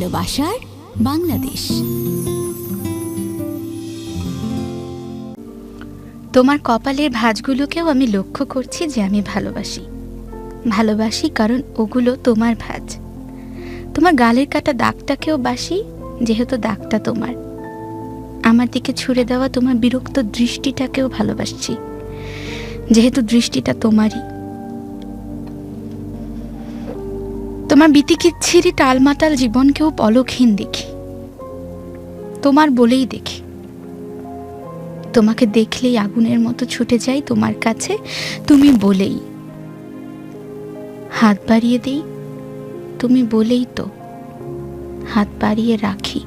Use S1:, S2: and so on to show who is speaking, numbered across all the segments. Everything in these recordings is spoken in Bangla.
S1: ভালোবাসার বাংলাদেশ।
S2: তোমার কপালের ভাঁজগুলোকেও আমি লক্ষ্য করছি যে আমি ভালোবাসি কারণ ওগুলো তোমার ভাঁজ। তোমার গালের কাটা দাগটাকেও বাসি যেহেতু দাগটা তোমার। আমার দিকে ছুঁড়ে দেওয়া তোমার বিরক্ত দৃষ্টিটাকেও ভালোবাসছি যেহেতু দৃষ্টিটা তোমারই। তোমার বিতিকিচ্ছিরি টালমাটাল জীবনকেও পলকহীন দেখি, তোমার বলেই দেখি। তোমাকে দেখলেই আগুনের মতো ছুটে যাই তোমার কাছে, তুমি বলেই। হাত বাড়িয়ে দেই, তুমি বলেই তো হাত বাড়িয়ে রাখি।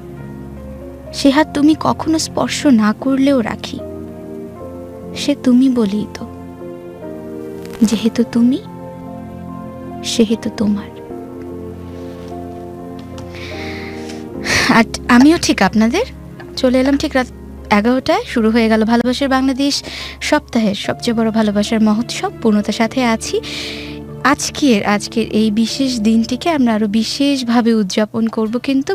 S2: সে হাত তুমি কখনো স্পর্শ না করলেও রাখি, সে তুমি বলেই তো। যেহেতু তুমি সেহেতু তোমার। আর আমিও ঠিক আপনাদের চলে এলাম ঠিক রাত 11টায়। শুরু হয়ে গেল ভালোবাসার বাংলাদেশ সপ্তাহের সবচেয়ে বড় ভালোবাসার মহোৎসব। পূর্ণতার সাথে আছি। আজকের এই বিশেষ দিনটিকে আমরা আরো বিশেষভাবে উদযাপন করব কিন্তু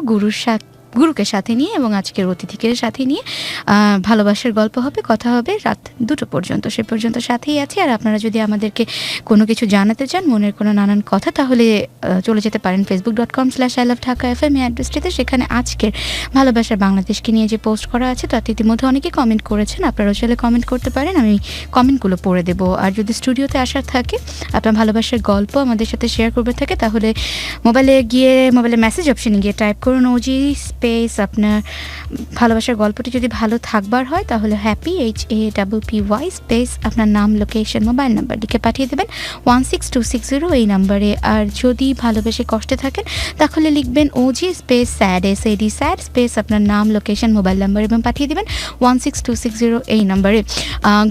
S2: গুরুকে সাথে নিয়ে এবং আজকের অতিথিকে সাথে নিয়ে। ভালোবাসার গল্প হবে, কথা হবে রাত 2টো পর্যন্ত। সে পর্যন্ত সাথেই আছি। আর আপনারা যদি আমাদেরকে কোনো কিছু জানাতে চান, মনের কোনো নানান কথা, তাহলে চলে যেতে পারেন facebook.com/iloveDhaka.fm এই অ্যাড্রেসটিতে। সেখানে আজকের ভালোবাসার বাংলাদেশকে নিয়ে যে পোস্ট করা আছে তাতে ইতিমধ্যে অনেকেই কমেন্ট করেছেন। আপনারা চাইলে কমেন্ট করতে পারেন, আমি কমেন্টগুলো পড়ে দেবো। আর যদি স্টুডিওতে আসার থাকে, আপনার ভালোবাসার গল্প আমাদের সাথে শেয়ার করবে থাকে, তাহলে মোবাইলে মেসেজ অপশনে গিয়ে টাইপ করুন ওজি স্পেস আপনার ভালোবাসার গল্পটি যদি ভালো থাকবার হয় তাহলে হ্যাপি HAPPY স্পেস আপনার নাম, লোকেশন, মোবাইল নাম্বার লিখে পাঠিয়ে দেবেন 16260 এই নাম্বারে। আর যদি ভালোবেসে কষ্টে থাকেন তাহলে লিখবেন OG space sad SAD sad space আপনার নাম, লোকেশন, মোবাইল নাম্বার এবং পাঠিয়ে দেবেন 16260 এই নাম্বারে।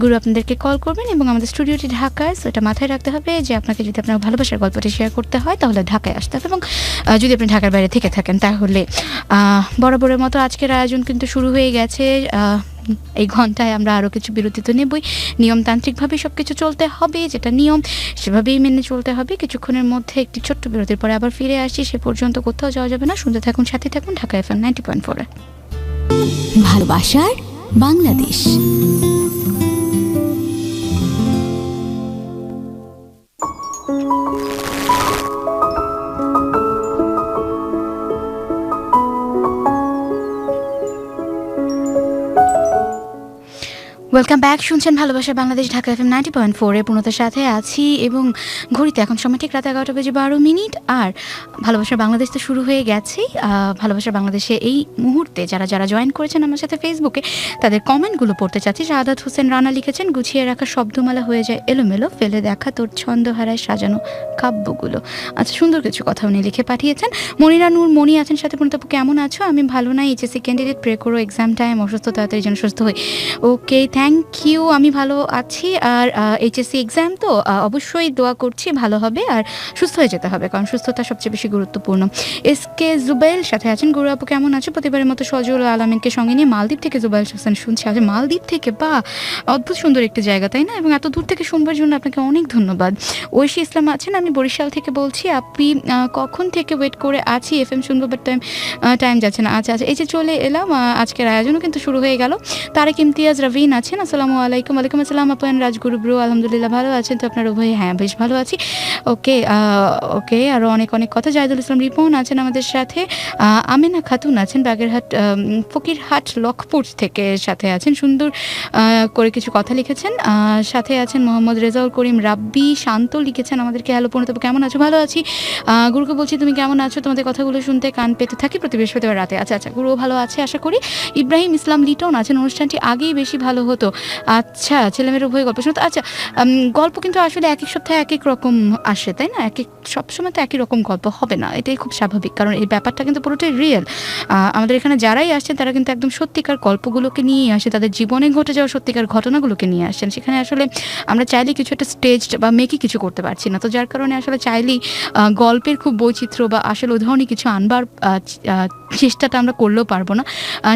S2: গুরু আপনাদেরকে কল করবেন এবং আমাদের স্টুডিওটি ঢাকায়, এটা মাথায় রাখতে হবে যে আপনাকে যদি আপনার ভালোবাসার গল্পটি শেয়ার করতে হয় তাহলে ঢাকায় আসতে হবে। এবং যদি আপনি ঢাকার বাইরে থেকে থাকেন তাহলে বরাবরের মতো আজকের আয়োজন কিন্তু শুরু হয়ে গেছে। এই ঘন্টায় আমরা আরও কিছু বিরতি তো নেবই। নিয়মতান্ত্রিকভাবে সব কিছু চলতে হবে, যেটা নিয়ম সেভাবেই মেনে চলতে হবে। কিছুক্ষণের মধ্যে একটি ছোট্ট বিরতির পরে আবার ফিরে আসি। সে পর্যন্ত কোথাও যাওয়া যাবে না। শুনতে থাকুন, সাথে থাকুন ঢাকা FM 90.4।
S1: ভালোবাসার বাংলাদেশ।
S2: Welcome back. শুনছেন ভালোবাসার বাংলাদেশ ঢাকা FM 90.4 পূর্ণতার সাথে আছি এবং ঘড়িতে এখন সময় ঠিক রাত 11:12। আর ভালোবাসার বাংলাদেশ তো শুরু হয়ে গেছেই। ভালোবাসার বাংলাদেশে এই মুহূর্তে যারা জয়েন করেছেন আমার সাথে ফেসবুকে, তাদের কমেন্টগুলো পড়তে চাচ্ছি। শাহাদাত হোসেন রানা লিখেছেন, গুছিয়ে রাখা শব্দমালা হয়ে যায় এলোমেলো, ফেলে দেখা তোর ছন্দ হারায় সাজানো কাব্যগুলো। আচ্ছা, সুন্দর কিছু কথা উনি লিখে পাঠিয়েছেন। মনিরা নূর মনি আছেন সাথে। পূর্ণতাপু কেমন আছো? আমি ভালো নাই, HSC ক্যান্ডিডেট, প্রে করো এক্সাম টাইম অসুস্থ, তাড়াতাড়ি যেন সুস্থ হই। ওকে, থ্যাংক ইউ। আমি ভালো আছি। আর HSC এক্সাম তো অবশ্যই দোয়া করছি ভালো হবে আর সুস্থ হয়ে যেতে হবে, কারণ সুস্থতা সবচেয়ে বেশি গুরুত্বপূর্ণ। SK জুবেল সাথে আছেন। গুরু আপু কেমন আছো? প্রতিবারের মতো সজল আলামিনকে সঙ্গে নিয়ে মালদ্বীপ থেকে জুবেল হোসেন শুনছি। আজ মালদ্বীপ থেকে, বা অদ্ভুত সুন্দর একটি জায়গা, তাই না? এবং এত দূর থেকে শুনবার জন্য আপনাকে অনেক ধন্যবাদ। ঐশী ইসলাম আছেন। আমি বরিশাল থেকে বলছি। আপনি কখন থেকে ওয়েট করে আছি, FM শুনবো, বাট টাইম যাচ্ছে না। আচ্ছা, এই যে চলে এলাম। আজকের আয়োজনও কিন্তু শুরু হয়ে গেল। তারেক ইমতিয়াজ রাভিন আছেন। আসসালামু আলাইকুম। ওয়ালাইকুম আসসালাম আপু। রাজগুরু ব্রো, আলহামদুলিল্লাহ ভালো আছেন তো আপনার উভয়? হ্যাঁ, বেশ ভালো আছি। ওকে, আরও অনেক কথা। জাহিদুল ইসলাম রিপন আছেন আমাদের সাথে। আমিনা খাতুন আছেন বাগেরহাট, ফকিরহাট, লক্ষপুর থেকে সাথে আছেন। সুন্দর করে কিছু কথা লিখেছেন। সাথে আছেন মোহাম্মদ রেজাউল করিম রাব্বি শান্ত লিখেছেন আমাদেরকে, হ্যালো পূর্ণতাপু কেমন আছো? ভালো আছি। গুরুকে বলছি তুমি কেমন আছো? তোমাদের কথাগুলো শুনতে কান পেতে থাকি প্রতি বৃহস্পতিবার রাতে। আচ্ছা, গুরুও ভালো আছে আশা করি। ইব্রাহিম ইসলাম লিটন আছেন। অনুষ্ঠানটি আগেই বেশি ভালো হতো। আচ্ছা, ছেলেমেয়ের উভয় গল্প শুনতে। আচ্ছা, গল্প কিন্তু আসলে এক এক সপ্তাহে এক এক রকম আসে, তাই না? সবসময় তো একই রকম গল্প হবে না, এটাই খুব স্বাভাবিক, কারণ এই ব্যাপারটা কিন্তু পুরোটাই রিয়েল। আমাদের এখানে যারাই আসছেন তারা কিন্তু একদম সত্যিকার গল্পগুলোকে নিয়ে আসে, তাদের জীবনে ঘটে যাওয়া সত্যিকার ঘটনাগুলোকে নিয়ে আসছেন। সেখানে আসলে আমরা চাইলেই কিছু একটা স্টেজড বা মেকি কিছু করতে পারছি না, তো যার কারণে আসলে চাইলেই গল্পের খুব বৈচিত্র্য বা আসলে উদাহরণই কিছু আনবার চেষ্টাটা আমরা করলেও পারবো না।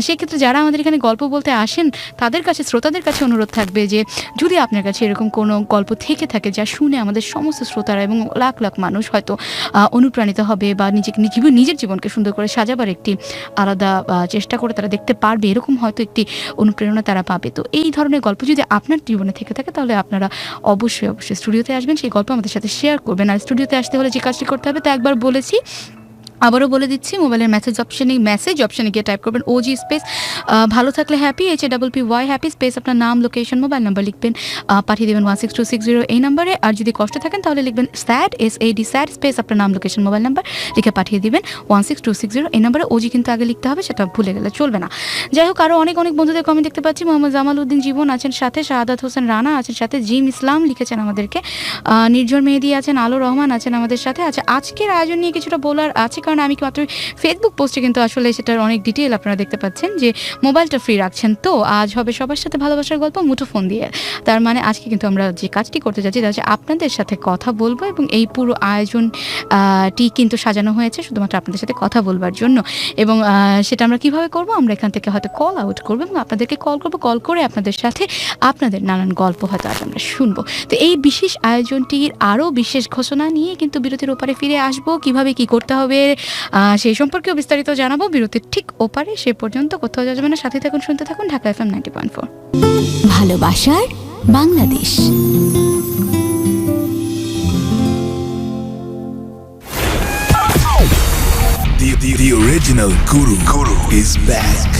S2: সেক্ষেত্রে যারা আমাদের এখানে গল্প বলতে আসেন তাদের কাছে, শ্রোতাদের আপনাদের কাছে অনুরোধ থাকবে যে যদি আপনার কাছে এরকম কোনো গল্প থেকে থাকে যা শুনে আমাদের সমস্ত শ্রোতারা এবং লাখ লাখ মানুষ হয়তো অনুপ্রাণিত হবে বা নিজের জীবনকে সুন্দর করে সাজাবার একটি আলাদা চেষ্টা করে তারা দেখতে পারবে, এরকম হয়তো একটি অনুপ্রেরণা তারা পাবে। তো এই ধরনের গল্প যদি আপনার জীবনে থেকে থাকে তাহলে আপনারা অবশ্যই স্টুডিওতে আসবেন, সেই গল্প আমাদের সাথে শেয়ার করবেন। আর স্টুডিওতে আসতে হলে যে কাজটি করতে হবে তা একবার বলেছি, আবারও বলে দিচ্ছি। মোবাইলের মেসেজ অপশানে গিয়ে টাইপ করবেন OG স্পেস ভালো থাকলে হ্যাপি, HAPPY হ্যাপি স্পেস আপনার নাম, লোকেশন, মোবাইল নাম্বার লিখবেন, পাঠিয়ে দেবেন 16260 এই নাম্বারে। আর যদি কষ্ট থাকেন তাহলে লিখবেন SAD SAD স্পেস আপনার নাম, লোকেশন, মোবাইল নাম্বার লিখে পাঠিয়ে দিবেন 16260 এই নাম্বারে। OG কিন্তু আগে লিখতে হবে, সেটা ভুলে গেলে চলবে না। যাই হোক, আরও অনেক বন্ধুদের কমেন্ট দেখতে পাচ্ছি। মোহাম্মদ জামাল উদ্দিন জীবন আছেন সাথে, শাহাদাত হোসেন রানা আছেন সাথে, জিম ইসলাম লিখেছেন আমাদেরকে, নির্ঝর মেহেদি আছেন, আলো রহমান আছেন আমাদের সাথে। আচ্ছা, আজকের আয়োজন নিয়ে কিছুটা বলার আছে, কারণ আমি মাত্র ফেসবুক পোস্টে কিন্তু আসলে সেটার অনেক ডিটেল আপনারা দেখতে পাচ্ছেন যে মোবাইলটা ফ্রি রাখছেন। তো আজ হবে সবার সাথে ভালোবাসার গল্প মুঠোফোন দিয়ে। তার মানে আজকে কিন্তু আমরা যে কাজটি করতে যাচ্ছি তা হচ্ছে আপনাদের সাথে কথা বলবো, এবং এই পুরো আয়োজনটি কিন্তু সাজানো হয়েছে শুধুমাত্র আপনাদের সাথে কথা বলবার জন্য। এবং সেটা আমরা কিভাবে করব, আমরা এখান থেকে হয়তো কল আউট করবো এবং আপনাদেরকে কল করবো, কল করে আপনাদের সাথে আপনাদের নানান গল্প হয়তো আজ আমরা শুনবো। তো এই বিশেষ আয়োজনটির আরও বিশেষ ঘোষণা নিয়ে কিন্তু বিরতির ওপারে ফিরে আসবো, কিভাবে কি করতে হবে সেই সম্পর্কেও বিস্তারিত জানাবো বিরতির ঠিক ওপারে। সে পর্যন্ত কোথাও যাবেন না, সাথে থাকুন, শুনতে থাকুন ঢাকা FM 90.4
S1: ভালোবাসার Bangladesh.
S3: The original Guru is back.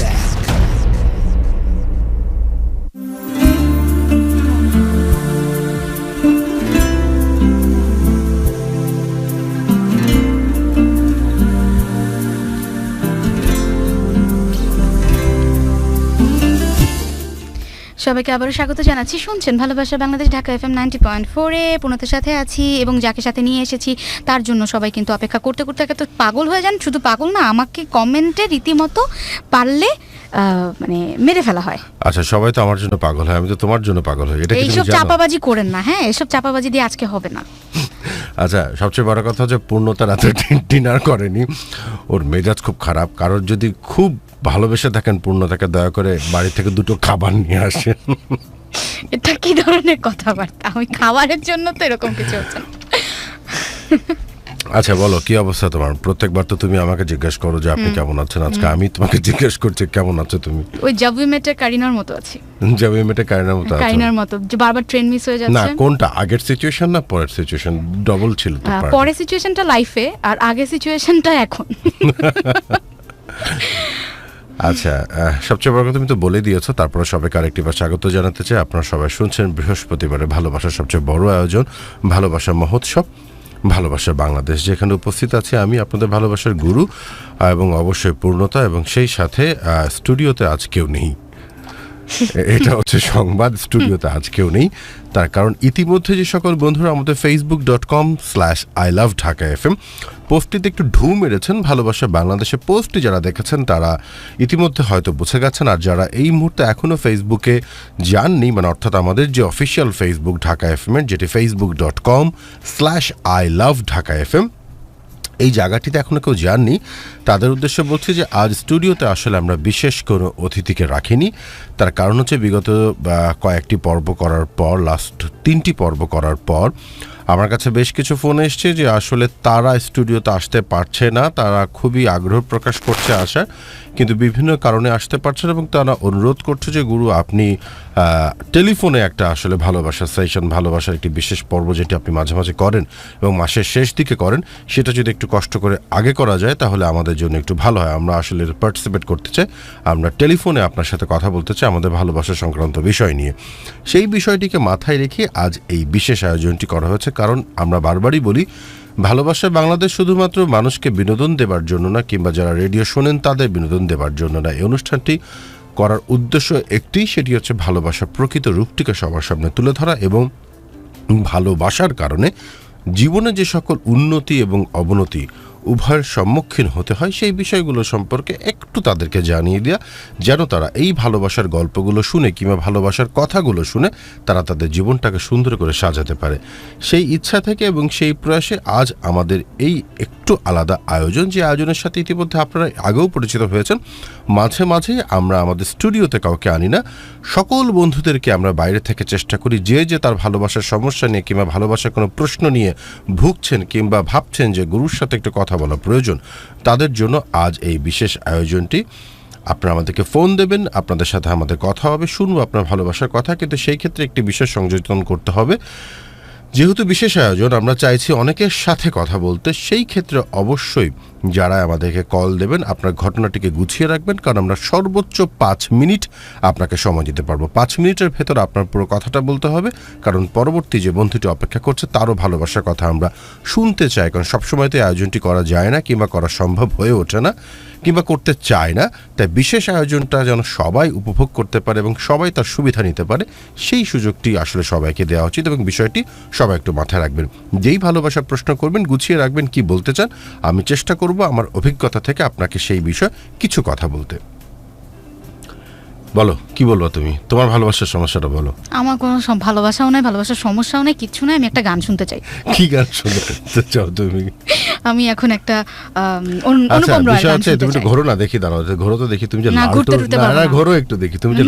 S2: সবাইকে আবারও স্বাগত জানাচ্ছি। শুনছেন ভালোবাসা বাংলাদেশ, ঢাকা FM 90.4-এ পূর্ণতার সাথে আছি, এবং যাকে সাথে নিয়ে এসেছি তার জন্য সবাই কিন্তু অপেক্ষা করতে করতে তো পাগল হয়ে যান। শুধু পাগল না, আমাকে কমেন্টে রীতিমতো পারলে মানে মেরে ফেলা হয়।
S4: আচ্ছা, সবাই তো আমার জন্য পাগল হয়, আমি তো তোমার জন্য পাগল হই। এটা
S2: এইসব চাপাবাজি করেন না, হ্যাঁ, এসব চাপাবাজি দিয়ে আজকে হবে না।
S4: আচ্ছা, সবচেয়ে বড় কথা হচ্ছে পূর্ণতা রাতে ডিনার করেনি, ওর মেজাজ খুব খারাপ। কারোর যদি খুব ভালোবেসে থাকেন পূর্ণতাকে দয়া করে বাড়ি থেকে দুটো খাবার নিয়ে আসেন।
S2: এটা কি ধরনের কথাবার্তা? আমি খাবারের জন্য তো এরকম কিছু হচ্ছে না।
S4: আচ্ছা বলো, কি অবস্থা তোমার? প্রত্যেকবার তো তুমি আমাকে জিজ্ঞেস করো যে আপনি কেমন আছেন, আজকে আমি তোমাকে জিজ্ঞেস করছি কেমন আছো তুমি।
S2: ওই জাভি মেটে কারিনার মতো আছি।
S4: জাভি মেটে কারিনার মতো আছো?
S2: কারিনার মতো যে বারবার ট্রেন মিস হয়ে যাচ্ছে।
S4: না, কোনটা আগের সিচুয়েশন না পরের সিচুয়েশন? ডবল ছিল তো।
S2: পরের সিচুয়েশনটা লাইফে, আর আগের সিচুয়েশনটা এখন।
S4: আচ্ছা, সবচেয়ে বড় কথা তুমি তো বলে দিয়েছো, তারপরে সবাইকে আরেকটিবার স্বাগত জানাতে চাই। আপনারা সবাই শুনছেন বৃহস্পতিবারে ভালোবাসার সবচেয়ে বড় আয়োজন, ভালোবাসা মহোৎসব, ভালোবাসা বাংলাদেশ, যেখানে উপস্থিত আছে আমি আপনাদের ভালোবাসার গুরু এবং অবশ্যই পূর্ণতা, এবং সেই সাথে স্টুডিওতে আজ কেউ নেই। এটা হচ্ছে সংবাদ, স্টুডিওতে আজ কেউ নেই। তার কারণ ইতিমধ্যে যে সকল বন্ধুরা আমাদের facebook.com/iloveDhakaFM পোস্টটিতে একটু ঢু মেরেছেন ভালোবাসা বাংলাদেশে, পোস্টটি যারা দেখেছেন তারা ইতিমধ্যে হয়তো বুঝে গেছেন। আর যারা এই মুহূর্তে এখনও ফেসবুকে যাননি, মানে অর্থাৎ আমাদের যে অফিসিয়াল ফেসবুক ঢাকা এফএম-এর, যেটি facebook.com/iloveDhakaFM, এই জায়গাটিতে এখনও কেউ যাননি, তাদের উদ্দেশ্যে বলছি যে আজ স্টুডিওতে আসলে আমরা বিশেষ কোনো অতিথিকে রাখিনি। তার কারণ হচ্ছে বিগত কয়েকটি পর্ব করার পর, লাস্ট 3টি পর্ব করার পর আমার কাছে বেশ কিছু ফোন এসছে যে আসলে তারা স্টুডিওতে আসতে পারছে না, তারা খুবই আগ্রহ প্রকাশ করছে আসার, কিন্তু বিভিন্ন কারণে আসতে পারছে না, এবং তারা অনুরোধ করছে যে গুরু আপনি টেলিফোনে একটা আসলে ভালোবাসার সেশন, ভালোবাসার একটি বিশেষ পর্ব যেটি আপনি মাঝে মাঝে করেন এবং মাসের শেষ দিকে করেন, সেটা যদি একটু কষ্ট করে আগে করা যায় তাহলে আমাদের জন্য একটু ভালো হয়। আমরা আসলে পার্টিসিপেট করতে চাই, আমরা টেলিফোনে আপনার সাথে কথা বলতে চাই আমাদের ভালোবাসা সংক্রান্ত বিষয় নিয়ে। সেই বিষয়টিকে মাথায় রেখে আজ এই বিশেষ আয়োজনটি করা হয়েছে। কারণ আমরা বারবারই বলি, ভালোবাসা বাংলাদেশ শুধুমাত্র মানুষকে বিনোদন দেবার জন্য না, কিংবা যারা রেডিও শোনেন তাদের বিনোদন দেবার জন্য না। এই অনুষ্ঠানটি করার উদ্দেশ্য একটি, সেটি হচ্ছে ভালোবাসার প্রকৃত রূপটিকে সবার সামনে তুলে ধরা, এবং ভালোবাসার কারণে জীবনে যে সকল উন্নতি এবং অবনতি, উভয়ের সম্মুখীন হতে হয় সেই বিষয়গুলো সম্পর্কে একটু তাদেরকে জানিয়ে দেওয়া, যেন তারা এই ভালোবাসার গল্পগুলো শুনে কিংবা ভালোবাসার কথাগুলো শুনে তারা তাদের জীবনটাকে সুন্দর করে সাজাতে পারে। সেই ইচ্ছা থেকে এবং সেই প্রয়াসে আজ আমাদের এই একটু আলাদা আয়োজন, যে আয়োজনের সাথে ইতিমধ্যে আপনারা আগেও পরিচিত হয়েছেন। মাঝে মাঝে আমরা আমাদের স্টুডিওতে কাউকে আনি না, সকল বন্ধুদেরকে আমরা বাইরে থেকে চেষ্টা করি যে তার ভালোবাসার সমস্যা নিয়ে কিংবা ভালোবাসার কোনো প্রশ্ন নিয়ে ভুগছেন কিংবা ভাবছেন যে গুরুর সাথে একটু কথা বলা প্রয়োজন, তাদের জন্য আজ এই বিশেষ আয়োজনটি। আপনারা আমাদেরকে ফোন দেবেন, আপনাদের সাথে আমাদের কথা হবে, শুনবো আপনার ভালোবাসার কথা, কিন্তু সেই ক্ষেত্রে একটি বিশেষ সংযোজন করতে হবে। যেহেতু বিশেষ আয়োজন, আমরা চাইছি অনেকের সাথে কথা বলতে, সেই ক্ষেত্রে অবশ্যই যারা আমাদেরকে কল দেবেন আপনার ঘটনাটিকে গুছিয়ে রাখবেন, কারণ আমরা সর্বোচ্চ 5 মিনিট আপনাকে সময় দিতে পারবো। 5 মিনিটের ভেতর আপনার পুরো কথাটা বলতে হবে, কারণ পরবর্তী যে বন্ধুটি অপেক্ষা করছে তারও ভালোবাসার কথা আমরা শুনতে চাই। কারণ সবসময় তো আয়োজনটি করা যায় না কিংবা করা সম্ভব হয়ে ওঠে না কিংবা করতে চায় না, তাই বিশেষ আয়োজনটা যেন সবাই উপভোগ করতে পারে এবং সবাই তার সুবিধা নিতে পারে, সেই সুযোগটি আসলে সবাইকে দেওয়া উচিত। এবং বিষয়টি সবাই একটু মাথায় রাখবেন, যেই ভালোবাসার প্রশ্ন করবেন গুছিয়ে রাখবেন কি বলতে চান। আমি চেষ্টা করব আমার অভিজ্ঞতা থেকে আপনাকে সেই বিষয়ে কিছু কথা বলতে। বলো, কি বলবো তুমি? তোমার ভালোবাসার সমস্যাটা বলো।
S2: আমার কোনো ভালোবাসাও নাই, ভালোবাসার সমস্যাও নাই, কিচ্ছু নাই। আমি একটা গান শুনতে চাই।
S4: কি গান শুনতে চাও তুমি?
S2: আমি এখন একটা অনুপম রয়ের গান শুনতে চাই।
S4: তুমি একটু ঘোরো না, দেখি দাঁড়াও, ঘোরো তো দেখি। তুমি যে ঘোরো একটু দেখি, তুমি যে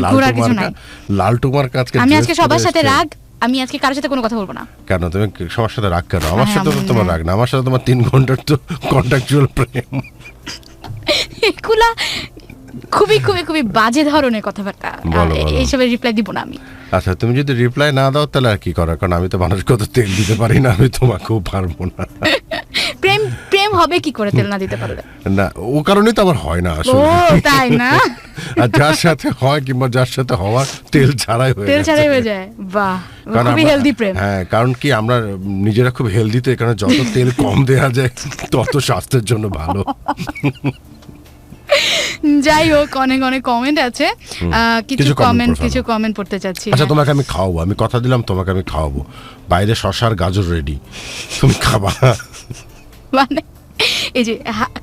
S4: লালটুমার কাজকে।
S2: আমি আজকে সবার সাথে রাগ, আমি আজকে কারোর সাথে কোনো কথা বলবো না।
S4: কেন তুমি সবার সাথে রাগ কেন? আমার সাথে তো তোমার রাগ না, আমার সাথে তোমার 3 ঘন্টার তো কন্ট্রাকচুয়াল প্রেম।
S2: এগুলা খুবই খুবই খুবই বাজে ধরনের কথাবার্তা, এইসবের রিপ্লাই দিব না আমি।
S4: আচ্ছা, তুমি যদি রিপ্লাই না দাও তাহলে আর কি করার? কারণ আমি তো মানুষকে তো তেল দিতে পারি না, আমি তোমাকেও পারবো না।
S2: প্রেম প্রেম হবে কি করে তেল না দিতে পারলে?
S4: না, ও কারণেই তো আমার হয় না আসলে।
S2: ও তাই না?
S4: আর যার সাথে হয় কিংবা যার সাথে হওয়ার তেল ছাড়াই হয়ে যায়।
S2: বাহ, খুবই হেলদি প্রেম।
S4: হ্যাঁ, কারণ কি আমরা নিজেরা খুব হেলদি, তো এখানে যত তেল কম দেওয়া যায় তত স্বাস্থ্যের জন্য ভালো।
S2: যাই হোক, অনেক অনেক কমেন্ট আছে, কিছু কমেন্ট পড়তে চাচ্ছি।
S4: আচ্ছা, তোমাকে আমি খাওয়াবো, আমি কথা দিলাম তোমাকে আমি খাওয়াবো। বাইরে শশার গাজর রেডি, তুমি খাবা।
S2: মানে এই যে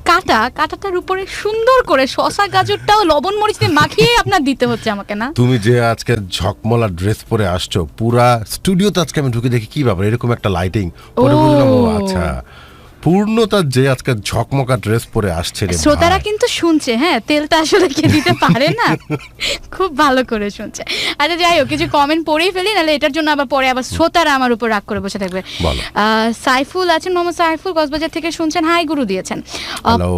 S2: কাটাটার উপরে সুন্দর করে শসা গাজরটাও লবণ মরিচ দিয়ে মাখিয়ে আপনার দিতে হচ্ছে আমাকে, না?
S4: তুমি যে আজকে ঝকমলা ড্রেস পরে আসছো, পুরা স্টুডিওতে আজকে আমি ঢুকে দেখি কি ব্যাপার, এরকম একটা লাইটিং পরে বুঝলাম ও আচ্ছা পূর্ণতা যে আজকে ঝকমকা ড্রেস পরে আসছে রে।
S2: শ্রোতারা কিন্তু শুনছে, হ্যাঁ, তেলটা আসলে কে দিতে পারে না, খুব ভালো করে শুনছে। আচ্ছা যাই হোক, কিছু কমেন্ট পড়েই ফেলি, নাহলে এটার জন্য আবার পরে আবার শ্রোতারা আমার উপর রাগ করে বসে থাকবে। সাইফুল আছেন, মোহাম্মদ সাইফুল কক্সবাজার থেকে শুনছেন, হাই গুরু দিয়েছেন।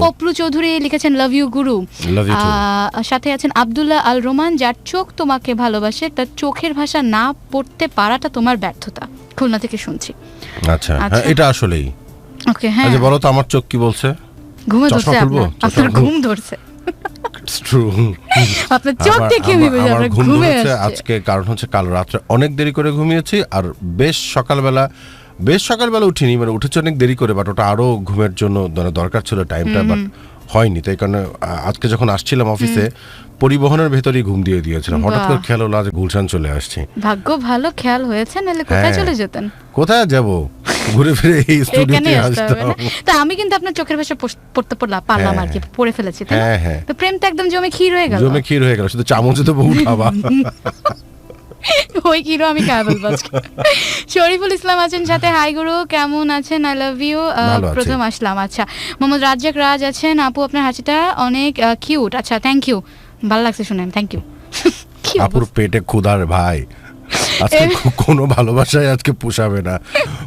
S2: পপলু চৌধুরী লিখেছেন লাভ ইউ গুরু। সাথে আছেন আব্দুল্লাহ আল রোমান, যার চোখ তোমাকে ভালোবাসে, তার চোখের ভাষা না পড়তে পারাটা তোমার ব্যর্থতা। খুলনা থেকে শুনছি।
S4: আচ্ছা, এটা আসলেই
S2: ওকে। হ্যাঁ,
S4: আচ্ছা বলো তো আমার চোখ কি বলছে?
S2: ঘুমে ধরছে আপনার ঘুম ধরছে। আপনার চোখ দেখে আপনার ঘুমে আসছে আজকে।
S4: কারণ হচ্ছে কাল রাত্রে অনেক দেরি করে ঘুমিয়েছি, আর বেশ সকালবেলা উঠিনি, মানে উঠেছি অনেক দেরি করে, বাট ওটা আরো ঘুমের জন্য দরকার ছিল টাইমটা, বাট হয়নি। তাই কারণে আজকে যখন আসছিলাম অফিসে পরিবহনের ভেতরেই ঘুম দিয়ে দিয়েছিলাম। হঠাৎ করে খেয়াল হলো আজ গুলশান চলে আসছি।
S2: ভাগ্য ভালো, খেয়াল হয়েছে, নাহলে কোথায় চলে যেতেন?
S4: কোথায় যাব, ঘুরে ফিরে এই স্টুডিওতে আসতাম।
S2: তা আমি কিন্তু আপনার চোখের ভাষা পড়তে পারলাম আর কি, পড়ে ফেলেছি, তাই না? তো প্রেম তো একদম জমে ক্ষীর হয়ে গেল,
S4: শুধু চামচে তো বহু খাবা।
S2: ওই কিরো আমি খাই বলবো আজকে। শরীফুল ইসলাম আছেন সাথে, হাই গুরু, কেমন আছেন? আই লাভ ইউ, প্রথম আসলাম। আচ্ছা, মোহাম্মদ রাজ্জাক রাজ আছেন, আপু আপনার হাসিটা অনেক কিউট। আচ্ছা, থ্যাংক ইউ, ভালো লাগছে শুনে, থ্যাংক ইউ।
S4: আপুর পেটে ক্ষুধার ভাই, আজকে কোনো ভালোবাসায় আজকে পোষাবে না।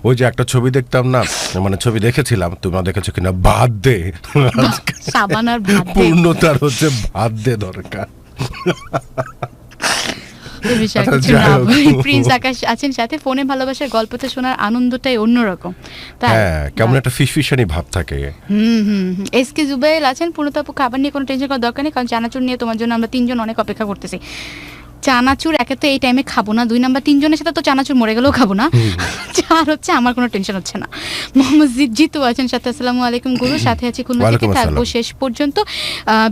S4: ওই যে একটা ছবি দেখতাম না, মানে ছবি দেখেছিলাম, তোমরা দেখেছো কিনা, ভাত দে, পূর্ণতার হচ্ছে ভাত দে দরকার।
S2: প্রিন্স আকাশ আছেন সাথে, ফোনে ভালোবাসার গল্পটা শোনার আনন্দটাই অন্যরকম।
S4: কেমন একটা ফিসফিসানি ভাব থাকে।
S2: এসকে জুবাইল আছেন, পূর্ণতাপু খাবার নিয়ে কোনো টেনশন করার দরকার নেই, কারণ চানাচুর নিয়ে তোমার জন্য আমরা 3 জন অনেক অপেক্ষা করতেছি। চানাচুর একে তো এই টাইমে খাবো না, 2 নাম্বার 3 জনের সাথে তো চানাচুর মরে গেলেও খাবো না, আর হচ্ছে আমার কোনো টেনশন হচ্ছে না। মোহাম্মদ জিতু আছেন সাথে, আসসালামু আলাইকুম গুরু, সাথে আছি খুলনা থেকে, থাকবো শেষ পর্যন্ত।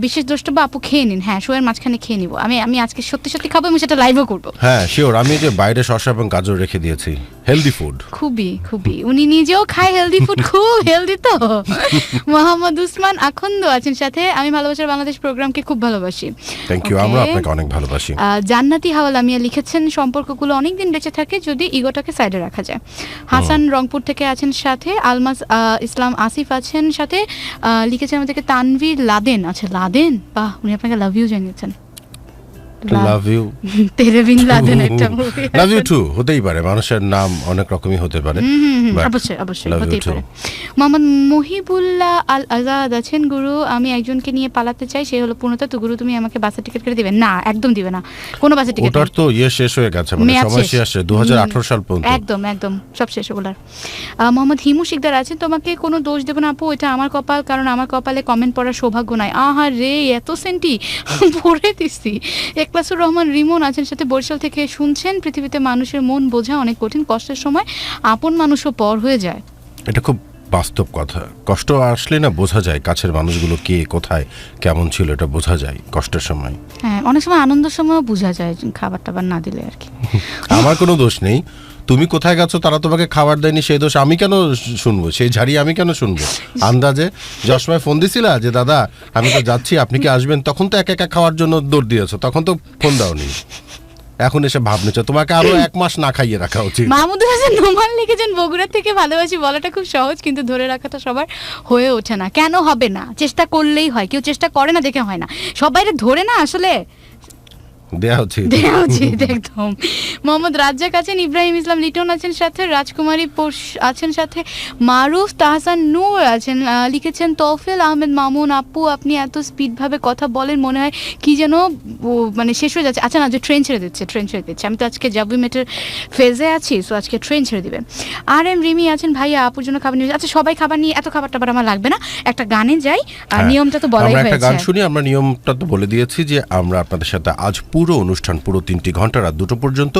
S2: বিশেষ দ্রষ্টব্য আপু খেয়ে নিন। হ্যাঁ, শোয়ের মাঝখানে খেয়ে নিব, আমি আজকে সত্যি খাবো এবং সেটা লাইভও করবো।
S4: হ্যাঁ শিওর, আমি যে বাইরে শসা এবং গাজর রেখে দিয়েছি। Healthy food.
S2: খুবই উনি নিজেও খায় হেলদি ফুড, খুব হেলদি তো। মোহাম্মদ উসমান আখন্দ আছেন সাথে। আমি ভালোবাসার বাংলাদেশ প্রোগ্রামকে খুব ভালোবাসি।
S4: থ্যাংক ইউ, আমরা আপনাকে অনেক ভালোবাসি।
S2: জান্নাতি হাওয়া লামিয়া লিখেছেন সম্পর্কগুলো অনেকদিন বেঁচে থাকে যদি ইগোটাকে সাইডে রাখা যায়। হাসান রংপুর থেকে আছেন সাথে। আলমাস ইসলাম আসিফ আছেন সাথে। লিখেছেন আমাদেরকে তানভীর লাদেন। আচ্ছা লাদেন, বাহ, উনি আপনাকে লাভ ইউ জানিয়েছেন।
S4: লাভ ইউ
S2: তেরে বিন লাদেন একটা মুভি।
S4: লাভ ইউ টু হতেই পারে, মানুষের নাম অনেক রকমই হতে পারে।
S2: অবশ্যই হতেই পারে। মোহাম্মদ মহিবুল্লাহ আল আজাদ আছেন। গুরু, আমি একজনকে নিয়ে পালাতে চাই, সে হলো পূর্ণতা। তো গুরু, তুমি আমাকে বাসের টিকিট কেটে দিবে? না, একদম দিবে না, কোনো বাসের টিকিট।
S4: ওটার তো শেষ হয়ে গেছে, মানে সময় শেষ 2018 সাল পর্যন্ত।
S2: একদম সব শেষ ওগুলার। মোহাম্মদ হিমু শিকদার আছে। তোমাকে কোনো দোষ দেব না আপু, এটা আমার কপাল, কারণ আমার কপালে কমেন্ট পড়ার সৌভাগ্য নাই। আহা রে, এত সেন্টি পড়ে দিচ্ছি। একলাসুর রহমান রিমন আছেন সাথে, বরিশাল থেকে শুনছেন। পৃথিবীতে মানুষের মন বোঝা অনেক কঠিন, কষ্টের সময় আপন মানুষও পর হয়ে যায়। এটা
S4: খুব বাস্তব কথা। কষ্ট আসলে না বোঝা যায় কাছের মানুষগুলো কে কোথায় কেমন ছিল, এটা বোঝা যায় কষ্টের সময়।
S2: হ্যাঁ, অনেক সময় আনন্দের সময়ও বোঝা যায় খাবার টাবার না দিলে আর কি।
S4: আমার কোনো দোষ নেই, তুমি কোথায় গেছো, তারা তোমাকে খাবার দেয়নি, সেই দোষ আমি কেন শুনবো? সেই ঝাড়ি আমি কেন শুনবো? আন্দাজে যার সময় ফোন দিছিলা যে দাদা আমি তো যাচ্ছি, আপনি কি আসবেন, তখন তো একা খাওয়ার জন্য দৌড় দিয়েছো, তখন তো ফোন দাওনি। এখন এসে ভাব নিচ্ছ, তোমাকে আরো 1 মাস না খাইয়ে রাখা উচিত।
S2: মাহমুদুল হাসান নোমান লিখেছেন, বগুড়া থেকে ভালোবাসি বলাটা খুব সহজ, কিন্তু ধরে রাখাটা সবার হয়ে ওঠে না। কেন হবে না? চেষ্টা করলেই হয়। কেউ চেষ্টা করে না দেখে হয় না, সবাই ধরে না আসলে দেয়া উচিত একদম। মোহাম্মদ রাজ্জাক আছেন। ইব্রাহিম ইসলাম লিটন আছেন সাথে। রাজকুমারী আছেন সাথে। মারুফ তাহসান নূর আছেন। লিখেছেন তৌফিল আহমেদ মামুন, আপু আপনি এত স্পিডভাবে কথা বলেন, মনে হয় কি যেন মানে শেষ হয়ে যাচ্ছে। আচ্ছা না, যে ট্রেন ছেড়ে দিচ্ছে। আমি তো আজকে জাবি মেটের ফেজে আছি, সো আজকে ট্রেন ছেড়ে দিবে। আর এম রিমি আছেন, ভাইয়া আপুর জন্য খাবার নিয়ে। আচ্ছা, সবাই খাবার নিয়ে, এত খাবার টাবার আমার লাগবে না, একটা গানে যাই। আর নিয়মটা তো বলাই হয়েছে,
S4: একটা গান শুনি। আমরা নিয়মটা তো বলে দিয়েছি যে আমরা আপনাদের সাথে আজ পুরো অনুষ্ঠান, পুরো 3টি ঘন্টা, রাত 2টো পর্যন্ত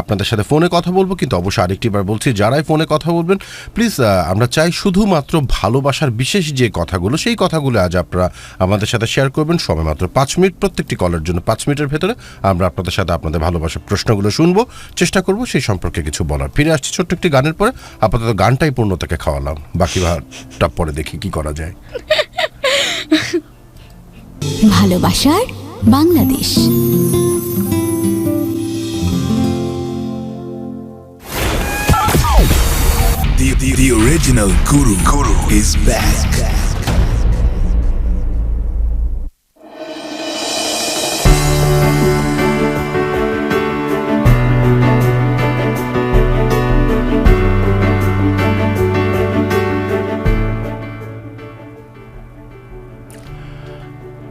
S4: আপনাদের সাথে ফোনে কথা বলবো। কিন্তু অবশ্যই আরেকটি বার বলছি, যারাই ফোনে কথা বলবেন প্লিজ, আমরা চাই শুধুমাত্র ভালোবাসার বিশেষ যে কথাগুলো, সেই কথাগুলো আজ আপনারা আমাদের সাথে শেয়ার করবেন। সময় মাত্র 5 মিনিট, প্রত্যেকটি কলের জন্য 5 মিনিটের ভেতরে আমরা আপনাদের সাথে আপনাদের ভালোবাসার প্রশ্নগুলো শুনবো, চেষ্টা করব সেই সম্পর্কে কিছু বলার। ফিরে আসছি ছোট্ট একটি গানের পরে। আপাতত গানটাই পূর্ণতাকে খাওয়ালাম, বাকি ভাগটা পরে দেখি কি করা যায়।
S1: ভালোবাসার Bangladesh.
S3: The original Guru is back.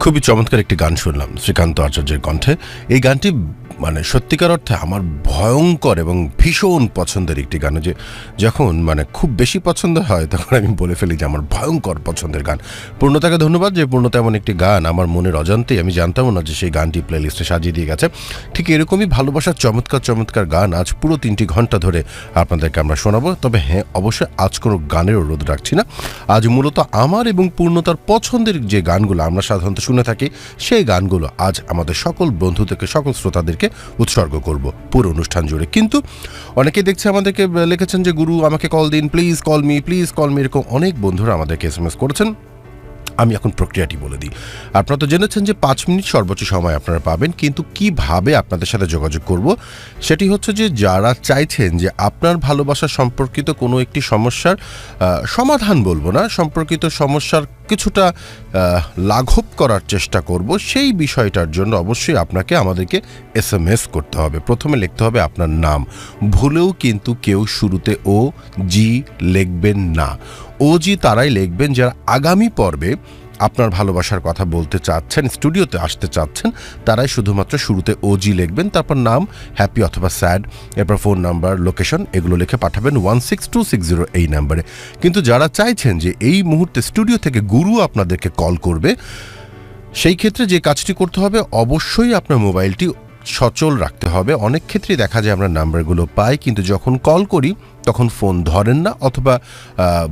S4: খুবই চমৎকার একটি গান শুনলাম শ্রীকান্ত আচার্যের কণ্ঠে। এই গানটি মানে সত্যিকার অর্থে আমার ভয়ঙ্কর এবং ভীষণ পছন্দের একটি গান। যে যখন মানে খুব বেশি পছন্দ হয় তখন আমি বলে ফেলি যে আমার ভয়ঙ্কর পছন্দের গান। পূর্ণতাকে ধন্যবাদ যে পূর্ণতা এমন একটি গান আমার মনের অজান্তেই, আমি জানতামও না যে সেই গানটি প্লেলিস্টে সাজিয়ে দিয়ে গেছে। ঠিক এরকমই ভালোবাসার চমৎকার গান আজ পুরো 3টি ঘন্টা ধরে আপনাদেরকে আমরা শোনাবো। তবে হ্যাঁ, অবশ্যই আজ কোনো গানের অনুরোধ রাখছি না। আজ মূলত আমার এবং পূর্ণতার পছন্দের যে গানগুলো আমরা সাধারণত শুনে থাকি, সেই গানগুলো আজ আমাদের সকল বন্ধুদেরকে, সকল শ্রোতাদেরকে উৎসর্গ করব পুরো অনুষ্ঠান জুড়ে। কিন্তু অনেকেই দেখছে আমাদেরকে লিখেছেন যে গুরু আমাকে কল দিন, প্লিজ কল মি, এরকম অনেক বন্ধুরা আমাদেরকে SMS করেছেন। আমি এখন প্রক্রিয়াটি বলে দিই। আপনারা তো জেনেছেন যে 5 মিনিট সর্বোচ্চ সময় আপনারা পাবেন, কিন্তু কিভাবে আপনাদের সাথে যোগাযোগ করব সেটি হচ্ছে যে যারা চাইছেন যে আপনার ভালোবাসা সম্পর্কিত কোনো একটি সমস্যার সমাধান বলবো না, সম্পর্কিত সমস্যার কিছুটা লাঘব করার চেষ্টা করব, সেই বিষয়টার জন্য অবশ্যই আপনাকে আমাদেরকে SMS করতে হবে। প্রথমে লিখতে হবে আপনার নাম। ভুলেও কিন্তু কেউ শুরুতে OG লিখবেন না। OG তারাই লিখবেন যারা আগামী পর্বে আপনার ভালোবাসার কথা বলতে চাচ্ছেন, স্টুডিওতে আসতে চাচ্ছেন, তারাই শুধুমাত্র শুরুতে OG লিখবেন, তারপর নাম, হ্যাপি অথবা স্যাড, এরপর ফোন নাম্বার, লোকেশন, এগুলো লিখে পাঠাবেন 16260 এই নাম্বারে। কিন্তু যারা চাইছেন যে এই মুহূর্তে স্টুডিও থেকে গুরু আপনাদেরকে কল করবে, সেই ক্ষেত্রে যে কাজটি করতে হবে, অবশ্যই আপনার মোবাইলটি সচল রাখতে হবে। অনেক ক্ষেত্রেই দেখা যায় আমরা নাম্বারগুলো পাই, কিন্তু যখন কল করি তখন ফোন ধরেন না, অথবা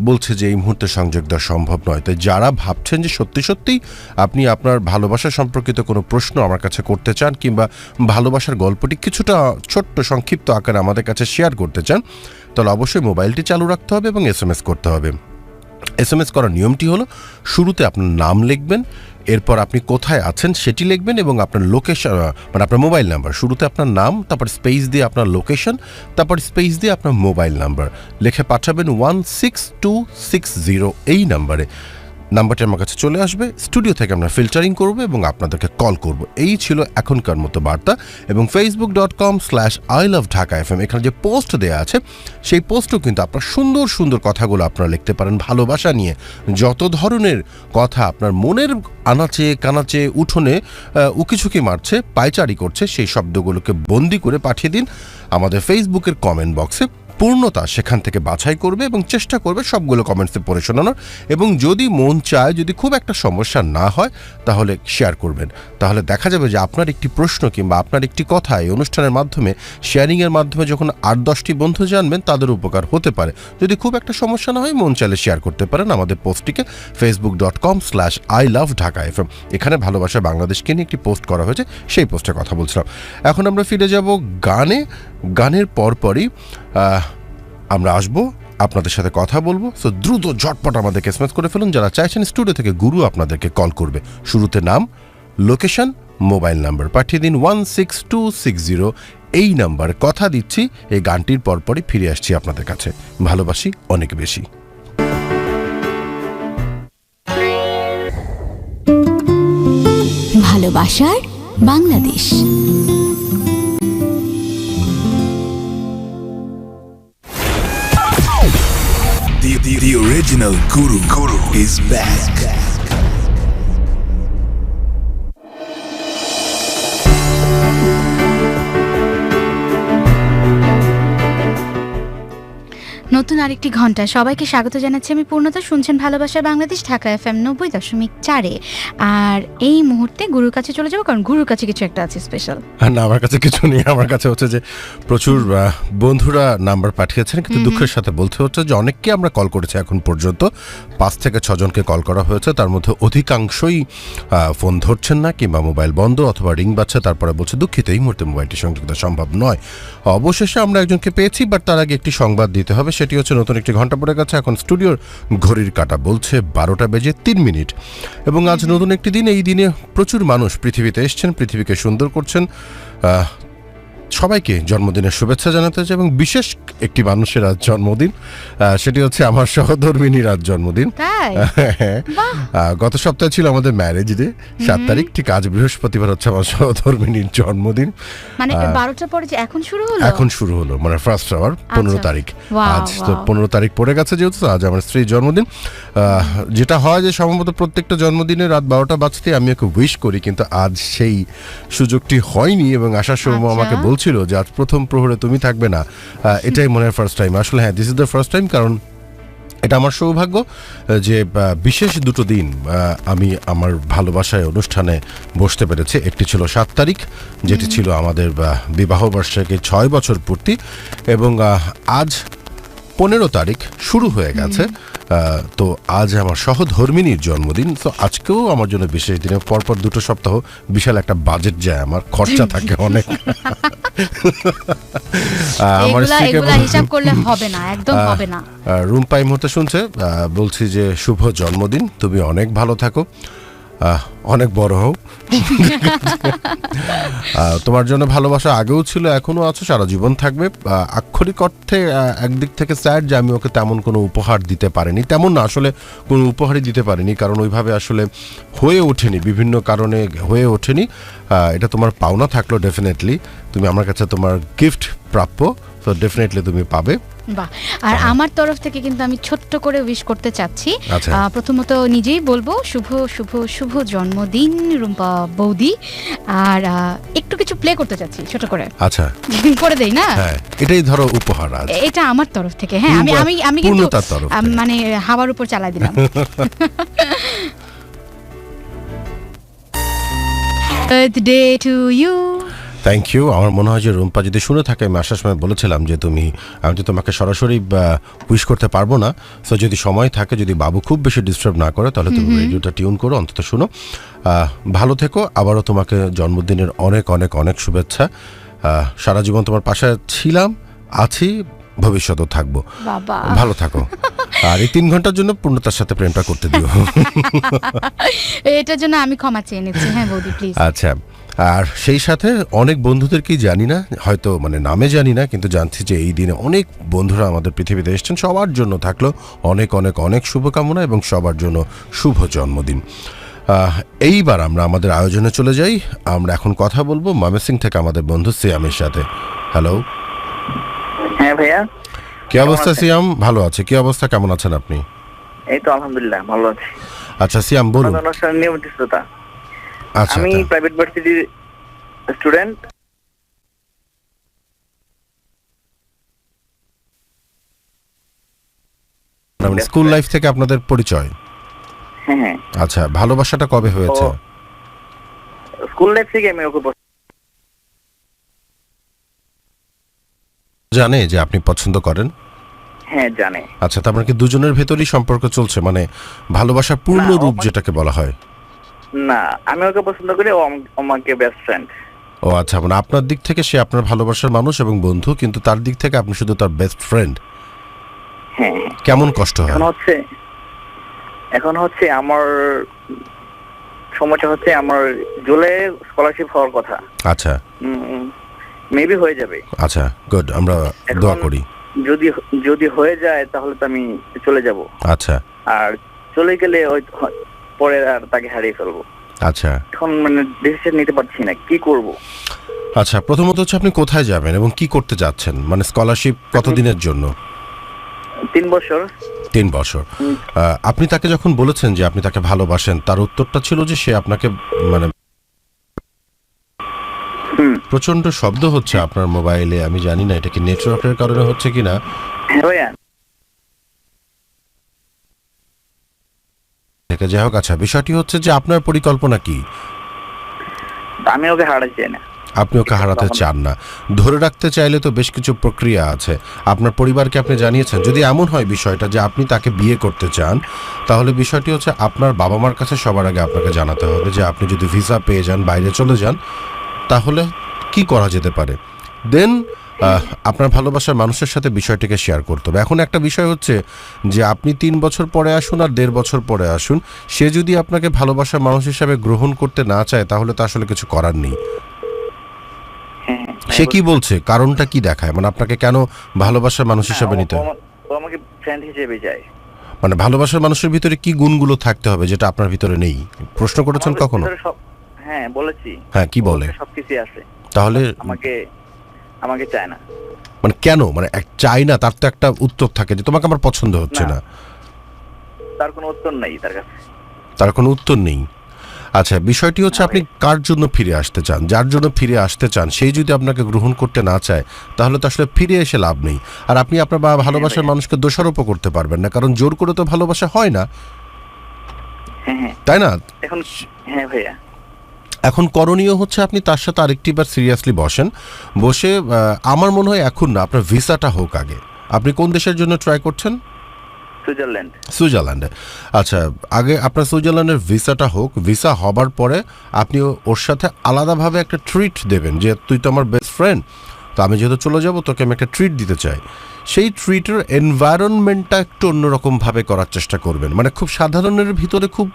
S4: বলছে যে এই মুহূর্তে সংযোগ দেওয়া সম্ভব নয়। তাই যারা ভাবছেন যে সত্যিই আপনি আপনার ভালোবাসা সম্পর্কিত কোনো প্রশ্ন আমার কাছে করতে চান, কিংবা ভালোবাসার গল্পটি কিছুটা ছোট্ট সংক্ষিপ্ত আকারে আমাদের কাছে শেয়ার করতে চান, তাহলে অবশ্যই মোবাইলটি চালু রাখতে হবে এবং SMS করতে হবে। SMS করার নিয়মটি হলো শুরুতে আপনার নাম লিখবেন, এরপর আপনি কোথায় আছেন সেটি লিখবেন এবং আপনার লোকেশন মানে আপনার মোবাইল নাম্বার, শুরুতে আপনার নাম, তারপর স্পেস দিয়ে আপনার লোকেশন, তারপর স্পেস দিয়ে আপনার মোবাইল নাম্বার লিখে পাঠাবেন 16260 এই নাম্বারটি আমার কাছে চলে আসবে। স্টুডিও থেকে আমরা ফিল্টারিং করব এবং আপনাদেরকে কল করব। এই ছিল এখনকার মতো বার্তা। এবং facebook.com/iloveDhakaFM এখানে যে পোস্ট দেওয়া আছে সেই পোস্টও কিন্তু আপনার সুন্দর সুন্দর কথাগুলো আপনারা লিখতে পারেন ভালোবাসা নিয়ে। যত ধরনের কথা আপনার মনের আনাচে কানাচে উঠোনে উকিঝুঁকি মারছে, পায়চারি করছে, সেই শব্দগুলোকে বন্দি করে পাঠিয়ে দিন আমাদের ফেসবুকের কমেন্ট বক্সে। পূর্ণতা সেখান থেকে বাছাই করবে এবং চেষ্টা করবে সবগুলো কমেন্টসে পড়ে শোনানোর। এবং যদি মন চায়, যদি খুব একটা সমস্যা না হয়, তাহলে শেয়ার করবেন। তাহলে দেখা যাবে যে আপনার একটি প্রশ্ন কিংবা আপনার একটি কথা এই অনুষ্ঠানের মাধ্যমে, শেয়ারিংয়ের মাধ্যমে যখন 8-10টি বন্ধু জানবেন, তাদের উপকার হতে পারে। যদি খুব একটা সমস্যা না হয়, মন চাইলে শেয়ার করতে পারেন আমাদের পোস্টটিকে facebook.com/iloveDhakaFM। এখানে ভালোবাসা বাংলাদেশকে নিয়ে একটি পোস্ট করা হয়েছে, সেই পোস্টের কথা বলছিলাম। এখন আমরা ফিরে যাব গানের পরপরই আমরা আসবো, আপনাদের সাথে কথা বলবো। সো দ্রুত ঝটপট আমাদেরকে এসএমএস করে ফেলুন যারা চাইছেন স্টুডিও থেকে গুরু আপনাদেরকে কল করবে। শুরুতে নাম, লোকেশন, মোবাইল নাম্বার পাঠিয়ে দিন 16260 এই নাম্বার। কথা দিচ্ছি এই গানটির পরপরই ফিরে আসছি আপনাদের কাছে। ভালোবাসি অনেক বেশি।
S1: ভালোবাসার Bangladesh.
S3: The original Guru is back.
S2: নতুন আরেকটি ঘন্টা সবাইকে স্বাগত জানাচ্ছি আমি পূর্ণতা। শুনছেন ভালোবাসা বাংলাদেশ, ঢাকা FM 90.4। আর এই মুহূর্তে গুরুর কাছে চলে যাবো, কারণ গুরুর কাছে কিছু একটা আছে স্পেশাল।
S4: না, আমার কাছে কিছু নেই। আমার কাছে হচ্ছে যে প্রচুর বন্ধুরা নাম্বার পাঠিয়েছেন, কিন্তু দুঃখের সাথে বলতে হচ্ছে যে অনেককে আমরা কল করেছি এখন পর্যন্ত। 5 থেকে 6 জনকে কল করা হয়েছে, তার মধ্যে অধিকাংশই ফোন ধরছেন না কিংবা মোবাইল বন্ধ অথবা রিং বাজছে, তারপরে বলছে দুঃখিত এই মুহূর্তে মোবাইলটি সংযুক্ত সম্ভব নয়। অবশেষে আমরা একজনকে পেয়েছি, বাট তার আগে একটি সংবাদ দিতে হবে। সেটি হচ্ছে নতুন একটি ঘন্টা পড়ে গেছে। এখন স্টুডিওর ঘড়ির কাঁটা বলছে 12:03। এবং আজ নতুন একটি দিন। এই দিনে প্রচুর মানুষ পৃথিবীতে এসছেন, পৃথিবীকে সুন্দর করছেন। সবাইকে জন্মদিনের শুভেচ্ছা জানাতে চাই। এবং বিশেষ একটি মানুষের আজ জন্মদিন, সেটি হচ্ছে আমার সহধর্মিনীর আজ জন্মদিন। গত সপ্তাহে ছিল আমাদের ম্যারেজ ডে, 7 তারিখ। ঠিক আজ বৃহস্পতিবার হচ্ছে আমার সহধর্মিনীর জন্মদিন।
S2: মানে 12টার পরে যে এখন শুরু হলো মানে ফার্স্ট আওয়ার 15 তারিখ। আজ তো 15 তারিখ পড়ে গেছে, যেহেতু আজ আমার স্ত্রীর জন্মদিন। যেটা হয় যে সম্ভবত প্রত্যেকটা জন্মদিনে রাত 12টা বাজতে আমি ওকে উইশ করি, কিন্তু আজ সেই সুযোগটি হয়নি। এবং আসার সময় আমাকে বলছিল যে আজ প্রথম প্রহরে তুমি থাকবে না। এটাই মনে হয় ফার্স্ট টাইম। আসলে হ্যাঁ, this is the first time, কারণ এটা আমার সৌভাগ্য যে বিশেষ দুটো দিন আমি আমার ভালোবাসায় অনুষ্ঠানে বসতে পেরেছি। একটি ছিল 7 তারিখ, যেটি ছিল আমাদের বিবাহবার্ষিকীর 6 বছর পূর্তি, এবং আজ 15 তারিখ শুরু হয়ে গেছে। তো আজ আমার সহধর্মিনীর জন্মদিন। তো আজকেও আমার জন্য বিশেষ দিনে পরপর 2 সপ্তাহ বিশাল একটা বাজেট যায়, আমার খরচা থাকে অনেক। আমার হিসাব করলে হবে না, একদম হবে না।
S4: রুম্পা এই মুহূর্তে শুনছে, বলছি যে শুভ জন্মদিন, তুমি অনেক ভালো থাকো, অনেক বড় হও। তোমার জন্য ভালোবাসা আগেও ছিল, এখনো আছে, সারা জীবন থাকবে। আক্ষরিক অর্থে একদিক থেকে স্যাড যে আমি ওকে তেমন কোনো উপহার দিতে পারিনি। তেমন না, আসলে কোনো উপহারই দিতে পারিনি, কারণ ওইভাবে আসলে হয়ে ওঠেনি, বিভিন্ন কারণে হয়ে ওঠেনি। এটা তোমার পাওনা থাকলো ডেফিনেটলি। তুমি আমার কাছে তোমার গিফট প্রাপ্য, তো ডেফিনেটলি তুমি পাবে।
S2: বাহ। আর আমার তরফ থেকে কিন্তু আমি ছোট্ট করে উইশ করতে চাচ্ছি। প্রথমত নিজেই বলবো শুভ শুভ শুভ জন্মদিন রুম্পা বৌদি। আর একটু কিছু প্লে করতে চাচ্ছি ছোট করে।
S4: আচ্ছা,
S2: করে দেই না?
S4: হ্যাঁ, এটাই ধরো উপহার আজ।
S2: এটা আমার তরফ থেকে। হ্যাঁ, আমি কিন্তু মানে হাওয়ার উপর চালাই দিলাম। Birthday to you.
S4: Thank you. আমার মনে হয় যে রুম্পা যদি শুনে থাকে, আমি আসার সময় বলেছিলাম যে আমি তো তোমাকে সরাসরি উইশ করতে পারবো না। সো যদি সময় থাকে, যদি বাবু খুব বেশি ডিস্টার্ব না করে, তাহলে তুমি রেডিওটা টিউন করো, অন্তত শুনো। ভালো থেকো। আবারও তোমাকে জন্মদিনের অনেক অনেক অনেক শুভেচ্ছা। সারা জীবন তোমার পাশে ছিলাম, আছি, ভবিষ্যতেও থাকবো।
S2: বাবা
S4: ভালো থাকো। আর এই 3 ঘন্টার জন্য পূর্ণতার সাথে প্রেমটা করতে দিও।
S2: এটার জন্য আমি ক্ষমা চেয়ে নিচ্ছি। হ্যাঁ বৌদি প্লিজ।
S4: আচ্ছা, আর সেই সাথে অনেক বন্ধুদেরকেই জানি না, হয়তো মানে নামে জানি না, কিন্তু জানছি যে এই দিনে অনেক বন্ধুরা আমাদের পৃথিবীতে এসেছেন। সবার জন্য থাকলো অনেক অনেক অনেক শুভকামনা এবং সবার জন্য শুভ জন্মদিন। এইবার আমরা আমাদের আয়োজনে চলে যাই। আমরা এখন কথা বলবো ময়মনসিংহ থেকে আমাদের বন্ধু সিয়ামের সাথে। হ্যালো।
S5: হ্যাঁ ভাইয়া,
S4: কি অবস্থা সিয়াম? ভালো আছে। কি অবস্থা, কেমন আছেন আপনি?
S5: এই তো আলহামদুলিল্লাহ ভালো আছি।
S4: আচ্ছা সিয়াম বলুন।
S5: অনুষ্ঠানের নিয়মিত শ্রোতা।
S4: আচ্ছা,
S5: আমি প্রাইভেট ভার্সিটির স্টুডেন্ট।
S4: স্কুল লাইফ থেকে আপনাদের পরিচয়?
S5: হ্যাঁ হ্যাঁ,
S4: আচ্ছা, ভালোবাসাটা কবে হয়েছে?
S5: স্কুল লাইফ থেকে আমি ওকে
S4: জানে যে আপনি পছন্দ করেন?
S5: হ্যাঁ জানে।
S4: আচ্ছা, তার মানে কি দুজনের ভেতরই সম্পর্ক চলছে, মানে ভালোবাসার পূর্ণ রূপ যেটাকে বলা হয়?
S5: না, আমি ওকে পছন্দ করি, ও আমাকে বেস্ট ফ্রেন্ড।
S4: ও আচ্ছা, মানে আপনার দিক থেকে সে আপনার ভালোবাসার মানুষ এবং বন্ধু, কিন্তু তার দিক থেকে আপনি শুধু তার বেস্ট ফ্রেন্ড।
S5: হ্যাঁ।
S4: কেমন কষ্ট হয়?
S5: এখন হচ্ছে আমার সমস্যা হচ্ছে, আমার জুলাই স্কলারশিপ হওয়ার কথা।
S4: আচ্ছা,
S5: মেবি হয়ে যাবে।
S4: আচ্ছা গুড, আমরা দোয়া করি।
S5: যদি হয়ে যায় তাহলে তো আমি চলে যাব।
S4: আচ্ছা।
S5: আর চলে গেলে ওই পরে আর তাকে হারিয়ে ফেলবো।
S4: আচ্ছা,
S5: এখন মানে ডিসিশন নিতে পারছি না কি করব।
S4: আচ্ছা, প্রথমত হচ্ছে আপনি কোথায় যাবেন এবং কি করতে যাচ্ছেন? মানে স্কলারশিপ কতদিনের জন্য?
S5: 3 বছর।
S4: 3 বছর। আপনি তাকে যখন বলেছেন যে আপনি তাকে ভালোবাসেন, তার উত্তরটা ছিল যে সে আপনাকে মানে প্রচন্ড শব্দ হচ্ছে আপনার মোবাইলে, আমি জানি না এটা কি নেটওয়ার্কের কারণে হচ্ছে কিনা।
S5: হ্যাঁ ভাইয়া।
S4: যাই হোক, আচ্ছা, বিষয়টি হচ্ছে যে আপনার পরিকল্পনা কি?
S5: আমি ওকে হারাতে চাই না।
S4: আপনি ওকে হারাতে চান না। ধরে রাখতে চাইলে তো বেশ কিছু প্রক্রিয়া আছে। আপনার পরিবারকে আপনি জানিয়েছেন? যদি এমন হয় বিষয়টা যে আপনি তাকে বিয়ে করতে চান, তাহলে বিষয়টি হচ্ছে আপনার বাবা মার কাছে সবার আগে আপনাকে জানাতে হবে যে আপনি যদি ভিসা পেয়ে যান, বাইরে চলে যান, তাহলে কি করা যেতে পারে। দেন আপনার ভালোবাসার মানুষের সাথে বিষয়টিকে শেয়ার করতে হবে। এখন একটা বিষয় হচ্ছে যে আপনি 3 বছর পরে আসুন আর 1.5 বছর পরে আসুন, সে যদি আপনাকে ভালোবাসার মানুষ হিসাবে গ্রহণ করতে না চায়, তাহলে তো আসলে কিছু করার নেই। সে কি বলছে, কারণটা কি দেখায়, মানে আপনাকে কেন ভালোবাসার মানুষ হিসাবে নিতে?
S5: ও আমাকে ফ্রেন্ড হিসেবে চায়।
S4: মানে ভালোবাসার মানুষের ভিতরে কি গুণগুলো থাকতে হবে যেটা আপনার ভিতরে নেই? প্রশ্ন করেছেন কখনো?
S5: হ্যাঁ বলেছি।
S4: হ্যাঁ, কি বলে?
S5: সবকিছু আছে।
S4: তাহলে
S5: আমাকে চায় না।
S4: মানে কেন? মানে চাই না, তার তো একটা উত্তর থাকে যে তোমাকে আমার পছন্দ হচ্ছে না।
S5: তার কোনো উত্তর নেই তার কাছে।
S4: তার কোনো উত্তর নেই। আচ্ছা, বিষয়টি হচ্ছে আপনি কার জন্য ফিরে আসতে চান? যার জন্য ফিরে আসতে চান সেই যদি আপনাকে গ্রহণ করতে না চায়, তাহলে তো আসলে ফিরে এসে লাভ নেই। আর আপনি আপনার ভালোবাসার মানুষকে দোষারোপও করতে পারবেন না, কারণ জোর করে তো ভালোবাসা হয় না, তাই না?
S5: এখন হ্যাঁ ভাইয়া,
S4: এখন করণীয় হচ্ছে আপনি তার সাথে আরেকটিবার সিরিয়াসলি বসে আমার মনে হয় এখন না, আপনার ভিসাটা হোক আগে। আপনি কোন দেশের জন্য ট্রাই করছেন? সুইজারল্যান্ডে। আচ্ছা, আগে আপনার সুইজারল্যান্ডের ভিসাটা হোক। ভিসা হবার পরে আপনি ওর সাথে আলাদাভাবে একটা ট্রিট দেবেন যে তুই তো আমার বেস্ট ফ্রেন্ড, তো আমি যেহেতু চলে যাব তোকে আমি একটা ট্রিট দিতে চাই। সেই ট্রিটের এনভায়রনমেন্টটা একটু অন্যরকমভাবে করার চেষ্টা করবেন। মানে খুব সাধারণের ভিতরে খুব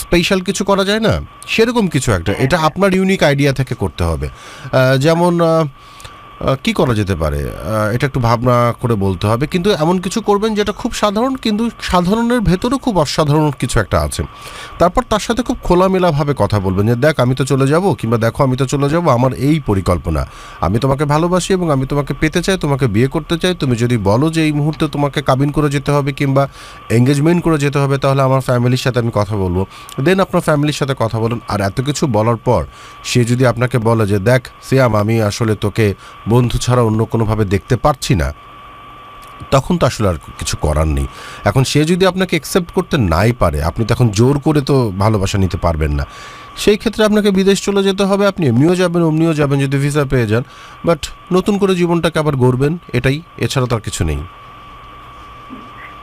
S4: স্পেশাল কিছু করা যায় না, সেরকম কিছু একটা। এটা আপনার ইউনিক আইডিয়া থেকে করতে হবে। যেমন কি করা যেতে পারে, এটা একটু ভাবনা করে বলতে হবে, কিন্তু এমন কিছু করবেন যেটা খুব সাধারণ, কিন্তু সাধারণের ভেতরেও খুব অসাধারণ কিছু একটা আছে। তারপর তার সাথে খুব খোলামেলাভাবে কথা বলবেন যে দেখ আমি তো চলে যাব, কিংবা দেখো আমি তো চলে যাব, আমার এই পরিকল্পনা, আমি তোমাকে ভালোবাসি এবং আমি তোমাকে পেতে চাই, তোমাকে বিয়ে করতে চাই। তুমি যদি বলো যে এই মুহূর্তে তোমাকে কাবিন করে যেতে হবে কিংবা এঙ্গেজমেন্ট করে যেতে হবে, তাহলে আমার ফ্যামিলির সাথে আমি কথা বলবো। দেন আপনার ফ্যামিলির সাথে কথা বলুন। আর এত কিছু বলার পর সে যদি আপনাকে বলে যে দেখ সিয়াম, আমি আসলে তোকে বন্ধু ছাড়া অন্য কোনোভাবে দেখতে পারছি না, তখন তো আসলে আর কিছু করার নেই। এখন সে যদি আপনাকে অ্যাকসেপ্ট করতে নাই পারে, আপনি তখন জোর করে তো ভালোবাসা নিতে পারবেন না। সেই ক্ষেত্রে আপনাকে বিদেশ চলে যেতে হবে। আপনি এমনিও যাবেন অমনিও যাবেন যদি ভিসা পেয়ে যান, বাট নতুন করে জীবনটাকে আবার গড়বেন, এটাই, এছাড়া তার কিছু নেই।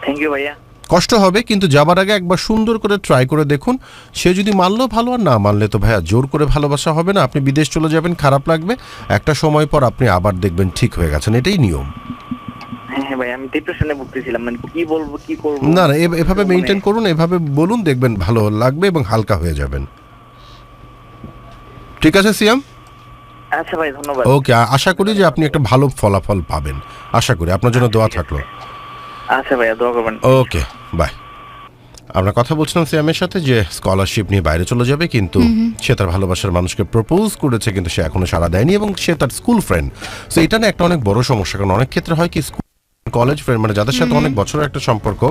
S5: থ্যাংক ইউ ভাইয়া।
S4: কষ্ট হবে, কিন্তু যাবার আগে একবার সুন্দর করে ট্রাই করে দেখুন। সে যদি মানলো ভালো, আর না মানলে তো ভাইয়া জোর করে ভালোবাসা হবে না। আপনি বিদেশ চলে যাবেন, খারাপ লাগবে, একটা সময় পর আপনি আবার দেখবেন ঠিক হয়ে গেছেন, এটাই নিয়ম।
S5: হ্যাঁ ভাই, আমি ডিপ্রেশনে ভুগতেছিলাম, মানে কি বলবো কি করবো।
S4: না না, এভাবে মেনটেন করুন, এভাবে বলুন, দেখবেন ভালো লাগবে এবং হালকা হয়ে যাবেন। ঠিক আছে সিয়াম?
S5: আচ্ছা ভাই, ধন্যবাদ।
S4: ওকে, আশা করি যে আপনি একটা ভালো ফলাফল পাবেন, আশা করি। আপনার জন্য দোয়া থাকলো।
S5: আচ্ছা ভাইয়া, দোয়া করবেন।
S4: ওকে, বাই। আমরা কথা বলছিলাম সিয়ামের সাথে যে স্কলারশিপ নিয়ে বাইরে চলে যাবে, কিন্তু সে তার ভালোবাসার মানুষকে প্রপোজ করেছে, কিন্তু সে এখনো সাড়া দেয়নি এবং সে তার স্কুল ফ্রেন্ড। সো এটা না একটা অনেক বড় সমস্যা, কারণ অনেক ক্ষেত্রে হয় কি স্কুল কলেজ ফ্রেন্ড মানে যাদের সাথে অনেক বছরের একটা সম্পর্ক,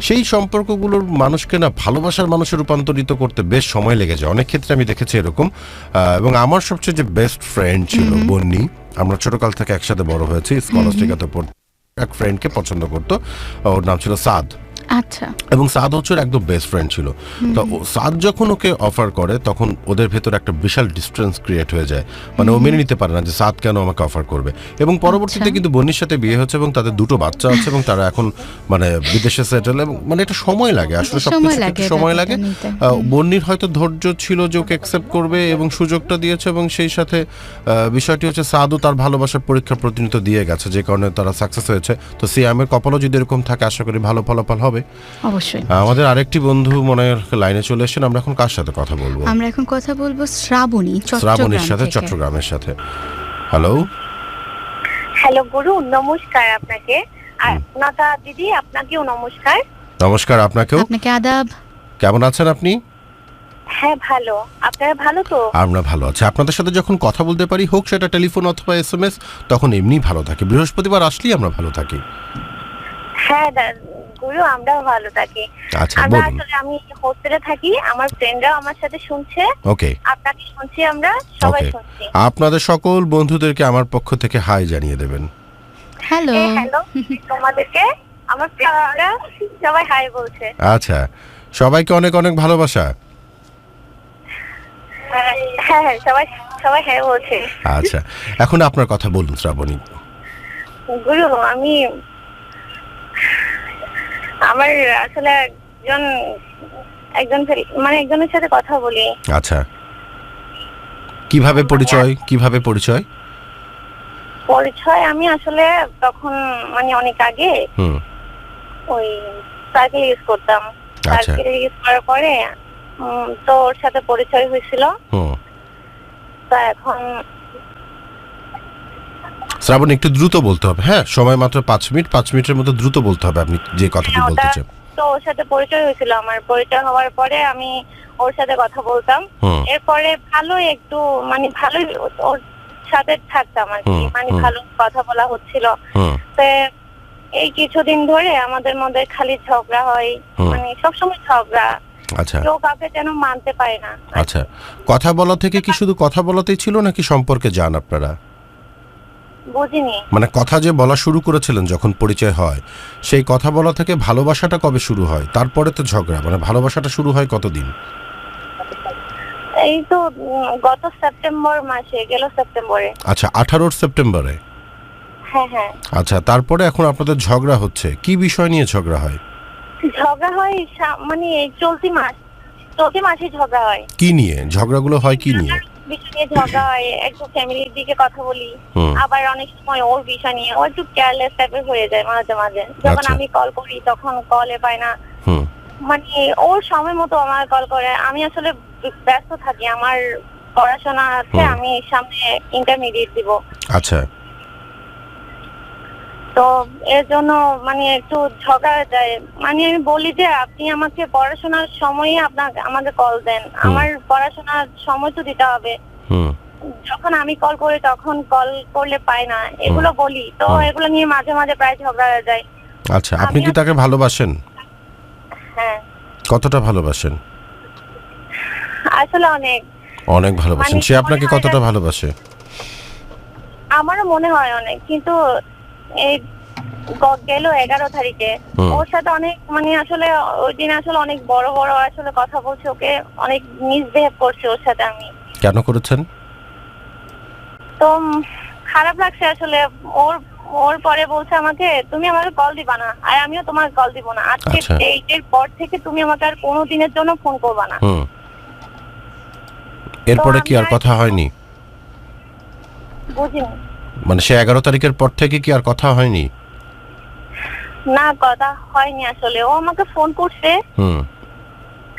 S4: সেই সম্পর্কগুলোর মানুষকে না ভালোবাসার মানুষে রূপান্তরিত করতে বেশ সময় লেগে যায়। অনেক ক্ষেত্রে আমি দেখেছি এরকম। এবং আমার সবচেয়ে যে বেস্ট ফ্রেন্ড ছিল বন্নি, আমরা ছোটকাল থেকে একসাথে বড় হয়েছি, স্কলারশিপে পড়তে এক ফ্রেন্ডকে পছন্দ করতো, ওর নাম ছিল সাদ।
S2: আচ্ছা।
S4: এবং সাদ হচ্ছে ওর একদম বেস্ট ফ্রেন্ড ছিল। তো সাদ যখন ওকে অফার করে তখন ওদের ভেতর একটা বিশাল ডিস্টেন্স ক্রিয়েট হয়ে যায়, মানে ও মেনে নিতে পারে না যে সাদ কেন আমাকে অফার করবে। এবং পরবর্তীতে কিন্তু বন্নির সাথে বিয়ে হচ্ছে এবং তাদের দুটো বাচ্চা আছে এবং তারা এখন মানে বিদেশে সেটেল, এবং মানে এটা সময় লাগে, আসলে সবকিছু একটু সময় লাগে। বন্নির হয়তো ধৈর্য ছিল যে ওকে অ্যাকসেপ্ট করবে এবং সুযোগটা দিয়েছে, এবং সেই সাথে বিষয়টি হচ্ছে সাদও তার ভালোবাসার পরীক্ষা প্রতিনিয়ত দিয়ে গেছে, যে কারণে তারা সাকসেস হয়েছে। তো সিয়ামের কপালও যদি এরকম থাকে, আশা করি ভালো ফলাফল হবে।
S2: অবশ্যই।
S4: আমাদের আরেকটি বন্ধু মনে লাইনে চলে এসেছেন, আমরা এখন কার সাথে কথা বলবো?
S2: আমরা এখন কথা বলবো শ্রাবণীর সাথে,
S4: চট্টগ্রামের সাথে। হ্যালো
S6: হ্যালো গুরু, নমস্কার আপনাকে। আর নতা দিদি, আপনাকেও নমস্কার।
S4: নমস্কার আপনাকেও।
S2: আপনাকে আদাব।
S4: কেমন আছেন আপনি?
S6: হ্যাঁ ভালো, আপনারা ভালো তো?
S4: আমরা ভালো আছি। আপনাদের সাথে যখন কথা বলতে পারি, হোক সেটা টেলিফোন অথবা SMS, তখন এমনি ভালো থাকি। বৃহস্পতিবার আসলেই আমরা ভালো থাকি।
S6: হ্যাঁ গুরু, আমরাও ভালো থাকি।
S4: আচ্ছা,
S6: আমরা
S4: বলুন।
S6: আসলে আমি হোস্টেলে থাকি, আমার ফ্রেন্ডরাও আমার সাথে শুনছে।
S4: ওকে,
S6: আপনাকে শুনছি, আমরা সবাই
S4: ওকে।
S6: শুনছি।
S4: আপনাদের সকল বন্ধুদেরকে আমার পক্ষ থেকে হাই জানিয়ে দেবেন।
S2: হ্যালো।
S6: হ্যালো, তোমাদেরকে আমার ফ্রেন্ডরা সবাই হাই বলছে।
S4: আচ্ছা, সবাইকে অনেক অনেক ভালোবাসা।
S6: হ্যাঁ হ্যাঁ, সবাই সবাই হ্যাঁ বলছে।
S4: আচ্ছা, এখন আপনার কথা বলুন শ্রাবণী।
S6: গুরু, আমি আমার আসলে একজনের সাথে কথা বলি।
S4: আচ্ছা, কিভাবে পরিচয়?
S6: আমি আসলে তখন মানে অনেক আগে ওই সাইকেল ইউজ করতাম। সাইকেল ইউজ করার পরে তো ওর সাথে পরিচয় হয়েছিল। তা এখন
S4: শ্রাবণ, একটু দ্রুত বলতে হবে, হ্যাঁ? সময় মাত্র 5 মিনিট, 5 মিনিটের মধ্যে দ্রুত বলতে হবে আপনি যে কথাটি বলতে চান।
S6: তো ওর সাথে পরিচয় হয়েছিল আমার। পরিচয় হওয়ার পরে আমি ওর সাথে কথা বলতাম। এরপরে ভালোই একটু মানে ভালোই ওর সাথে থাকতাম আর কি, মানে ভালো কথা বলা হচ্ছিল। তো এই কিছুদিন ধরে আমাদের মধ্যে খালি ঝগড়া হয়, মানে সবসময় ঝগড়া।
S4: আচ্ছা,
S6: কেউ কাউকে যেন মানতে পারে না।
S4: আচ্ছা, কথা বলা থেকে কি শুধু কথা বলাতেই ছিল নাকি সম্পর্কে যান আপনারা?
S6: বুঝিনি।
S4: মানে কথা যে বলা শুরু করেছিলেন যখন পরিচয় হয়, সেই কথা বলা থেকে ভালোবাসাটা কবে শুরু হয়? তারপরে তো ঝগড়া, মানে ভালোবাসাটা শুরু হয় কতদিন?
S6: এই তো গত সেপ্টেম্বর মাসে, গেল সেপ্টেম্বরে।
S4: আচ্ছা, 18 সেপ্টেম্বরে।
S6: হ্যাঁ হ্যাঁ।
S4: আচ্ছা, তারপরে এখন আপনাদের ঝগড়া হচ্ছে, কি বিষয় নিয়ে ঝগড়া হয়?
S6: ঝগড়া হয় মানে চলতি মাসে ঝগড়া হয়।
S4: কি নিয়ে ঝগড়াগুলো হয়? কি নিয়ে
S6: বিষয় নিয়ে ঝগড়া হয়? একটু ফ্যামিলির দিকে কথা বলি, আবার অনেক সময় ওর বিষয় নিয়ে ও একটু কেয়ারলেস টাইপের হয়ে যায় মাঝে মাঝে। যখন আমি কল করি তখন কলে পায় না, মানে ওর সময় মতো আমার কল করে। আমি আসলে ব্যস্ত থাকি, আমার পড়াশোনা আছে, আমি সামনে ইন্টারমিডিয়েট দিব।
S4: আচ্ছা,
S6: তো এর জন্য মানে একটু ঝগড়া যায়। মানে আমি বলি যে আপনি আমাকে পড়াশোনার সময়ে আমাকে কল দেন, আমার পড়াশোনার সময় তো দিতে হবে। যখন আমি কল করি তখন কল করলে পায় না, এগুলো বলি। তো এগুলো নিয়ে মাঝে মাঝে প্রায় ঝগড়া হয়ে যায়।
S4: আচ্ছা, আপনি কি তাকে ভালোবাসেন?
S6: হ্যাঁ।
S4: কতটা ভালোবাসেন?
S6: আসলে অনেক
S4: ভালোবাসেন। সে আপনাকে কতটা ভালোবাসে?
S6: আমারও মনে হয় অনেক, কিন্তু এই গেল 11 তারিখে ওর সাথে অনেক মানে আসলে ওই দিন আসলে অনেক বড় বড় আসলে কথা বলছে, ওকে অনেক মিসবিহেভ করছে ওর সাথে। আমি
S4: কেন করেছেন? তো
S6: খারাপ লাগছে আসলে। ওর পরে বলছে আমাকে, তুমি আমাকে কল দিবা না আর আমিও তোমাকে কল দিব না, আজকে এইটার পর থেকে তুমি আমাকে আর কোনো দিনের জন্য ফোন করবা না।
S4: এরপরে কি আর কথা হয়নি?
S6: বুঝিনি।
S4: মানে সে 11 তারিখের পর থেকে কি আর কথা হয়নি?
S6: না, কথা হয়নি আসলে। ও আমাকে ফোন করছে,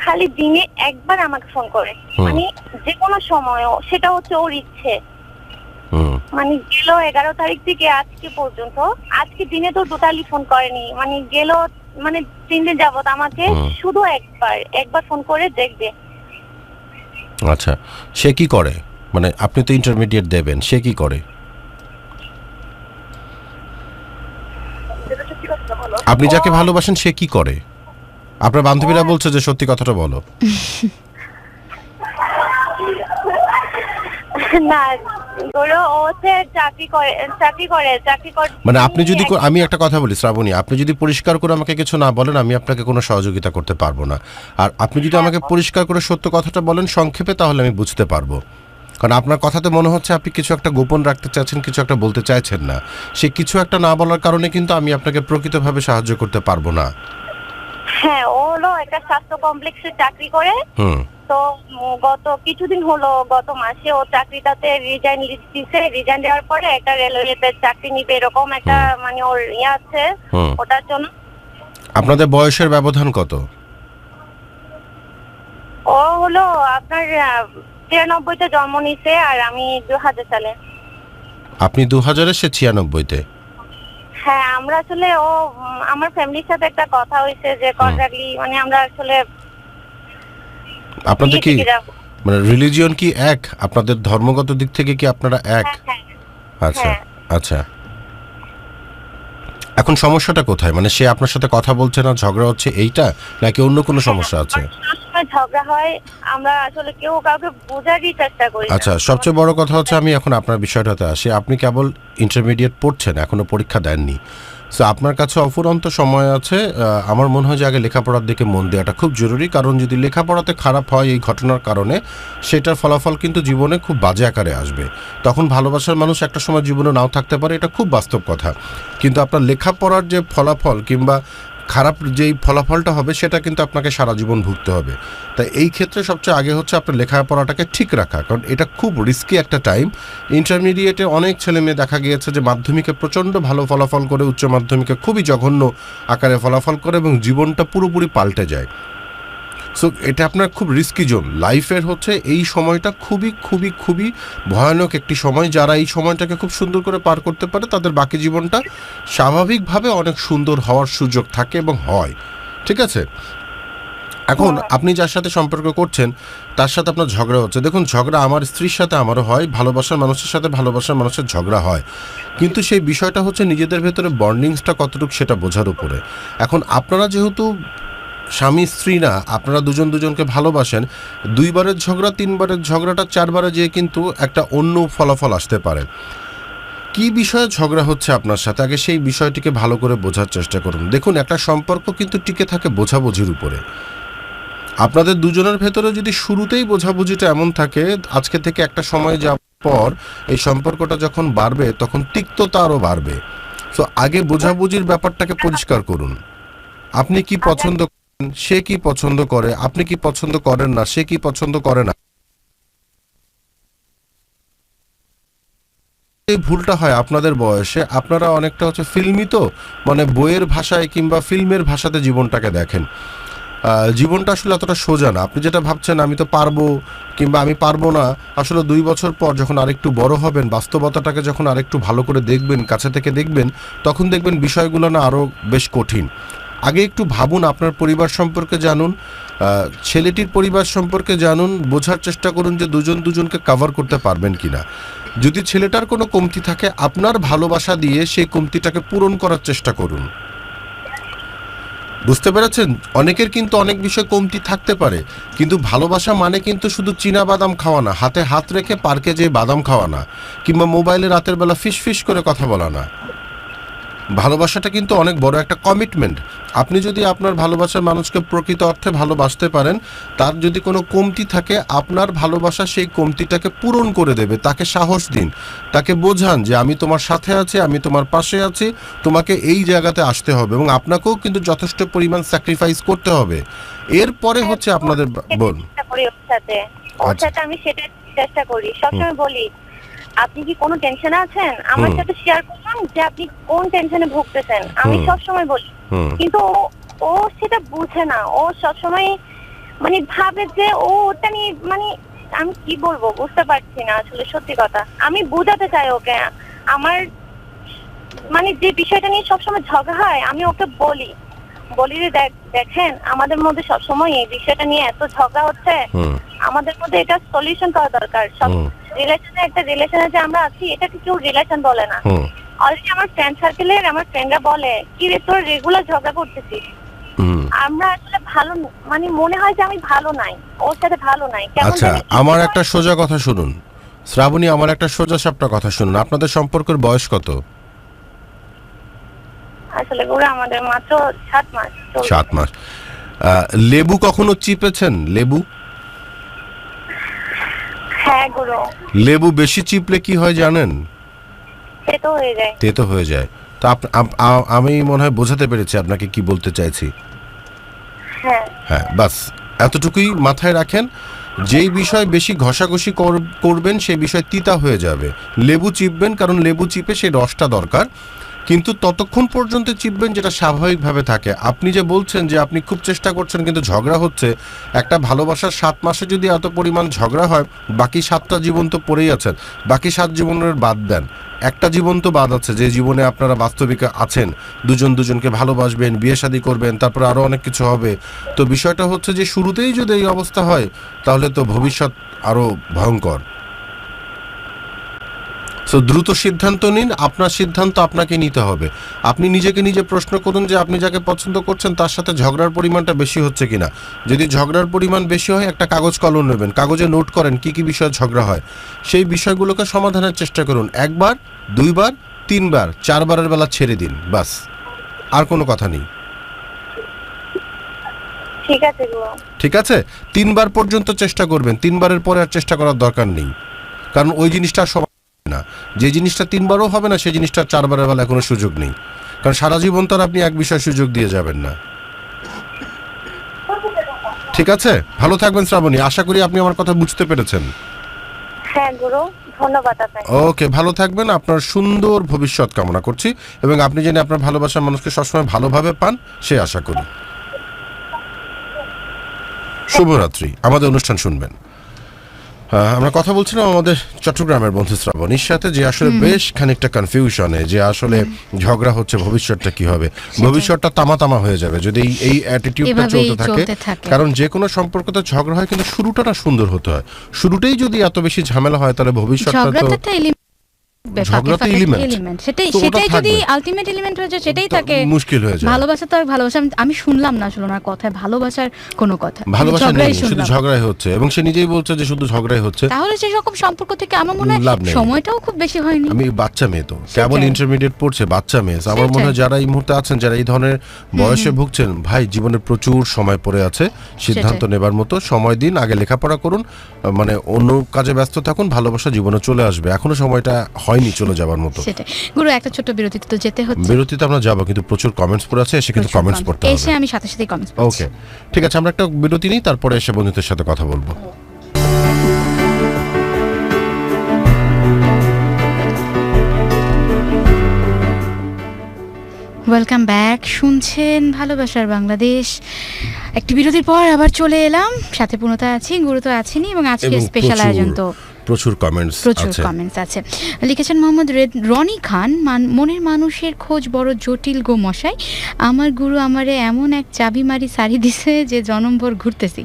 S6: খালি দিনে একবার আমাকে ফোন করে, মানে যে কোনো সময়, সেটা হচ্ছে ওর ইচ্ছে। মানে গেল 11 তারিখ থেকে আজকে পর্যন্ত, আজকে দিনে তো টোটালি ফোন করেনি, মানে গেল মানে 3 দিন যাবত আমাকে শুধু একবার ফোন করে দেখবে।
S4: আচ্ছা, সে কি করে? মানে আপনি তো ইন্টারমিডিয়েট দেবেন, সে কি করে? আপনি যাকে ভালোবাসেন সে কি করে? আপনার বান্ধবীরা বলছে যে সত্যি কথাটা বলো।
S6: না, ধরো ও হচ্ছে চাকরি করে।
S4: মানে আপনি যদি, আমি একটা কথা বলি শ্রাবণী, আপনি যদি পরিষ্কার করে আমাকে কিছু না বলেন, আমি আপনাকে কোনো সহযোগিতা করতে পারবো না। আর আপনি যদি আমাকে পরিষ্কার করে সত্য কথাটা বলেন সংক্ষেপে, তাহলে আমি বুঝতে পারবো। কারণ আপনার কথাতে মনে হচ্ছে আপনি কিছু একটা গোপন রাখতে চাচ্ছেন, কিছু একটা বলতে চাইছেন না। সে কিছু একটা না বলার কারণে কিন্তু আমি আপনাকে প্রকৃতভাবে সাহায্য করতে পারবো না।
S6: হ্যাঁ, ও হলো একটা স্বাস্থ্য কমপ্লেক্সে চাকরি করে। তো গত কিছুদিন হলো, গত মাসে ও চাকরিটাতে রিজাইন দিচ্ছে। রিজাইন দেওয়ার পরে একটা রেলওয়েতে চাকরি নিবে, এরকম একটা মানে ওর ইয়ে আছে। ওটার জন্য।
S4: আপনাদের বয়সের ব্যবধান কত?
S6: ও হলো আপনার 93-তে জন্ম নিছে, আর আমি 2000 সালে।
S4: আপনি 2000-এ, সে 96-তে।
S6: হ্যাঁ, আমরা আসলে আমার ফ্যামিলির সাথে একটা কথা হয়েছে যে কন্ট্রাক্টলি, মানে আমরা আসলে
S4: আপনাদের কি মানে রিলিজিয়ন কি এক? আপনাদের ধর্মগত দিক থেকে কি আপনারা এক? আচ্ছা আচ্ছা। এখন সমস্যাটা কোথায়? মানে সে আপনার সাথে কথা বলছে না, ঝগড়া হচ্ছে এইটা, নাকি অন্য কোনো সমস্যা আছে?
S6: ঝগড়া হয়, আমরা আসলে কেউ কাউকে বোঝারই চেষ্টা করি।
S4: আচ্ছা, সবচেয়ে বড় কথা হচ্ছে, আমি এখন আপনার বিষয়টাতে আসি। আপনি কেবল ইন্টারমিডিয়েট পড়ছেন, এখনো পরীক্ষা দেননি। সো আপনার কাছে অফুরন্ত সময় আছে। আমার মনে হয় যে আগে লেখাপড়ার দিকে মন দেওয়াটা খুব জরুরি। কারণ যদি লেখাপড়াতে খারাপ হয় এই ঘটনার কারণে, সেটার ফলাফল কিন্তু জীবনে খুব বাজে আকারে আসবে। তখন ভালোবাসার মানুষ একটা সময় জীবনে নাও থাকতে পারে, এটা খুব বাস্তব কথা। কিন্তু আপনার লেখাপড়ার যে ফলাফল কিংবা খারাপ যেই ফলাফলটা হবে, সেটা কিন্তু আপনাকে সারা জীবন ভুগতে হবে। তাই এই ক্ষেত্রে সবচেয়ে আগে হচ্ছে আপনার লেখাপড়াটাকে ঠিক রাখা, কারণ এটা খুব রিস্কি একটা টাইম। ইন্টারমিডিয়েটে অনেক ছেলে মেয়ে দেখা গিয়েছে যে মাধ্যমিকে প্রচণ্ড ভালো ফলাফল করে, উচ্চ মাধ্যমিকে খুবই জঘন্য আকারে ফলাফল করে এবং জীবনটা পুরোপুরি পাল্টে যায়। সো এটা আপনার খুব রিস্কি জোন। লাইফের হচ্ছে এই সময়টা খুবই খুবই খুবই ভয়ানক একটি সময়। যারা এই সময়টাকে খুব সুন্দর করে পার করতে পারে, তাদের বাকি জীবনটা স্বাভাবিকভাবে অনেক সুন্দর হওয়ার সুযোগ থাকে এবং হয়। ঠিক আছে? এখন আপনি যার সাথে সম্পর্ক করছেন, তার সাথে আপনার ঝগড়া হচ্ছে। দেখুন, ঝগড়া আমার স্ত্রীর সাথে আমারও হয়, ভালোবাসার মানুষের সাথে ভালোবাসার মানুষের ঝগড়া হয়। কিন্তু সেই বিষয়টা হচ্ছে নিজেদের ভেতরে বন্ডিংসটা কতটুকু, সেটা বোঝার উপরে। এখন আপনারা যেহেতু স্বামী স্ত্রী না, আপনারা দুজন দুজনকে ভালোবাসেন, 2 বারের ঝগড়া, 3 বারের ঝগড়াটা 4 বারে যেয়ে কিন্তু একটা অন্য ফলাফল আসতে পারে। কি বিষয়ে ঝগড়া হচ্ছে আপনার সাথে, আগে সেই বিষয়টিকে ভালো করে বোঝার চেষ্টা করুন। দেখুন, একটা সম্পর্ক কিন্তু টিকে থাকে বোঝাবুঝির উপরে। আপনাদের দুজনের ভেতরে যদি শুরুতেই বোঝাবুঝিটা এমন থাকে, আজকে থেকে একটা সময় যাওয়ার পর এই সম্পর্কটা যখন বাড়বে, তখন তিক্ততা আরও বাড়বে। সো আগে বোঝাবুঝির ব্যাপারটাকে পরিষ্কার করুন। আপনি কি পছন্দ করেন, সে কি পছন্দ করে, আপনি কি পছন্দ করেন না, সে কি পছন্দ করে না। এই ভুলটা হয় আপনাদের বয়সে, আপনারা অনেকটা হচ্ছে ফিল্মি, তো মানে বইয়ের ভাষায় কিংবা ফিল্মের ভাষাতে জীবনটাকে দেখেন। জীবনটা আসলে এতটা সোজা না। আপনি যেটা ভাবছেন আমি তো পারবো কিংবা আমি পারবো না, আসলে 2 বছর পর যখন আরেকটু বড় হবেন, বাস্তবতাটাকে যখন আরেকটু ভালো করে দেখবেন, কাছে থেকে দেখবেন, তখন দেখবেন বিষয়গুলো না আরও বেশ কঠিন। আগে একটু ভাবুন, আপনার পরিবার সম্পর্কে জানুন, ছেলেটির পরিবার সম্পর্কে জানুন, বোঝার চেষ্টা করুন যে দুজন দুজনকে কভার করতে পারবেন কিনা। যদি ছেলেটার কোনো কমতি থাকে, আপনার ভালোবাসা দিয়ে সেই কমতিটাকে পূরণ করার চেষ্টা করুন। বুঝতে পেরেছেন? অনেকের কিন্তু অনেক বিষয় কমতি থাকতে পারে, কিন্তু ভালোবাসা মানে কিন্তু শুধু চীনা বাদাম খাওয়া না, হাতে হাত রেখে পার্কে যেয়ে বাদাম খাওয়া না, কিংবা মোবাইলে রাতের বেলা ফিস ফিস করে কথা বলা না। ভালোবাসাটা কিন্তু অনেক বড় একটা কমিটমেন্ট। আপনি যদি আপনার ভালোবাসার মানুষকে প্রকৃত অর্থে ভালোবাসতে পারেন, তার যদি কোনো কমতি থাকে, আপনার ভালোবাসা সেই কমতিটাকে পূরণ করে দেবে। তাকে সাহস দিন, তাকে বোঝান যে আমি তোমার সাথে আছি, আমি তোমার পাশে আছি, তোমাকে এই জায়গাতে আসতে হবে এবং আপনাকেও কিন্তু যথেষ্ট পরিমাণ স্যাক্রিফাইস করতে হবে। এরপরে হচ্ছে আপনাদের
S6: আমি সেটা চেষ্টা করি, সবসময় বলি আপনি কি কোনো টেনশনে আছেন, আমার সাথে শেয়ার করুন যে আপনি কোন টেনশনে ভুগতেছেন। আমি সবসময় বলি কিন্তু ও সেটা বুঝে না। ও সবসময় মানে ভাবে যে ও ওটা নিয়ে মানে আমি কি বলবো বুঝতে পারছি না আসলে, সত্যি কথা। আমি বুঝাতে চাই ওকে, আমার মানে যে বিষয়টা নিয়ে সবসময় ঝগড়া হয় আমি ওকে বলি যে দেখেন আমাদের মধ্যে সবসময় এই বিষয়টা নিয়ে এত ঝগড়া হচ্ছে, আমাদের মধ্যে এটা সলিউশন করা দরকার। সব রিলেশনে যে আমরা আছি এটাকে কেউ রিলেশন বলে না। অলরেডি আমার ফ্রেন্ড সার্কেলের আমার ফ্রেন্ডরা বলে কি রে তোর রেগুলার ঝগড়া করতেছিস। আমরা আসলে ভালো মানে মনে হয় যে আমি ভালো নাই, ওর সাথে ভালো নাই।
S4: আচ্ছা আমার একটা সোজা কথা শুনুন শ্রাবণী, আমার একটা সোজা সাপটা কথা শুনুন। আপনাদের সম্পর্কের বয়স কত?
S6: আসলে গুরু আমাদের মাত্র 7 মাস।
S4: 7 মাস। লেবু কখনো চিপেছেন? লেবু?
S6: হ্যাঁ গুরু।
S4: লেবু বেশি চিপলে কি হয় জানেন?
S6: তেতো হয়ে যায়।
S4: তেতো হয়ে যায়। তো আমি মনে হয় বোঝাতে পেরেছি আপনাকে কি বলতে চাইছি। হ্যাঁ বাস এতটুকুই মাথায় রাখেন। যেই বিষয় বেশি ঘষাঘষি করবেন সেই বিষয় তিতা হয়ে যাবে। লেবু চিপবেন কারণ লেবু চিপে সেই রসটা দরকার, কিন্তু ততক্ষণ পর্যন্ত চিপবেন যেটা স্বাভাবিকভাবে থাকে। আপনি যে বলছেন যে আপনি খুব চেষ্টা করছেন কিন্তু ঝগড়া হচ্ছে, একটা ভালোবাসার 7 মাসে যদি এত পরিমাণ ঝগড়া হয়, বাকি 7টা জীবন তো পড়েই আছেন। বাকি 7 জীবনের বাদ দেন, একটা জীবন তো বাদ আছে যে জীবনে আপনারা বাস্তবিক আছেন, দুজনকে ভালোবাসবেন, বিয়ে শাদী করবেন, তারপরে আরও অনেক কিছু হবে। তো বিষয়টা হচ্ছে যে শুরুতেই যদি এই অবস্থা হয় তাহলে তো ভবিষ্যৎ আরও ভয়ঙ্কর। সো দ্রুত সিদ্ধান্ত নিন, আপনার সিদ্ধান্ত আপনাকে নিতে হবে। আপনি নিজেকে নিজে প্রশ্ন করুন যে আপনি যাকে পছন্দ করছেন তার সাথে ঝগড়ার পরিমাণটা বেশি হচ্ছে কিনা। যদি ঝগড়ার পরিমাণ বেশি হয় একটা কাগজ কলম নেবেন, কাগজে নোট করেন কি কি বিষয়ে ঝগড়া হয়, সেই বিষয়গুলোকে সমাধানের চেষ্টা করুন। 1 বার 2 বার 3 বার 4 বারের বেলা ছেড়ে দিন, বাস, আর কোনো কথা নেই।
S6: ঠিক আছে গুরু।
S4: ঠিক আছে, 3 বার পর্যন্ত চেষ্টা করবেন, 3 বারের পরে আর চেষ্টা করার দরকার নেই, কারণ ওই জিনিসটা না, যে জিনিসটা 3 বারও হবে না সেই জিনিসটা 4 বারের বেলা কোনো সুযোগ নেই, কারণ সারা জীবন তো আর আপনি এক বিষয় সুযোগ দিয়ে যাবেন না। ঠিক আছে, ভালো থাকবেন শ্রাবণী, আশা করি আপনি আমার কথা বুঝতে পেরেছেন।
S6: হ্যাঁ গুরু, ধন্যবাদ আপনাকে।
S4: ওকে, ভালো থাকবেন, আপনার সুন্দর ভবিষ্যৎ কামনা করছি এবং আপনি যেন আপনার ভালোবাসার মানুষকে সবসময় ভালোভাবে পান সে আশা করি। শুভরাত্রি। আমাদের অনুষ্ঠান শুনবেন। আমরা কথা বলছিলাম আমাদের চট্টগ্রামের বন্ধু শ্রাবণীর সাথে, যে আসলে বেশ খানিকটা কনফিউশনে, যে আসলে ঝগড়া হচ্ছে ভবিষ্যৎটা কি হবে। ভবিষ্যৎটা তামা হয়ে যাবে যদি এই অ্যাটিটিউডটা চলতে থাকে, কারণ যে কোনো সম্পর্কতে ঝগড়া হয় কিন্তু শুরুটা না সুন্দর হতে হয়। শুরুটাই যদি এত বেশি ঝামেলা হয় তাহলে ভবিষ্যৎটা তো
S2: সেটাই যদি আলটিমেট এলিমেন্ট হয়ে যায় সেটাই থাকে,
S4: মুশকিল হয়ে যায়।
S2: ভালোবাসা তো আর ভালোবাসা আমি শুনলাম না আসলে ওনার কথায় ভালোবাসার কোনো কথা,
S4: ভালোবাসা নেই, শুধু ঝগড়াই হচ্ছে এবং সে নিজেই বলছে যে শুধু ঝগড়াই হচ্ছে।
S2: তাহলে সেই রকম সম্পর্ক থেকে আমার মনে হয় সময়টাও খুব বেশি হয়নি।
S4: আমি বাচ্চা মেয়ে তো কেবল ইন্টারমিডিয়েট পড়ছে, বাচ্চা মেয়ে। আমার মনে হয় যারা এই মুহূর্তে আছেন, যারা এই ধরনের বয়সে ভুগছেন, ভাই জীবনে প্রচুর সময় পড়ে আছে সিদ্ধান্ত নেবার মতো। সময় দিন, আগে লেখাপড়া করুন, মানে অন্য কাজে ব্যস্ত থাকুন, ভালোবাসা জীবনে চলে আসবে। এখনো সময়টা হয়নি চলে যাবার মতো।
S2: সেটাই গুরু, একটা ছোট বিরতিতে তো যেতে হচ্ছে।
S4: বিরতিতে আমরা যাবো, কিন্তু প্রচুর কমেন্টস পড়ে আছে, এসে কিন্তু কমেন্টস পড়তে হবে।
S2: এসে আমি সাথে সাথে কমেন্টস পড়ছি।
S4: ওকে, ঠিক আছে, আমরা একটা বিরতি নিই, তারপরে এসে বন্ধুদের সাথে কথা বলবো।
S2: ওয়েলকাম ব্যাক, শুনছেন ভালোবাসার বাংলাদেশ। একটি বিরতির পর আবার চলে এলাম, সাথে পূর্ণতা আছি, গুরু তো আছেনই, এবং আজকে স্পেশাল আয়োজন তো প্রচুর কমেন্টস আছে। লিখেছেন মোহাম্মদ রনি খান, মনের মানুষের খোঁজ বড় জটিল গো মশাই, আমার গুরু আমারে এমন এক চাবি মারি সারি দিছে যে জনমভর ঘুরতেছি।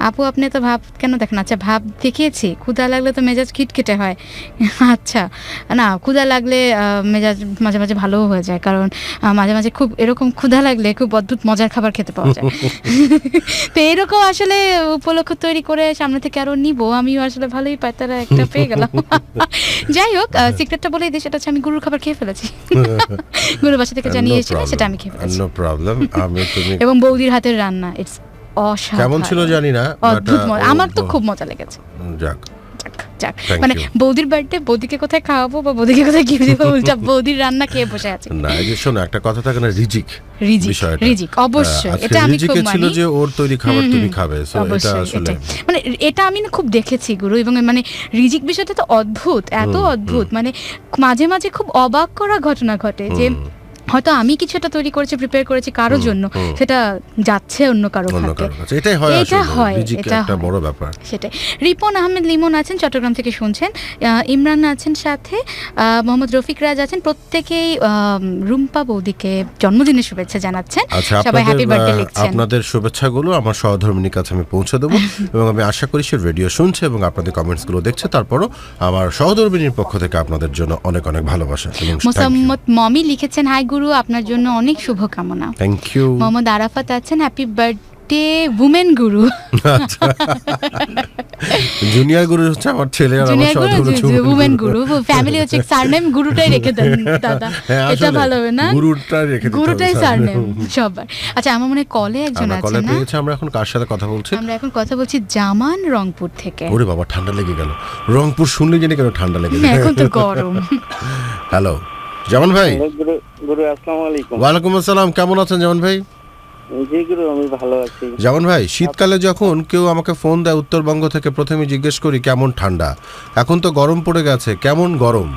S2: আপু আপনি তো ভাব কেন দেখেন? আচ্ছা, ভাব দেখিয়েছি, ক্ষুধা লাগলে তো মেজাজ খিটখিটে হয়। আচ্ছা, না, ক্ষুধা লাগলে মেজাজ মাঝে মাঝে ভালোও হয়ে যায়, কারণ মাঝে মাঝে খুব এরকম ক্ষুধা লাগলে খুব অদ্ভুত মজার খাবার খেতে পাওয়া যায়। তো এরকম আসলে উপলক্ষ তৈরি করে সামনে থেকে আরো নিব, আমিও আসলে ভালোই পাই, তারা একটা পেয়ে গেলাম। যাই হোক, সিক্রেটটা বলেই দিই, সেটা হচ্ছে আমি গুরুর খাবার খেয়ে ফেলেছি। গুরুর বাসা থেকে জানিয়ে এসেছিল, সেটা আমি খেয়ে ফেলেছি।
S4: No problem.
S2: এবং বৌদির হাতের রান্না ইটস অসাধারণ।
S4: কেমন ছিল জানি না,
S2: আমার তো খুব মজা লেগেছে।
S4: যাক,
S2: মানে বৌদির বার্থডে, বৌদিকে কোথায় খাওয়াবো বা বৌদিকে কোথায় গিফট দেবো, উল্টা বৌদির রান্না খেয়ে বসে আছে।
S4: না, এই যে শোনো, একটা কথা থাকে না, রিজিক
S2: অবশ্যই, এটা আমি খুব মানি,
S4: ছিল যে ওর তৈরি খাবার তুমি খাবে, সো এটা আসলে
S2: মানে এটা আমি না খুব দেখেছি গুরু, এবং মানে রিজিক বিষয়টা তো অদ্ভুত, এত অদ্ভুত, মানে মাঝে মাঝে খুব অবাক করা ঘটনা ঘটে, যে হয়তো আমি কিছুটা তৈরি করেছি, প্রিপেয়ার করেছি কারোর জন্য, সেটা যাচ্ছে অন্য কারো হাতে।
S4: এটাই হয়,
S2: এটা হয়,
S4: এটা একটা বড় ব্যাপার।
S2: সেটাই। রিপন আহমেদ লিমন আছেন, চট্টগ্রাম থেকে শুনছেন। ইমরান আছেন সাথে, মোহাম্মদ রফিক রাজ আছেন। প্রত্যেকেই রুম্পা বৌদিকে জন্মদিনের শুভেচ্ছা জানাচ্ছেন। সবাই হ্যাপি বার্থডে লিখছেন।
S4: আপনাদের শুভেচ্ছাগুলো আমার সহধর্মিনীর কাছে আমি পৌঁছে দেবো এবং আমি আশা করি সে রেডিও শুনছে এবং আপনাদের কমেন্টসগুলো দেখছে। তারপরও আমার সহধর্মিনীর পক্ষ থেকে আপনাদের জন্য অনেক অনেক ভালোবাসা।
S2: মোসাম্মদ মমি লিখেছেন, হাই গুরু, আপনার জন্য অনেক শুভকামনা।
S4: Thank you.
S2: মোহাম্মদ আরাফাত আছেন, হ্যাপি বার্থডে উমেন গুরু।
S4: জুনিয়র গুরু হচ্ছে আমার ছেলে আর আমার সহধর্মিনী
S2: উমেন গুরু। ফ্যামিলি হচ্ছে সারনেম গুরুটাই রেখে দেন দাদা, এটা ভালো হবে না?
S4: গুরুটাই রেখে দিতে,
S2: গুরুটাই সারনেম সবার। আচ্ছা, আমার মনে কলে একজন আছেন না?
S4: আমরা এখন কার সাথে কথা বলছি?
S2: আমরা এখন কথা বলছি জামান, রংপুর থেকে।
S4: ওরে বাবা, ঠান্ডা লেগে গেল। রংপুর শুনলে জানি কেন ঠান্ডা লেগে যায়,
S2: এখন তো গরম।
S4: হ্যালো জামান ভাই।
S5: গুরু আসসালামু আলাইকুম।
S4: ওয়ালাইকুম আসসালাম, কেমন আছেন জামান ভাই?
S5: জি গুরু, আমি ভালো আছি।
S4: জামান ভাই, শীতকালে যখন কেউ আমাকে ফোন দেয় উত্তরবঙ্গ থেকে, প্রথমে জিজ্ঞেস করি কেমন ঠান্ডা। এখন তো গরম পড়ে গেছে, কেমন গরম?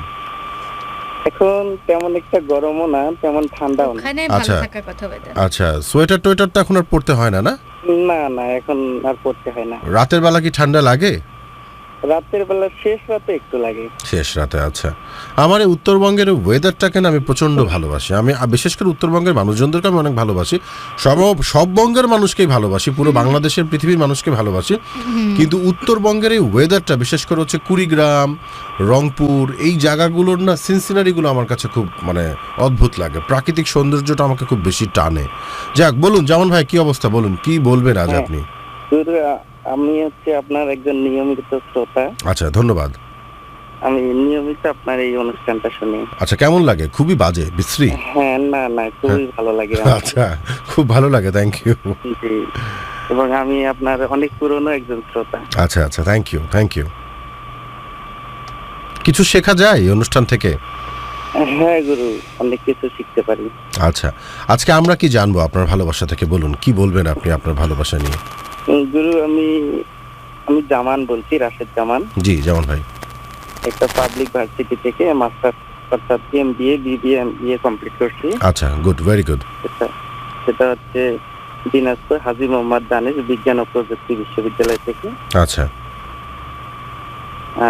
S5: এখন তেমন একটা গরমও না, তেমন ঠান্ডাও না।
S2: ওখানে ভালো থাকার কথা বলেন।
S4: আচ্ছা, সোয়েটার টোয়েটার তো এখন আর পড়তে হয় না? না
S5: না, এখন আর পড়তে হয় না।
S4: রাতের বেলা কি ঠান্ডা লাগে?
S5: রাতের বেলা শেষ রাতে একটু লাগে।
S4: শেষ রাতে, আচ্ছা। আমার এই উত্তরবঙ্গের ওয়েদারটাকে না আমি প্রচণ্ড ভালোবাসি। আমি বিশেষ করে উত্তরবঙ্গের মানুষজনদেরকে আমি অনেক ভালোবাসি। সব বঙ্গের মানুষকেই ভালোবাসি, পুরো বাংলাদেশের পৃথিবীর মানুষকে ভালোবাসি। কিন্তু উত্তরবঙ্গের এই ওয়েদারটা, বিশেষ করে হচ্ছে কুড়িগ্রাম, রংপুর, এই জায়গাগুলোর না সিনসিনারিগুলো আমার কাছে খুব মানে অদ্ভুত লাগে। প্রাকৃতিক সৌন্দর্যটা আমাকে খুব বেশি টানে। যাক, বলুন জামান ভাই, কি অবস্থা? বলুন, কি বলবেন আজ আপনি?
S5: আমি হচ্ছে আপনার একজন নিয়মিত শ্রোতা।
S4: আচ্ছা, ধন্যবাদ।
S5: আমি নিয়মিত আপনার এই অনুষ্ঠানটা শুনি।
S4: আচ্ছা, কেমন লাগে? খুবই বাজে, বিশ্রী?
S5: হ্যাঁ, না, খুবই ভালো লাগে।
S4: আচ্ছা, খুব ভালো লাগে, থ্যাংক ইউ।
S5: জি, এবং আমি আপনার অনেক পুরনো একজন শ্রোতা।
S4: আচ্ছা, থ্যাংক ইউ। কিছু শেখা যায় এই অনুষ্ঠান থেকে?
S5: হ্যাঁ গুরু, অনেক কিছু শিখতে পারি।
S4: আচ্ছা, আজকে আমরা কি জানবো আপনার ভালোবাসা থেকে? বলুন, কি বলবেন আপনি আপনার ভালোবাসা নিয়ে?
S5: গুরু, আমি জামান বলছি, রাশেদ জামান।
S4: জি জামান ভাই।
S5: একটা পাবলিক ভার্সিটি থেকে মাস্টার্স অর্থাৎ এমবিএ বিবিএ কমপ্লিট করছি।
S4: আচ্ছা, গুড, ভেরি গুড।
S5: সেটা হচ্ছে দিনাজপুর হাজী মোহাম্মদ দানিশ বিজ্ঞান ও প্রযুক্তি বিশ্ববিদ্যালয় থেকে।
S4: আচ্ছা।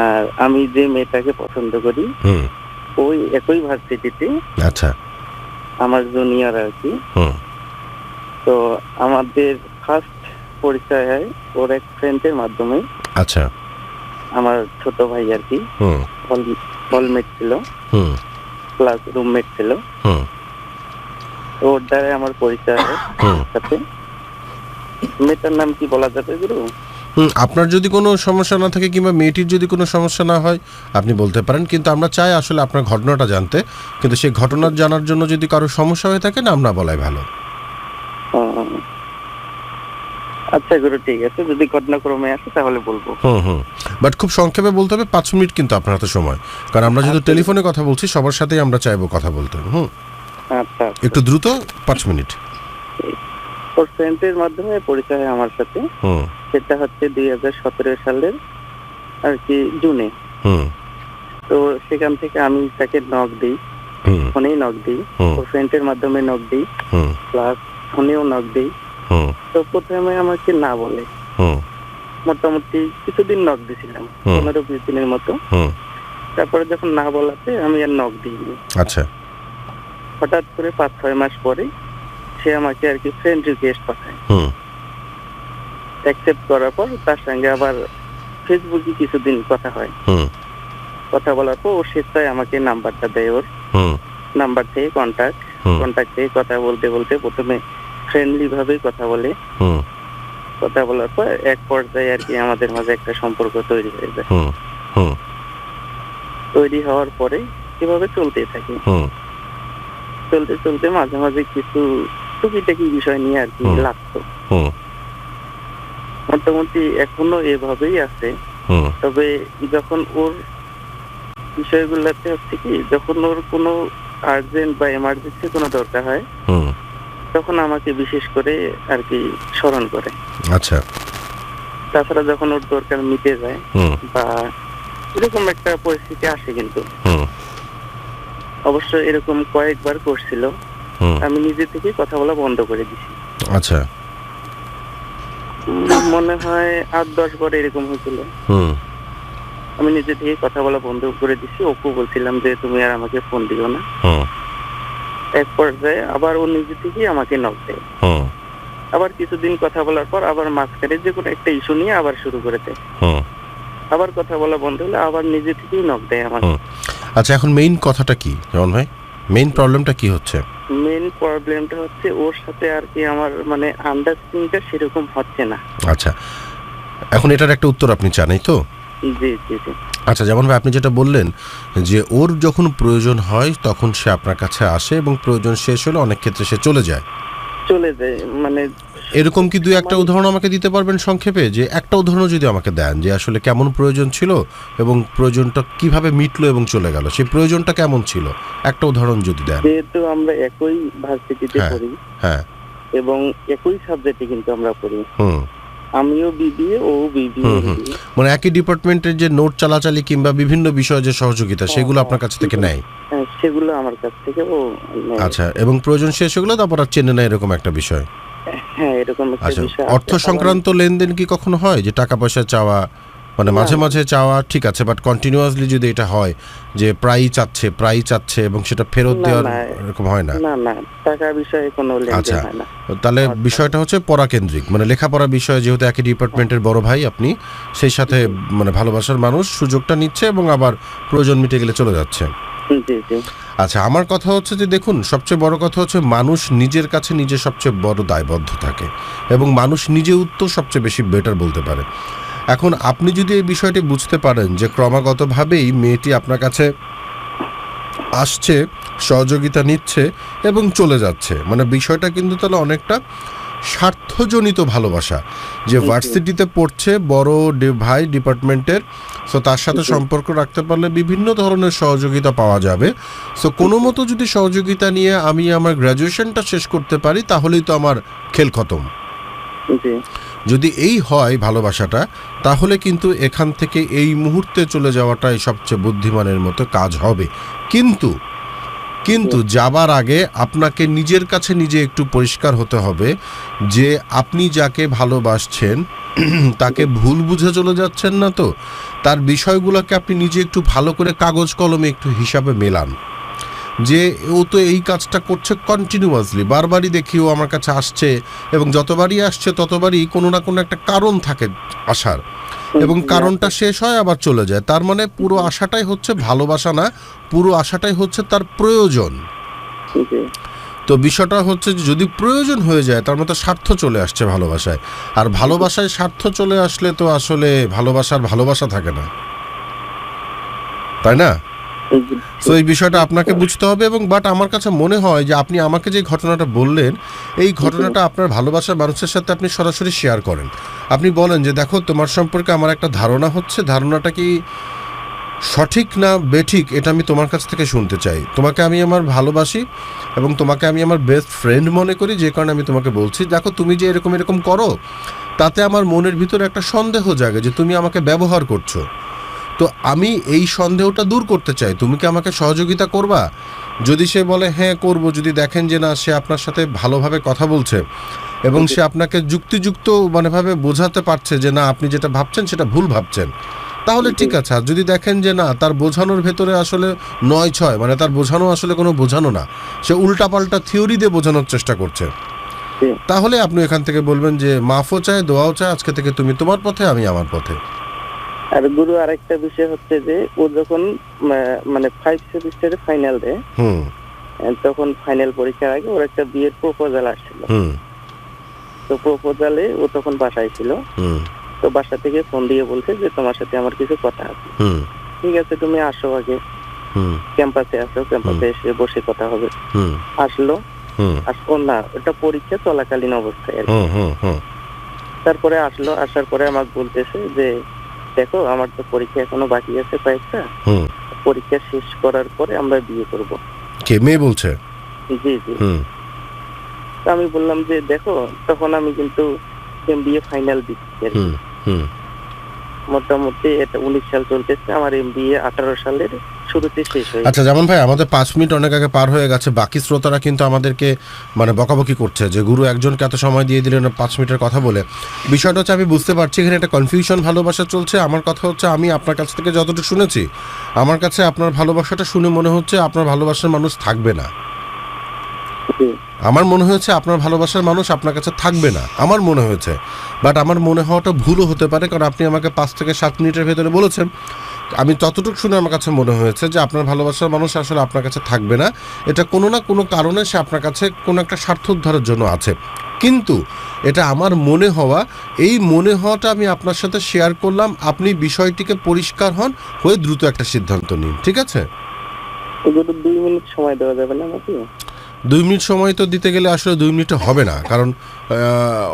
S5: আর আমি যে মেয়েটাকে পছন্দ করি, ওই একই ভার্সিটিতে,
S4: আচ্ছা,
S5: আমার জুনিয়র আর কি। তো আমাদের ফার্স্ট পরিচয় হয় ওর এক ফ্রেন্ডের মাধ্যমে।
S4: আচ্ছা।
S5: আমার ছোট ভাই আর কি, হলমেট ছিল, প্লাস রুমমেট ছিল। ওর দ্বারা আমার পরিচয় হয় সাথে। মেয়েটার নাম কি বলা যাবে গুরু?
S4: আপনার যদি কোনো সমস্যা না থাকে কিংবা মেয়েটির যদি কোনো সমস্যা না হয় আপনি বলতে পারেন, কিন্তু আমরা চাই আসলে আপনার ঘটনাটা জানতে। কিন্তু সেই ঘটনা জানার জন্য যদি কারো সমস্যা হয়ে থাকে না, আমরা বলাই ভালো।
S5: আচ্ছা গুরু, ঠিক আছে, যদি ঘটনাক্রমে আসে তাহলে বলবো।
S4: বাট খুব সংক্ষেপে বলতে হবে, 5 মিনিট কিন্তু আপনার হাতে সময়, কারণ আমরা যেহেতু টেলিফোনে কথা বলছি সবার সাথেই আমরা চাইবো কথা বলতে।
S5: আচ্ছা,
S4: একটু দ্রুত, 5 মিনিট।
S5: ওর ফ্রেন্ডের মাধ্যমে পরিচয় হয় আমার সাথে। সেটা হচ্ছে 2017 সালের আর কি জুনে। তো সেখান থেকে আমি তাকে নক দিই, ফোনেই নক দিই, ওর ফ্রেন্ডের মাধ্যমে নক দিই, প্লাস ফোনেও নক দিই। তো প্রথমে আমাকে না বলে, মোটামুটি কিছুদিন নক দিছিলাম, 15-20 দিনের মতো। তারপরে যখন না বলাতে আমি আর নক দিইনি।
S4: আচ্ছা।
S5: হঠাৎ করে 5-6 মাস পরে সে আমাকে আর কি ফ্রেন্ড রিকোয়েস্ট পাঠায়। অ্যাকসেপ্ট করার পর তার সঙ্গে আবার ফেসবুকে কিছুদিন কথা হয়। কথা বলার পর ও স্বেচ্ছায় আমাকে নাম্বারটা দেয়। ওর নাম্বার থেকে কন্ট্যাক্ট থেকে কথা বলতে বলতে প্রথমে ফ্রেন্ডলি ভাবেই কথা বলে। কথা বলার পর এক পর্যায়ে আর কি আমাদের মাঝে একটা সম্পর্ক তৈরি হয়ে যায়। তৈরি হওয়ার পরে কিভাবে চলতে থাকে, চলতে চলতে মাঝে মাঝে কিছু টুকিটাকি বিষয় নিয়ে আর কি লাগতো। মোটামুটি এখনো এভাবেই আছে। তবে যখন ওর বিষয়গুলোতে হচ্ছে কি, যখন ওর কোনো আর্জেন্ট বা এমার্জেন্সি কোনো দরকার হয় তখন আমাকে বিশেষ করে আর কি স্মরণ করে।
S4: আচ্ছা।
S5: তাছাড়া যখন ওর দরকার মিটে যায় বা এরকম একটা পরিস্থিতি আসে, কিন্তু অবশ্য এরকম কয়েকবার করছিল আমি নিজে থেকে কথা বলা বন্ধ করে দিছি।
S4: আচ্ছা,
S5: মনে হয় 8-10 বার এরকম হয়েছিল। আমি নিজে থেকে কথা বলা বন্ধ করে দিছি। ওকে বলছিলাম যে তুমি আর আমাকে ফোন দিও না। এক পর্যায়ে আবার ও নিজে থেকেই আমাকে নক দেয়। আবার কিছুদিন কথা বলার পর আবার মাঝখানে যে কোনো একটা ইস্যু নিয়ে আবার শুরু করে দেয়। আবার কথা বলা বন্ধ হলে আবার নিজে থেকেই নক দেয় আমাকে।
S4: আচ্ছা, এখন মেইন কথাটা কি যেমন ভাই, মেইন প্রবলেমটা কি হচ্ছে?
S5: মেইন প্রবলেমটা হচ্ছে ওর সাথে আর কি আমার মানে আন্ডারস্ট্যান্ডিংটা সেরকম হচ্ছে না।
S4: আচ্ছা, এখন এটার একটা উত্তর আপনি চান, এই তো?
S5: জি জি জি।
S4: আচ্ছা, যেমন ভাই আপনি যেটা বললেন যে ওর যখন প্রয়োজন হয় তখন সে আপনার কাছে আসে এবং প্রয়োজন শেষ হলে অনেক ক্ষেত্রে সে চলে যায়।
S5: মানে
S4: এরকম কি দুই একটা উদাহরণ আমাকে দিতে পারবেন সংক্ষেপে? যে একটা উদাহরণ যদি আমাকে দেন যে আসলে কেমন প্রয়োজন ছিল এবং প্রয়োজনটা কিভাবে মিটলো এবং চলে গেল, সেই প্রয়োজনটা কেমন ছিল, একটা উদাহরণ যদি দেন।
S5: যেহেতু আমরা একই ভার্সিটিতে পড়ি, হ্যাঁ, এবং একই সাবজেক্টে কিন্তু আমরা পড়ি, আমিও বিবিএ ও বিবিএ,
S4: মানে একই ডিপার্টমেন্টের যে নোট চালাচালি কিংবা বিভিন্ন বিষয়ে যে সহযোগিতা সেগুলো আপনার কাছ থেকে নেয়।
S5: হ্যাঁ, সেগুলো আমার কাছ থেকে ও নেয়।
S4: আচ্ছা, এবং প্রয়োজন শেষ হলো তারপর আর চেনে না, এরকম একটা বিষয়?
S5: হ্যাঁ, এরকম একটা বিষয়।
S4: অর্থ সংক্রান্ত লেনদেন কি কখনো হয় যে টাকা পয়সা চাওয়া, মানে মাঝে মাঝে চাওয়া ঠিক আছে, বাট কন্টিনিউয়াসলি যদি এটা হয় যে প্রায়ই চাচ্ছে এবং সেটা ফেরত দেওয়ার এরকম হয় না?
S5: না না, টাকা বিষয়ে কোনো লেনদেন হয় না।
S4: তাহলে বিষয়টা হচ্ছে পরাকেন্দ্রিক, মানে লেখাপড়া বিষয়ে যেহেতু একই ডিপার্টমেন্টের বড় ভাই আপনি, সেই সাথে মানে ভালোবাসার মানুষ সুযোগটা নিচ্ছে এবং আবার প্রয়োজন মিটে গেলে চলে যাচ্ছে। আচ্ছা, আমার কথা হচ্ছে যে দেখুন, সবচেয়ে বড় কথা হচ্ছে মানুষ নিজের কাছে নিজে সবচেয়ে বড় দায়বদ্ধ থাকে এবং মানুষ নিজে উত্তর সবচেয়ে বেশি বেটার বলতে পারে। এখন আপনি যদি এই বিষয়টি বুঝতে পারেন যে ক্রমাগতভাবেই মেয়েটি আপনার কাছে আসছে, সহযোগিতা নিচ্ছে এবং চলে যাচ্ছে, মানে বিষয়টা কিন্তু তাহলে অনেকটা স্বার্থজনিত ভালোবাসা, যে ভার্সিটিতে পড়ছে বড় ভাই ডিপার্টমেন্টের, সো তার সাথে সম্পর্ক রাখতে পারলে বিভিন্ন ধরনের সহযোগিতা পাওয়া যাবে। সো কোনো মতো যদি সহযোগিতা নিয়ে আমি আমার গ্র্যাজুয়েশনটা শেষ করতে পারি তাহলেই তো আমার খেল খতম। যদি এই হয় ভালোবাসাটা, তাহলে কিন্তু এখান থেকে এই মুহূর্তে চলে যাওয়াটাই সবচেয়ে বুদ্ধিমানের মতো কাজ হবে। কিন্তু যাবার আগে আপনাকে নিজের কাছে নিজে একটু পরিষ্কার হতে হবে যে আপনি যাকে ভালোবাসছেন তাকে ভুল বুঝে চলে যাচ্ছেন না তো, তার বিষয়গুলোকে আপনি নিজে একটু ভালো করে কাগজ কলমে একটু হিসাবে মেলান যে ও তো এই কাজটা করছে কন্টিনিউয়াসলি, বারবারই দেখি ও আমার কাছে আসছে এবং যতবারই আসছে ততবারই কোনো না কোনো একটা কারণ থাকে আসার, এবং কারণটা শেষ হয় আবার চলে যায়। তার মানে পুরো আশাটাই হচ্ছে ভালোবাসা না, পুরো আশাটাই হচ্ছে তার প্রয়োজন। তো বিষয়টা হচ্ছে যদি প্রয়োজন হয়ে যায় তার মতো স্বার্থ চলে আসছে ভালোবাসায়, আর ভালোবাসায় স্বার্থ চলে আসলে তো আসলে ভালোবাসা থাকে না, তাই না? তো এই বিষয়টা আপনাকে বুঝতে হবে। এবং বাট আমার কাছে মনে হয় যে আপনি আমাকে যে ঘটনাটা বললেন, এই ঘটনাটা আপনার ভালোবাসার মানুষের সাথে আপনি সরাসরি শেয়ার করেন। আপনি বলেন যে দেখো, তোমার সম্পর্কে আমার একটা ধারণা হচ্ছে, ধারণাটা কি সঠিক না বেঠিক এটা আমি তোমার কাছ থেকে শুনতে চাই। তোমাকে আমি আমার ভালোবাসি এবং তোমাকে আমি আমার বেস্ট ফ্রেন্ড মনে করি, যে কারণে আমি তোমাকে বলছি দেখো তুমি যে এরকম করো তাতে আমার মনের ভিতরে একটা সন্দেহ জাগে যে তুমি আমাকে ব্যবহার করছো। তো আমি এই সন্দেহটা দূর করতে চাই, তুমি কি আমাকে সহযোগিতা করবা? যদি সে বলে হ্যাঁ করব, যদি দেখেন যে না সে আপনার সাথে ভালোভাবে কথা বলছে এবং সে আপনাকে যুক্তিযুক্ত মানেভাবে বোঝাতে পারছে যে না আপনি যেটা ভাবছেন সেটা ভুল ভাবছেন, তাহলে ঠিক আছে। আর যদি দেখেন যে না তার বোঝানোর ভেতরে আসলে 9-6, মানে তার বোঝানো আসলে কোনো বোঝানো না, সে উল্টাপাল্টা থিওরি দিয়ে বোঝানোর চেষ্টা করছে, তাহলে আপনি এখান থেকে বলবেন যে মাফও চায়, দোয়াও চায়, আজকে থেকে তুমি তোমার পথে, আমি আমার পথে।
S5: আর গুরু আরেকটা বিষয় হচ্ছে যে ও যখন মানে 5 সেমিস্টারে ফাইনাল দেয়, তখন ফাইনাল পরীক্ষার আগে ওর একটা বিয়ের প্রপোজাল আসছিল। তো প্রপোজালে ও তখন বাসায় ছিল, তো বাসা থেকে ফোন দিয়ে বলছে যে তোমার সাথে আমার কিছু কথা আছে, ঠিক আছে তুমি আসো, আগে ক্যাম্পাসে আসো, ক্যাম্পাসে এসে বসে কথা হবে। আসলো না, ওটা পরীক্ষা চলাকালীন অবস্থায় আর কি। তারপরে আসলো, আসার পরে আমাকে বলতেছে যে দেখো আমার তো পরীক্ষা এখনো বাকি আছে কয়েকটা, পরীক্ষা শেষ করার পরে আমরা বিয়ে করব।
S4: কে মেয়ে বলছে?
S5: জি জি। আমি বললাম যে দেখো, তখন আমি কিন্তু এমবিএ ফাইনাল দিচ্ছি, মোটামুটি এটা 19 সাল চলতেছে, আমার এমবিএ 18 সালের শুরুতে শেষ হয়ে
S4: আচ্ছা যেমন ভাই আমাদের 5 মিনিট অনেক আগে পার হয়ে গেছে, বাকি শ্রোতারা কিন্তু আমাদেরকে মানে বকাবকি করছে যে গুরু একজনকে এত সময় দিয়ে দিলেন 5 মিনিটের কথা বলে। বিষয়টা হচ্ছে আমি বুঝতে পারছি এখানে একটা কনফিউশন ভালোবাসা চলছে। আমার কথা হচ্ছে আমি আপনার কাছ থেকে যতটুকু শুনেছি, আমার কাছে আপনার ভালোবাসাটা শুনে মনে হচ্ছে আপনার ভালোবাসার মানুষ থাকবে না। আমার মনে হয়েছে আপনার ভালোবাসার মানুষ আপনার কাছে থাকবে না, আমার মনে হয়েছে। বাট আমার মনে হওয়াটা ভুলও হতে পারে, কারণ আপনি আমাকে 5 থেকে 7 মিনিটের ভেতরে বলেছেন। আমি ততটুকু শুনে আমার কাছে মনে হয়েছে যে আপনার ভালোবাসার মানুষ আসলে আপনার কাছে থাকবে না। এটা কোনো না কোনো কারণে সে আপনার কাছে কোনো একটা স্বার্থ উদ্ধারের জন্য আছে। কিন্তু এটা আমার মনে হওয়া, এই মনে হওয়াটা আমি আপনার সাথে শেয়ার করলাম। আপনি বিষয়টিকে পরিষ্কার হন, হয়ে দ্রুত একটা সিদ্ধান্ত নিন, ঠিক আছে?
S5: 2 মিনিট সময় দেওয়া যাবে না নাকি?
S4: 2 মিনিট সময় তো দিতে গেলে আসলে 2 মিনিটে হবে না, কারণ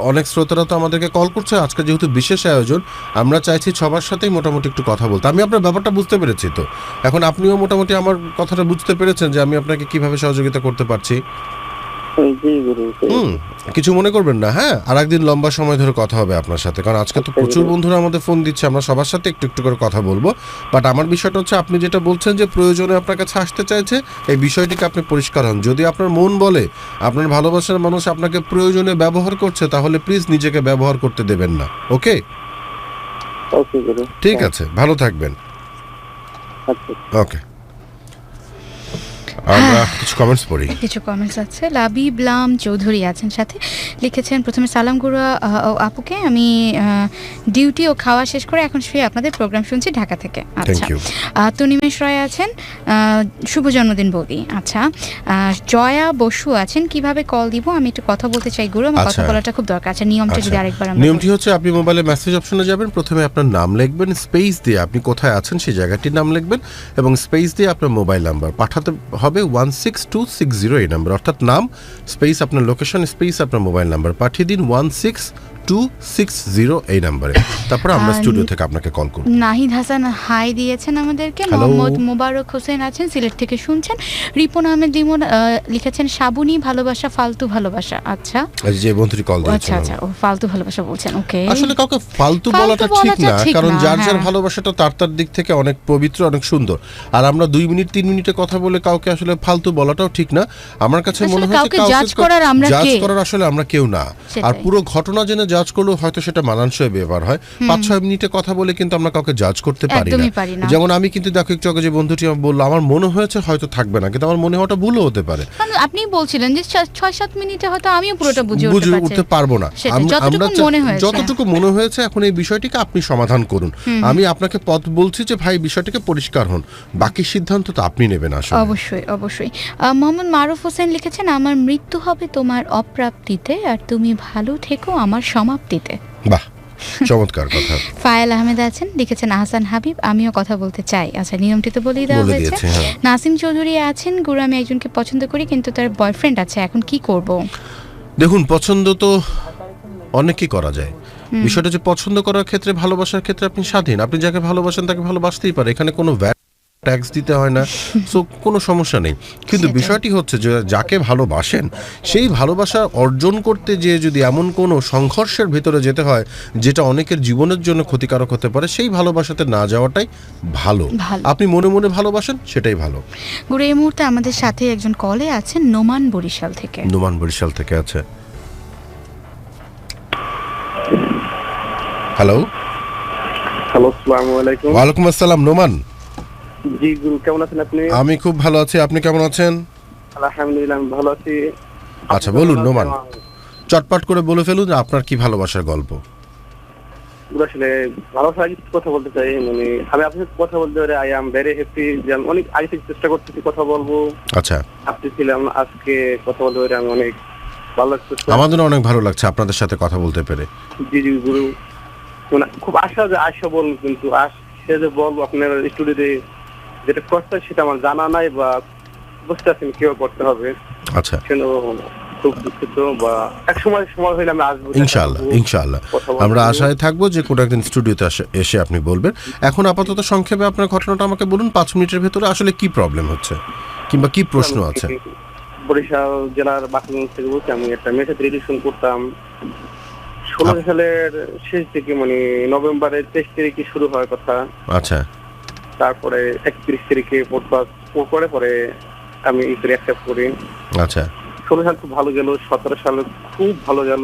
S4: অনেক শ্রোতারা তো আমাদেরকে কল করছে। আজকে যেহেতু বিশেষ আয়োজন, আমরা চাইছি সবার সাথেই মোটামুটি একটু কথা বলতে। আমি আপনার ব্যাপারটা বুঝতে পেরেছি, তো এখন আপনিও মোটামুটি আমার কথাটা বুঝতে পেরেছেন যে আমি আপনাকে কিভাবে সহযোগিতা করতে পারছি।
S5: জি গুরু।
S4: কিছু মনে করবেন না, হ্যাঁ? আর একদিন লম্বা সময় ধরে কথা হবে আপনার সাথে, কারণ আজকে তো প্রচুর বন্ধুরা আমাদের ফোন দিচ্ছে, আমরা সবার সাথে একটু একটু করে কথা বলবো। বাট আমার বিষয়টা হচ্ছে আপনি যেটা বলছেন যে প্রয়োজনে আপনার কাছে আসতে চাইছে, এই বিষয়টিকে আপনি পরিষ্কার হন। যদি আপনার মন বলে আপনার ভালোবাসার মানুষ আপনাকে প্রয়োজনে ব্যবহার করছে, তাহলে প্লিজ নিজেকে ব্যবহার করতে দেবেন না। ওকে?
S5: ওকে গুরু।
S4: ঠিক আছে, ভালো থাকবেন।
S5: আচ্ছা।
S4: ওকে, আমরা কিছু কমেন্টস পড়ি।
S2: কিছু কমেন্টস আছে। লাবিবলাম চৌধুরী আছেন সাথে, লিখেছেন প্রথমে সালাম গুরু আপুকে, আমি ডিউটি ও খাওয়া শেষ করে এখন শুয়ে আপনাদের প্রোগ্রাম শুনছি ঢাকা থেকে। আচ্ছা, তনিমেশ রয় আছেন, শুভ জন্মদিন বৌদি। আচ্ছা, জয়া বসু আছেন, কিভাবে কল দিব আমি একটু কথা বলতে চাই গুরু, আমার কথা বলাটা খুব দরকার। আচ্ছা, নিয়মটা যদি আরেকবার আমরা।
S4: নিয়মটি হচ্ছে আপনি মোবাইলে মেসেজ অপশনে যাবেন, প্রথমে আপনার নাম লিখবেন, স্পেস দিয়ে আপনি কোথায় আছেন সেই জায়গাটির নাম লিখবেন, এবং স্পেস দিয়ে আপনার মোবাইল নাম্বার পাঠাতে হবে 16260 এই নাম্বার, অর্থাৎ নাম স্পেস আপনার লোকেশন স্পেস আপনার মোবাইল নাম্বার পাঠিয়ে দিন 16260 এই নাম্বারে। তারপর আমরা স্টুডিও থেকে আপনাকে কল করব।
S2: নাহিদ হাসান হাই দিয়েছেন আমাদেরকে। মোহাম্মদ মোবারক হোসেন আছেন, সিলেট থেকে শুনছেন। রিপন আহমেদ লিমন লিখেছেন সাবুনি ভালোবাসা ফালতু ভালোবাসা। আচ্ছা,
S4: যে বন্ধুটি কল দিয়েছেন,
S2: আচ্ছা আচ্ছা, ও ফালতু ভালোবাসা বলছেন। ওকে,
S4: আসলে কাউকে ফালতু বলাটা ঠিক না, কারণ যার যার ভালোবাসাটা তার দিক থেকে অনেক পবিত্র, অনেক সুন্দর। আর আমরা 2 মিনিট 3 মিনিটে কথা বলে কাউকে আসলে ফালতু বলাটাও ঠিক না। আমার কাছে মনে হয় কাউকে জাজ করার আসলে আমরা কেউ না। আর পুরো ঘটনা জেনে জাজ করলেও হয়তো সেটা মানানসই ব্যাপার হয়। 5-6 মিনিটে কথা বলে কিন্তু আমরা কাউকে জাজ করতে পারি না। যেমন আমি কিন্তু দেখো একটু আগে যে বন্ধুটি আমার বললো, আমার মনে হয়েছে হয়তো থাকবে না, কিন্তু আমার মনে হওয়াটা ভুলও হতে পারে।
S2: আপনি বলছিলেন যে 6-7 মিনিটে হয়তো আমিও পুরোটা বুঝে
S4: উঠতে পারবো না। আমরা যতটুকু মনে হয়েছে, এখন এই বিষয়টিকে আপনি সমাধান করুন। আমি আপনাকে পথ বলছি যে ভাই বিষয়টিকে পরিষ্কার হন, বাকি সিদ্ধান্ত তো আপনি নেবেন। আসলে
S2: অবশ্যই অবশ্যই। মোহাম্মদ মারুফ হোসেন লিখেছেন আমার মৃত্যু হবে তোমার অপ্রাপ্তিতে, আর তুমি ভালো থেকো আমার সমাপ্তিতে।
S4: বাহ, চমৎকার কথা।
S2: ফায়েল আহমেদ আছেন, লিখেছেন আহসান হাবিব আমিও কথা বলতে চাই। আচ্ছা, নিয়মটি তো বলেই দেওয়া হয়েছে। নাসিম চৌধুরী আছেন, গুরু আমি একজনকে পছন্দ করি কিন্তু তার বয়ফ্রেন্ড আছে, এখন কি করব?
S4: দেখুন, পছন্দ তো অনেকই করা যায়। বিষয়টা যে পছন্দ করার ক্ষেত্রে, ভালোবাসার ক্ষেত্রে আপনি স্বাধীন। আপনি যাকে ভালোবাসেন তাকে ভালোবাসতেই পারে, এখানে কোনো ট্যাক্স দিতে হয় না, সো কোনো সমস্যা নেই। কিন্তু বিষয়টি হচ্ছে যে যাকে ভালোবাসেন সেই ভালোবাসা অর্জন করতে যে যদি এমন কোনো সংঘর্ষের ভিতরে যেতে হয় যেটা অনেকের জীবনের জন্য ক্ষতিকারক হতে পারে, সেই ভালোবাসাতে না যাওয়াটাই ভালো। আপনি মনে মনে ভালোবাসেন, সেটাই ভালো।
S2: গুরু, এই মুহূর্তে আমাদের সাথে একজন কলে আছেন, নোমান বরিশাল থেকে।
S4: নোমান বরিশাল থেকে আছে। হ্যালো,
S5: আসসালামু আলাইকুম।
S4: ওয়ালাইকুম আসসালাম। নোমান,
S5: জি গুরু, কেমন আছেন আপনি?
S4: আমি খুব ভালো আছি, আপনি কেমন আছেন?
S5: আলহামদুলিল্লাহ, আমি ভালো আছি।
S4: আচ্ছা বলুন নোমান, চটপট করে বলে ফেলুন যে আপনার কি ভালোবাসার গল্প।
S5: আসলে ভালোবাসার কথা বলতে চাই, মানে আমি আপনার সাথে কথা বলতে পারি, আই এম ভেরি হ্যাপি। যে আমি অনেক আগে থেকে চেষ্টা করতেছি কথা বলবো।
S4: আচ্ছা,
S5: আপনি ছিলাম, আজকে কথা বলতে পারি আমি অনেক ভালো লাগছে।
S4: আমাদের অনেক ভালো লাগছে আপনাদের সাথে কথা বলতে পেরে।
S5: জি জি গুরু, মানে খুব আশা বলবো, কিন্তু সে যে বলবো আপনার স্টুডিওতে যেটা করতে সেটা আমার জানা নাই, বা বুঝতে পারছেন কিভাবে করতে হবে।
S4: আচ্ছা,
S5: খুব দুঃখিত, বা এক সময় হইলে আমি আসবো
S4: ইনশাআল্লাহ। আমরা আশায় থাকবো যে কোনো একদিন স্টুডিওতে এসে আপনি বলবেন। এখন আপাতত সংক্ষেপে আপনার ঘটনাটা আমাকে বলুন, 5 মিনিটের ভেতরে আসলে কি প্রবলেম হচ্ছে কিংবা কি প্রশ্ন আছে।
S5: বরিশাল জেলার বাকরগঞ্জ থেকে বলছি। আমি একটা মেয়ের সাথে রিলেশন করতাম 16 সালের শেষ দিকে, মানে নভেম্বরের 23 তারিখে শুরু হয় কথা।
S4: আচ্ছা,
S5: তারপরে 31 তারিখে প্রপোজ করে পরে আমি অ্যাকসেপ্ট করি।
S4: আচ্ছা।
S5: 16 সাল খুব ভালো গেল, 17 সালে খুব ভালো গেল।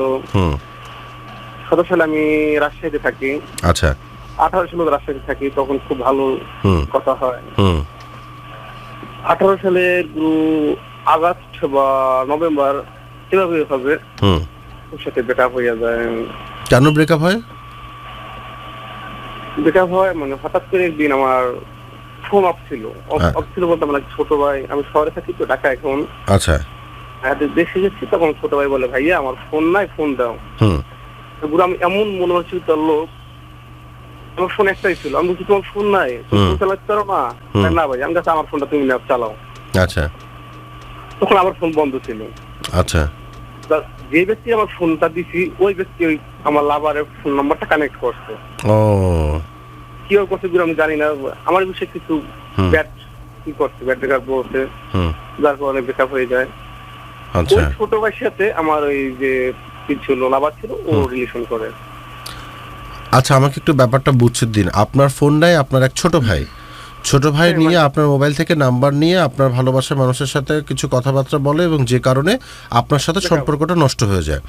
S5: 17 সালে আমি রাজশাহীতে থাকি।
S4: আচ্ছা।
S5: 18 সালে রাজশাহীতে থাকি, তখন খুব ভালো কথা হয়। 18 সালে আগস্ট বা নভেম্বর এভাবে হবে ওর সাথে ব্রেকআপ হয়ে যায়।
S4: কেন ব্রেকআপ হয়?
S5: ব্রেকআপ হয় মানে হঠাৎ করে একদিন আমার ফোন অফ ছিল বলতে মানে ছোট ভাই, আমি শহরে থাকি তো ঢাকা এখন।
S4: আচ্ছা।
S5: দেশে গেছি তখন ছোট ভাই বলে ভাইয়া আমার ফোন নাই, ফোন দাও। আমি এমন মনোমানসিক লোক, আমার ফোন একটাই ছিল। আমি বলছি তোমার ফোন নাই, ফোন চালাতে পারো না? না ভাই, আমি কাছে আমার ফোনটা তুমি চালাও।
S4: আচ্ছা।
S5: তখন আমার ফোন বন্ধ ছিল।
S4: আচ্ছা।
S5: যে ব্যক্তি আমার ফোনটা দিছি ওই ব্যক্তি ওই আমার লাভারের ফোন নাম্বারটা কানেক্ট করছে।
S4: ও
S5: কি করছে আমি জানি না, আমার বিষয়ে কিছু ব্যাড কি করছে, ব্যাড ব্রেকআপ বলছে, যার কারণে ব্রেকআপ হয়ে যায়। ওই ছোট ভাইয়ের সাথে আমার ওই যে কি ছিল লাভার ছিল ও রিলেশন করে।
S4: আচ্ছা, আমাকে একটু ব্যাপারটা বুঝতে দিন। আপনার ফোন নাই, আপনার এক ছোট ভাই নিয়ে আপনার মোবাইল থেকে নাম্বার নিয়ে আপনার ভালোবাসার মানুষের সাথে কিছু কথাবার্তা বলে এবং যে কারণে আপনার সাথে সম্পর্কটা নষ্ট হয়ে যায়।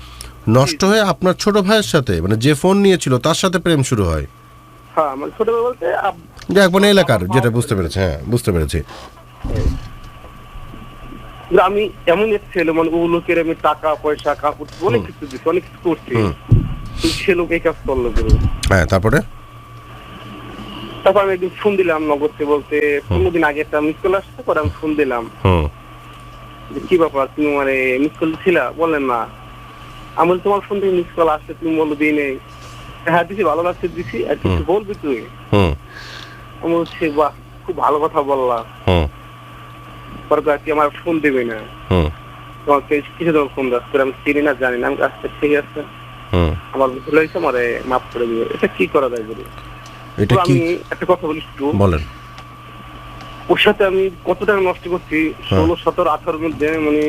S4: নষ্ট হয়ে আপনার ছোট ভাইয়ের সাথে মানে যে ফোন নিয়েছিল তার সাথে প্রেম শুরু হয়।
S5: হ্যাঁ, আমার ছোট ভাই বলতে
S4: মানে এলাকার, যেটা বুঝতে পেরেছি। হ্যাঁ, বুঝতে পেরেছি।
S5: আমি এমন এক ছেলে মানে ও লোকের আমি টাকা পয়সা কাপড় অনেক কিছু দিচ্ছি, অনেক কিছু করছি, সে লোক এই কাজ করলো।
S4: হ্যাঁ, তারপর
S5: আমি একদিন ফোন দিলাম নগদকে বলতে 15 দিন আগে একটা মিস কল আসছে, পরে আমি ফোন দিলাম কি ব্যাপার তুমি মানে মিস কল ছিলা? বললেন না। আমি বলি তোমার ফোন থেকে মিস কল আসছে, তুমি বললো দিই নেই। হ্যাঁ দিছি, ভালো লাগছে দিছি, আর কিছু বলবি তুই? আমি বলছি বাহ, খুব ভালো কথা বললাম। পরে কি আমার ফোন দেবে না? তোমাকে কিছু তোমার ফোন দাস, আমি চিনি না জানি না। আমি আচ্ছা ঠিক আছে, আমার ভুল হয়েছে, আমার মাফ করে দিবে। এটা কি করা যায় বলি? আমি একটা কথা বলি একটু
S4: বলেন।
S5: ওর সাথে আমি কত টাকা নষ্ট করছি 16, 17, 18 মধ্যে, মানে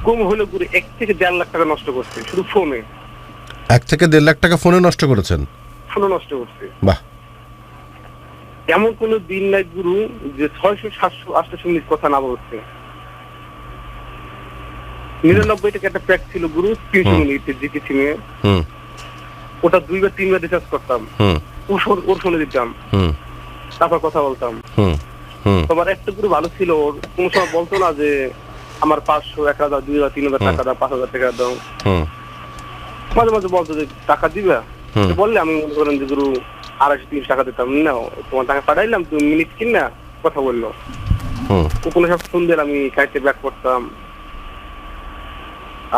S5: কম হলে পুরো 1 থেকে 1.5 লাখ টাকা নষ্ট করছি শুধু ফোনে।
S4: 1 থেকে 1.5 লাখ টাকা ফোনে নষ্ট করেছেন?
S5: ফোনে নষ্ট করছি।
S4: বাহ।
S5: এমন কোন দিন নাই গুরু যে 600, 700, 800 মিনিট কথা না বলছে। 99 টাকা একটা প্যাক ছিল গুরু, 300 মিনিটের জিকে সিমে। ওটা 2 বা 3 বার রিচার্জ করতাম, ওর ফোনে দিতাম, তারপর কথা বলতাম। তোমার একটা গুরু ভালো ছিল, ওর কোন সময় বলতো না যে আমার 500, 1000, 2000, 3000 টাকা দাও, 5000 টাকা দাও। মাঝে মাঝে বলতো যে টাকা দিবে, বললে আমি মনে করেন যে গুরু 250-300 টাকা দিতাম। না, তোমার টাকা পাঠাইলাম, তুমি মিনিট কিনা কথা বললো। ও কোনো সব ফোন দিলে আমি কাইতে ব্যাক করতাম।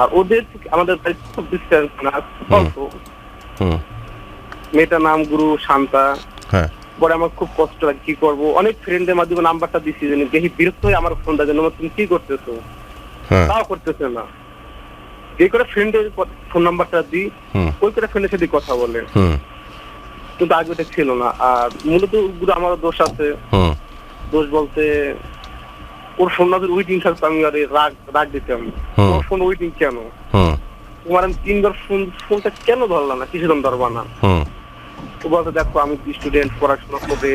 S5: আর ওদের আমাদের খুব ডিস্টেন্স না, অল্প। মেয়েটার নাম গুরু শান্তা। পরে আমার খুব কষ্ট লাগে, কি করবো। অনেক ফ্রেন্ডের মাধ্যমে নাম্বারটা দিচ্ছি, দেখি বিরক্ত হয়ে আমার ফোনটা যেন তুমি কি করতেছো, তাও করতেছে না। যে করে ফ্রেন্ডের ফোন নাম্বারটা দিই, ওই করে ফ্রেন্ডের সাথে কথা বলে, কিন্তু আগে ওটা ছিল না। আর মূলত গুরু আমার দোষ আছে। দোষ বলতে ওর ফোন নাম্বার ওয়েটিং থাকতো, আমি আর রাগ দিতাম। ওর ফোন ওয়েটিং কেন? তোমার আমি 3 বার ফোনটা কেন ধরলাম না, কিছু দাম ধরবা না? ও বলতে দেখো আমি স্টুডেন্ট, পড়াশোনা করে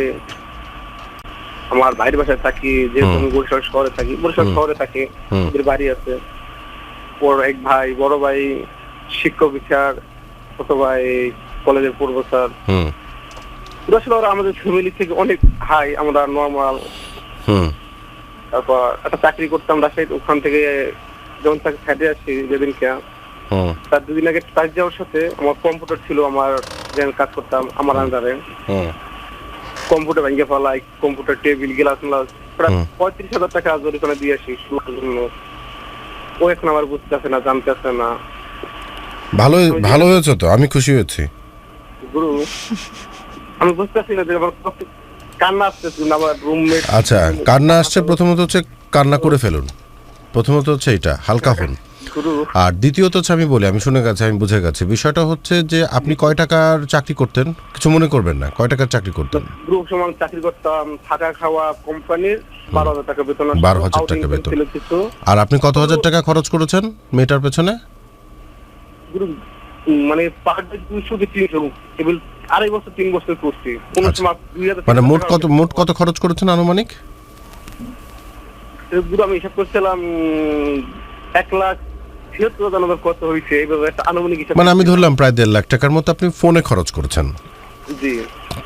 S5: আমার ভাইয়ের বাসায় থাকি, যেহেতু আমি বরিশাল শহরে থাকি, বরিশাল শহরে থাকি, ওদের বাড়ি আছে। ওর এক ভাই, বড় ভাই শিক্ষক বিচার, ছোট ভাই কলেজের প্রফেসর। আসলে ওরা আমাদের ফ্যামিলি থেকে অনেক হাই, আমরা নর্মাল। তারপর একটা চাকরি করতাম রাজশাহীতে, ওখান থেকে যখন তাকে ছাড়ে আসছি যেদিনকে, তার 2 দিন আগে কাজ যাওয়ার সাথে আমার কম্পিউটার ছিল, আমার কাজ করতাম আমার আন্ডারে। কম্পিউটার ভেঙে ফেলাই, কম্পিউটার টেবিল গ্লাস প্রায় 35,000 টাকা জরিমানা দিয়ে আসি জন্য। ও এখন আমার বুঝতেছে না, জানতেছে না।
S4: ভালো হয়েছে তো, আমি খুশি হয়েছি
S5: গুরু। আমি বুঝতেছি না যে আমার কান্না আসতেছে না, আমার রুমমেট।
S4: আচ্ছা, কান্না আসছে। প্রথমত হচ্ছে কান্না করে ফেলুন, প্রথমত হচ্ছে এটা, হালকা হন। আর দ্বিতীয়ত হচ্ছে আমি বলি, আমি শুনে গেছি, আমি বুঝে গেছি। বিষয়টা হচ্ছে যে আপনি কয় টাকার চাকরি করতেন? কিছু মনে করবেন না, কয় টাকার চাকরি করতেন?
S5: গ্রুপ সমান চাকরি করতাম, থাকা খাওয়া কোম্পানির 12,000 টাকা বেতন।
S4: 12,000 টাকা বেতন। আর আপনি কত হাজার টাকা খরচ করেছেন মেয়েটার পেছনে?
S5: মানে পার ডে 200 কি 300 কেবল
S7: 2.5 বছর 3 বছর করছি। কোন
S4: আচ্ছা।
S7: সময় 2000
S4: মানে মোট কত খরচ করেছেন আনুমানিক?
S7: গুরু আমি হিসাব করছিলাম 1,76,000 কত হয়েছে এইভাবে একটা আনুমানিক হিসাব।
S4: মানে আমি ধরলাম প্রায় 1.5 লাখ টাকার মতো আপনি ফোনে খরচ করেছেন।
S7: জি।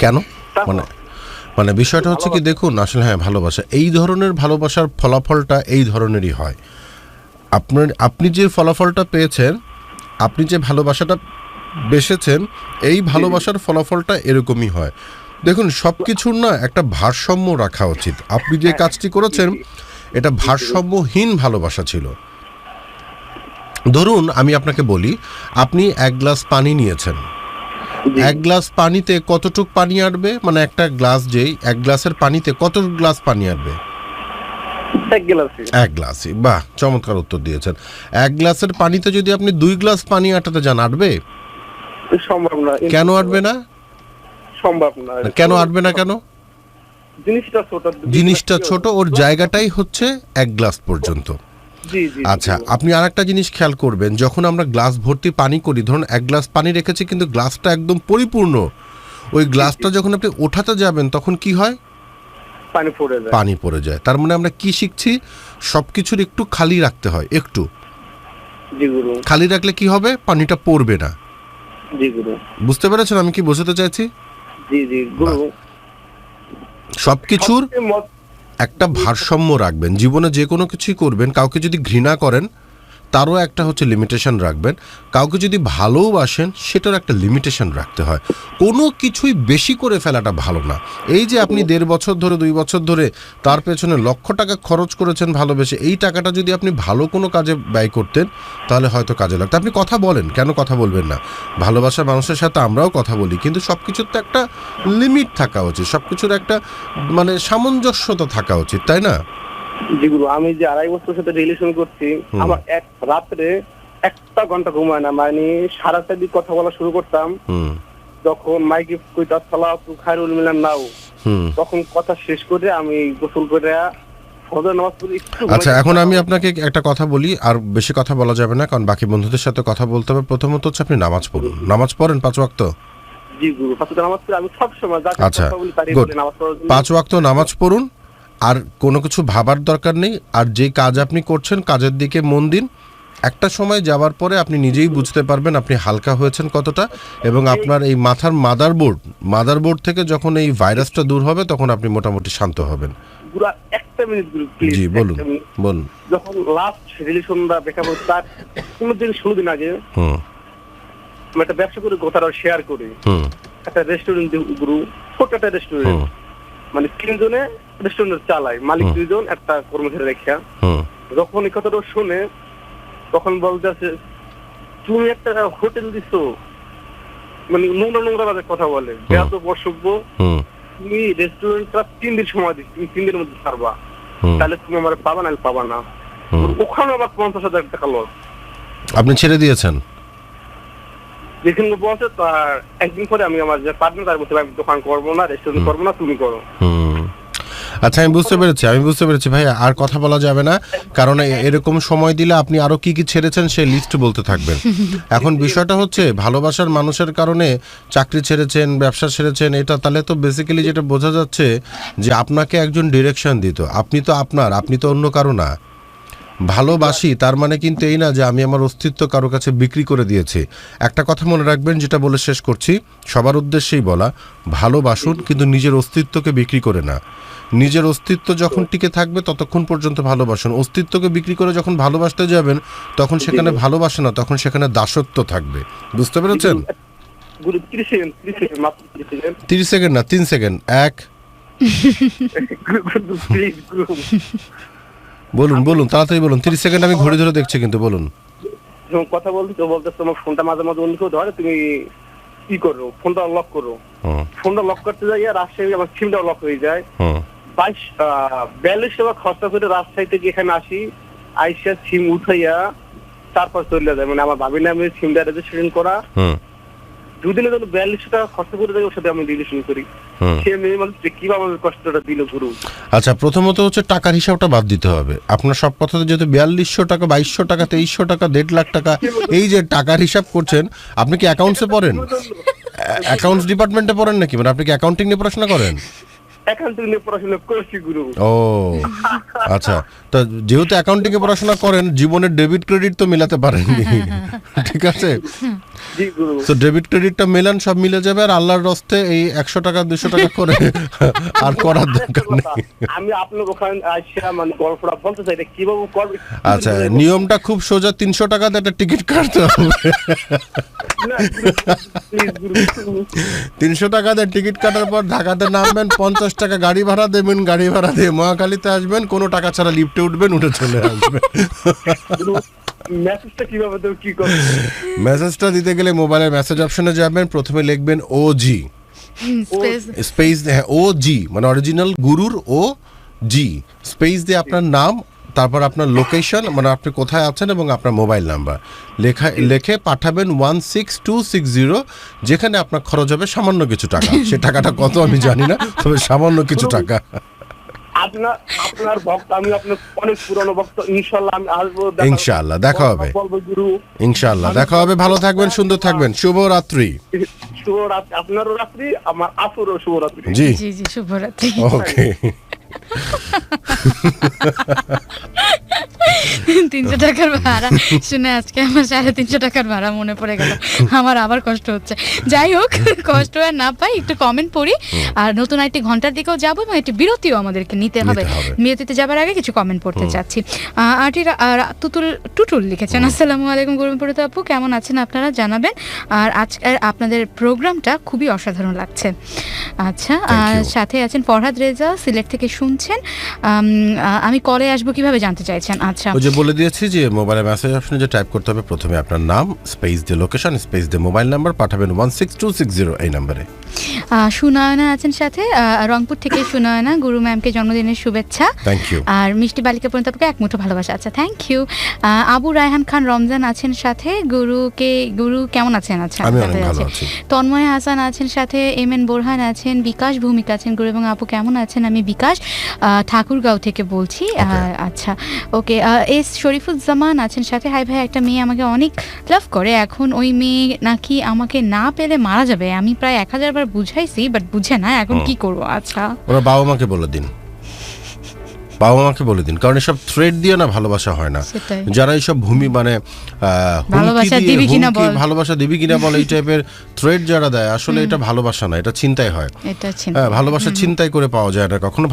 S4: কেন?
S7: তারপর?
S4: মানে বিষয়টা হচ্ছে কি, দেখুন আসলে হ্যাঁ, ভালোবাসা, এই ধরনের ভালোবাসার ফলাফলটা এই ধরনেরই হয়। আপনি যে ফলাফলটা পেয়েছেন, আপনি যে ভালোবাসাটা বেসেছেন, এই ভালোবাসার ফলাফলটা এরকমই হয়। দেখুন সব কিছুর না একটা ভারসাম্য রাখা উচিত। আপনি যে কাজটি করেছেন এটা ভারসাম্যহীন ভালোবাসা ছিল। ধরুন আমি আপনাকে বলি, আপনি 1 গ্লাস পানি নিয়েছেন, 1 গ্লাস পানিতে কতটুক পানি আটবে? মানে একটা গ্লাস, যেই 1 গ্লাসের পানিতে কত গ্লাস পানি আটবে? 1 গ্লাসই। বাহ, চমৎকার উত্তর দিয়েছেন। 1 গ্লাসের পানিতে যদি আপনি 2 গ্লাস পানি আটাতে যান, আটবে?
S7: সম্ভব না।
S4: কেন আটবে না?
S7: সম্ভব না।
S4: কেন আটবে না? কেন? জিনিসটা ছোট, ওর জায়গাটাই হচ্ছে 1 গ্লাস পর্যন্ত।
S7: জি জি।
S4: আচ্ছা, আপনি আরেকটা জিনিস খেয়াল করবেন, যখন আমরা গ্লাস ভর্তি পানি করি, ধরুন 1 গ্লাস পানি রেখেছি কিন্তু গ্লাসটা একদম পরিপূর্ণ, ওই গ্লাসটা যখন আপনি ওঠাতে যাবেন তখন কি হয়? পানি পড়ে যায়। তার মানে আমরা কি শিখছি? সবকিছুর একটু খালি রাখতে হয়, একটু খালি রাখলে কি হবে? পানিটা পড়বে না। বুঝতে পেরেছেন আমি কি বোঝাতে চাইছি? সবকিছুর একটা ভারসাম্য রাখবেন। জীবনে যে কোনো কিছুই করবেন, কাউকে যদি ঘৃণা করেন তারও একটা হচ্ছে লিমিটেশন রাখবেন, কাউকে যদি ভালোবাসেন সেটার একটা লিমিটেশন রাখতে হয়। কোনো কিছুই বেশি করে ফেলাটা ভালো না। এই যে আপনি 1.5 বছর ধরে 2 বছর ধরে তার পেছনে লক্ষ টাকা খরচ করেছেন ভালোবেসে, এই টাকাটা যদি আপনি ভালো কোনো কাজে ব্যয় করতেন তাহলে হয়তো কাজে লাগতো। আপনি কথা বলেন, কেন কথা বলবেন না? ভালোবাসার মানুষের সাথে আমরাও কথা বলি, কিন্তু সব কিছুর তো একটা লিমিট থাকা উচিত, সব কিছুর একটা মানে সামঞ্জস্যতা থাকা উচিত, তাই না?
S7: যেগুলো আমি যে 2.5 বছর সাথে রিলেশন করছি, আমার এক রাত্রে 1 ঘন্টা ঘুমায় না। মানে সারা রাত কথা বলা শুরু করতাম, যখন মাইকে কইতা সালাতু খায়রুল মিনান নাও, তখন কথা শেষ করে আমি গোসল করে ফজর নামাজ পড়ি।
S4: আচ্ছা, এখন আমি আপনাকে একটা কথা বলি, আর বেশি কথা বলা যাবে না কারণ বাকি বন্ধুদের সাথে কথা বলতে হবে। প্রথমত হচ্ছে আপনি নামাজ পড়ুন। নামাজ পড়েন 5 ওয়াক্ত?
S7: জি গুরু, 5 ওয়াক্ত নামাজ পড়ি আমি সব সময়।
S4: আচ্ছা, 5 ওয়াক্ত নামাজ পড়ুন, আর কোনো কিছু ভাবার দরকার নেই। আর যে কাজ আপনি করছেন কাজের দিকে মন দিন। একটা সময় যাওয়ার পরে আপনি নিজেই বুঝতে পারবেন আপনি হালকা হয়েছেন কতটা, এবং আপনার এই মাথার মাদারবোর্ড থেকে যখন এই ভাইরাসটা দূর হবে তখন আপনি মোটামুটি শান্ত হবেন।
S7: গুরু একটা মিনিট গুরু প্লিজ।
S4: জি বলুন।
S7: যখন লাস্ট রিলেশনটা ব্রেকআপ হলো তার 16 দিন আগে আমি একটা ব্যবসা করে কথাটা শেয়ার করি। একটা রেস্টুরেন্ট গুরু, ছোট একটা রেস্টুরেন্ট, মানে 3 জনে রেস্টুরেন্ট চালায়, মালিক 2 জন, একটা কর্মচারী রেখা। যখন এই কথাটা শুনে তখন বলতেছে তুমি একটা হোটেল দিছো, মানে নোংরা বাজে কথা বলে, এত বসব্য। তুমি রেস্টুরেন্টটা 3 দিন সময় দিচ্ছি, তুমি 3 দিনের মধ্যে ছাড়বা, তাহলে তুমি আমার পাবা না, পাবা না। ওখানে আবার 50,000 টাকা লস।
S4: আপনি ছেড়ে দিয়েছেন?
S7: যেখানে পৌঁছে তার একদিন পরে আমি আমার যে পার্টনার তার বলতে আমি দোকান করবো না, রেস্টুরেন্ট করবো না, তুমি করো।
S4: আচ্ছা, আমি বুঝতে পেরেছি ভাই, আর কথা বলা যাবে না, কারণ এরকম সময় দিলে আপনি আরো কি কি ছেড়েছেন সেই লিস্ট বলতে থাকবেন। এখন বিষয়টা হচ্ছে ভালোবাসার মানুষের কারণে চাকরি ছেড়েছেন, ব্যবসা ছেড়েছেন, এটা তাহলে তো বেসিক্যালি যেটা বোঝা যাচ্ছে যে আপনাকে একজন ডিরেকশন দিত, আপনি তো অন্য কারো না। ভালোবাসি তার মানে কিন্তু এই না যে আমি আমার অস্তিত্ব কারো কাছে বিক্রি করে দিয়েছি। একটা কথা মনে রাখবেন, যেটা বলে শেষ করছি, সবার উদ্দেশ্যেই বলা, ভালোবাসুন কিন্তু নিজের অস্তিত্বকে বিক্রি করে না। নিজের অস্তিত্ব যখন টিকে থাকবে ততক্ষণ পর্যন্ত ভালোবাসুন। অস্তিত্বকে বিক্রি করে যখন ভালোবাসতে যাবেন তখন সেখানে ভালোবাসে না, তখন সেখানে দাসত্ব থাকবে। বুঝতে পেরেছেন? 30 সেকেন্ড না, 3 সেকেন্ড। 1 বলুন তাড়াতাড়ি বলুন, 30 সেকেন্ড আমি ঘড়ি ধরে দেখছি কিন্তু বলুন।
S7: কথা বলতে তোমার ফোনটা মাঝে মাঝে অন্য কেউ ধরে, তুমি কি করো, ফোনটা লক করো। ফোনটা লক করতে যাই রাজশাহী আমার সিমটা লক হয়ে যায়। 42 টাকা খরচা করে রাজশাহী থেকে এখানে আসি, আইসা সিম উঠাইয়া তারপর চলে যায়। মানে আমার ভাবির নামে সিমটা রেজিস্ট্রেশন করা, 2 দিনের জন্য 42 টাকা খরচা করে দেয়, ওর সাথে আমি রিলেশন করি। সে মেয়ে মানুষ কিভাবে কষ্টটা দিল গুরু।
S4: আচ্ছা, প্রথমত হচ্ছে টাকার হিসাবটা বাদ দিতে হবে। আপনার সব কথাতে যেহেতু 4200 টাকা, 2200 টাকা, 2300 টাকা, 1.5 লাখ টাকা, এই যে টাকার হিসাব করছেন, আপনি কি অ্যাকাউন্টসে পড়েন? অ্যাকাউন্টস ডিপার্টমেন্টে পড়েন নাকি, মানে আপনি কি অ্যাকাউন্টিং নিয়ে পড়াশোনা করেন?
S7: অ্যাকাউন্টিং নিয়ে পড়াশোনা করছি গুরু।
S4: ও আচ্ছা, তো যেহেতু অ্যাকাউন্টিং এ পড়াশোনা করেন, জীবনের ডেবিট ক্রেডিট তো মেলাতে পারেননি, ঠিক আছে?
S7: জি গুরু।
S4: তো ডেবিট ক্রেডিটটা মেলান, সব মিলে যাবে। আর আল্লাহর রস্তে এই 100 টাকা 200 টাকা করে আর করার দরকার নেই।
S7: আমি আপনার ওখানে আইসা মানে গল্পটা বলতে চাই, এটা কিভাবে করবে?
S4: আচ্ছা, নিয়মটা খুব সোজা। 300 টাকাতে একটা টিকিট কাটতে হবে।
S7: না, please গুরু।
S4: 300 টাকাতে টিকিট কাটার পর ঢাকাতে নামবেন, 50 টাকা গাড়ি ভাড়া দেবেন, গাড়ি ভাড়া দিয়ে মহাখালীতে আসবেন, কোনো টাকা ছাড়া লিফটে উঠবেন, উঠে চলে আসবেন।
S7: মেসেজটা কিভাবে দেব, কি করব?
S4: মেসেজটা দিতে গেলে মোবাইলের মেসেজ অপশনে যাবেন, প্রথমে লিখবেন ওজি স্পেস, হ্যাঁ ওজি মানে অরিজিনাল গুরুর ও জি স্পেস দিয়ে আপনার নাম, তারপর আপনার লোকেশন মানে আপনি কোথায় আছেন এবং আপনার মোবাইল নাম্বার লিখে পাঠাবেন 16260, যেখানে আপনার খরচ হবে সামান্য কিছু টাকা। সে টাকাটা কত আমি জানি না, তবে সামান্য কিছু টাকা।
S7: আপনার ভক্ত আমি, আপনার অনেক পুরনো ভক্ত। ইনশাআল্লাহ আমি আসবো,
S4: ইনশাআল্লাহ দেখা হবে,
S7: বলবো গুরু।
S4: ইনশাআল্লাহ দেখা হবে। ভালো থাকবেন, সুন্দর থাকবেন। শুভরাত্রি।
S7: শুভরাত্রি। আপনারও রাত্রি, আমার আপুরও শুভরাত্রি।
S4: জি
S2: জি জি, শুভরাত্রি।
S4: ওকে।
S2: 300 টাকার ভাড়া শুনে আজকে আমার 350 টাকার ভাড়া মনে পড়ে গেল, আমার আবার কষ্ট হচ্ছে। যাই হোক, কষ্ট আর না পাই, একটু কমেন্ট পড়ি আর নতুন একটি ঘন্টার দিকেও যাবো এবং একটি বিরতিও আমাদেরকে নিতে হবে। বিরতিতে যাবার আগে কিছু কমেন্ট পড়তে চাচ্ছি। টুটুল লিখেছেন, আসসালামু আলাইকুম গুরুমপুরিত আপু, কেমন আছেন আপনারা জানাবেন। আর আজকের আপনাদের প্রোগ্রামটা খুবই অসাধারণ লাগছে। আচ্ছা, সাথে আছেন ফরহাদ রেজা, সিলেট থেকে শুনছেন। আমি কলে আসবো কিভাবে জানতে চাইছেন? আচ্ছা,
S4: ওই যে বলে দিয়েছি যে মোবাইলের মেসেজ অপশনে যে টাইপ করতে হবে, প্রথমে আপনার নাম স্পেস দিয়ে লোকেশন স্পেস দিয়ে মোবাইল নাম্বার পাঠাবেন 16260 এই নম্বরে।
S2: সুনয়না আছেন সাথে, রংপুর থেকে সুনয়না, গুরু ম্যামকে জন্মদিনের শুভেচ্ছা।
S4: Thank you.
S2: আর মিষ্টি বালিকা পর্যন্ত আপনাকে এক মুঠো ভালোবাসা। আচ্ছা, থ্যাংক ইউ। আবু রায়হান খান রমজান আছেন সাথে, গুরু কেমন আছেন? আচ্ছা,
S4: আমি অনেক ভালো আছি।
S2: তন্ময় হাসান আছেন সাথে, এম এন বোরহান আছেন, বিকাশ ভূমিকা আছেন। গুরু এবং আপু কেমন আছেন? আমি বিকাশ ঠাকুরগাঁও থেকে বলছি। আচ্ছা, ওকে। এস শরীফুজ্জামান আছেন সাথে, হাই ভাই, একটা মেয়ে আমাকে অনেক লাভ করে, এখন ওই মেয়ে নাকি আমাকে না পেলে মারা যাবে। আমি প্রায় 1000 বার বুঝাইছি, বাট বুঝে না, এখন কি করবো? আচ্ছা,
S4: ওরা বাবা মাকে বলে দিন, কারণ এসব থ্রেড দিয়ে না ভালোবাসা হয় না। যারা এইসব মানে
S2: ভালোবাসা
S4: দিবি কিনা বলে এই টাইপের থ্রেড যারা দেয়, আসলে এটা ভালোবাসা না, এটা চিন্তাই হয়। ভালোবাসা চিন্তাই করে পাওয়া যায় না কখনো,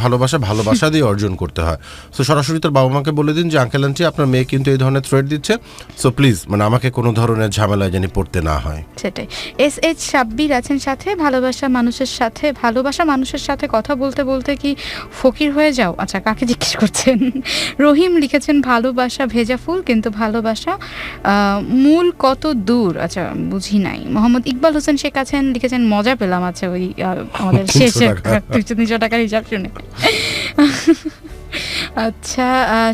S4: ভালোবাসা দিয়ে অর্জন করতে হয়। সো সরাসরি তোর বাবা মাকে বলে দিন যে আঙ্কেল আন্টি, আপনার মেয়ে কিন্তু এই ধরনের থ্রেড দিচ্ছে, সো প্লিজ মানে আমাকে কোনো ধরনের ঝামেলায় জানি পড়তে না হয়।
S2: সেটাই। এস সাব্বির আছেন সাথে, ভালোবাসা মানুষের সাথে কথা বলতে বলতে কি ফকির হয়ে যাও? আচ্ছা, কাকে জিজ্ঞেস করছেন? রহিম লিখেছেন, ভালোবাসা ভেজা ফুল, কিন্তু ভালোবাসা মূল কত দূর? আচ্ছা, বুঝি নাই। মোহাম্মদ ইকবাল হোসেন শেখ আছেন, লিখেছেন, মজা পেলাম। আচ্ছা, ওই আমাদের শেষে 300 টাকার হিসাব শুনে। আচ্ছা,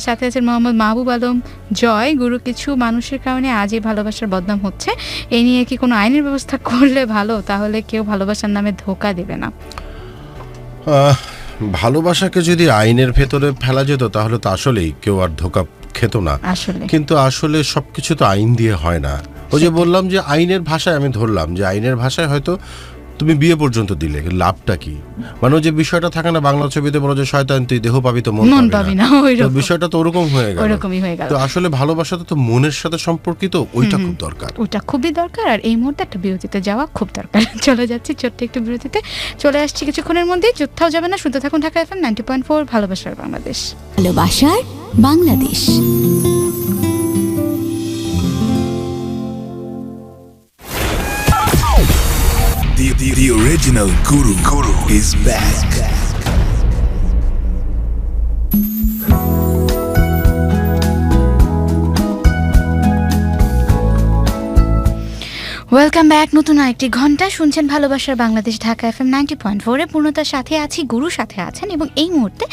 S2: সাথে আছেন মোহাম্মদ মাহবুব আলম জয়, গুরু কিছু মানুষের কারণে আজ এই ভালোবাসার বদনাম হচ্ছে, এই নিয়ে কি কোনো আইনের ব্যবস্থা করলে ভালো? তাহলে কেউ ভালোবাসার নামে ধোঁকা দেবে না।
S4: ভালোবাসাকে যদি আইনের ভেতরে ফেলা যেত তাহলে তো আসলেই কেউ আর ধোঁকা খেত না। কিন্তু আসলে সবকিছু তো আইন দিয়ে হয় না। ওই যে বললাম যে আইনের ভাষায় আমি ধরলাম যে আইনের ভাষায় হয়তো তুমি বিয়ে পর্যন্ত দিলে, লাভটা কি? মানে যে বিষয়টা থাকে না বাংলা ছবিতে বলো যে শয়তান তুই দেহ পাবি তো মন পাবি না, বিষয়টা তো ওরকম হয়ে গেল। তো আসলে ভালোবাসা তো মনের সাথে সম্পর্কিত, ওইটা খুব দরকার,
S2: ওটা খুবই দরকার। আর এই মুহূর্তে একটা বিরতিতে যাওয়া খুব দরকার। চলে যাচ্ছি ছোট্ট একটু বিরতিতে, চলে আসছি কিছুক্ষণের মধ্যে। কোথাও যাবে না, শুনতে থাকুন ঢাকা FM 90.4 ভালোবাসার বাংলাদেশ।
S1: ভালোবাসার Bangladesh.
S3: The original Guru is back.
S2: Welcome back. নতুন আরেকটি ঘন্টা শুনছেন ভালোবাসার বাংলাদেশ, ঢাকা FM 90.4 পূর্ণতার সাথে আছি, গুরু সাথে আছেন, এবং এই মুহূর্তে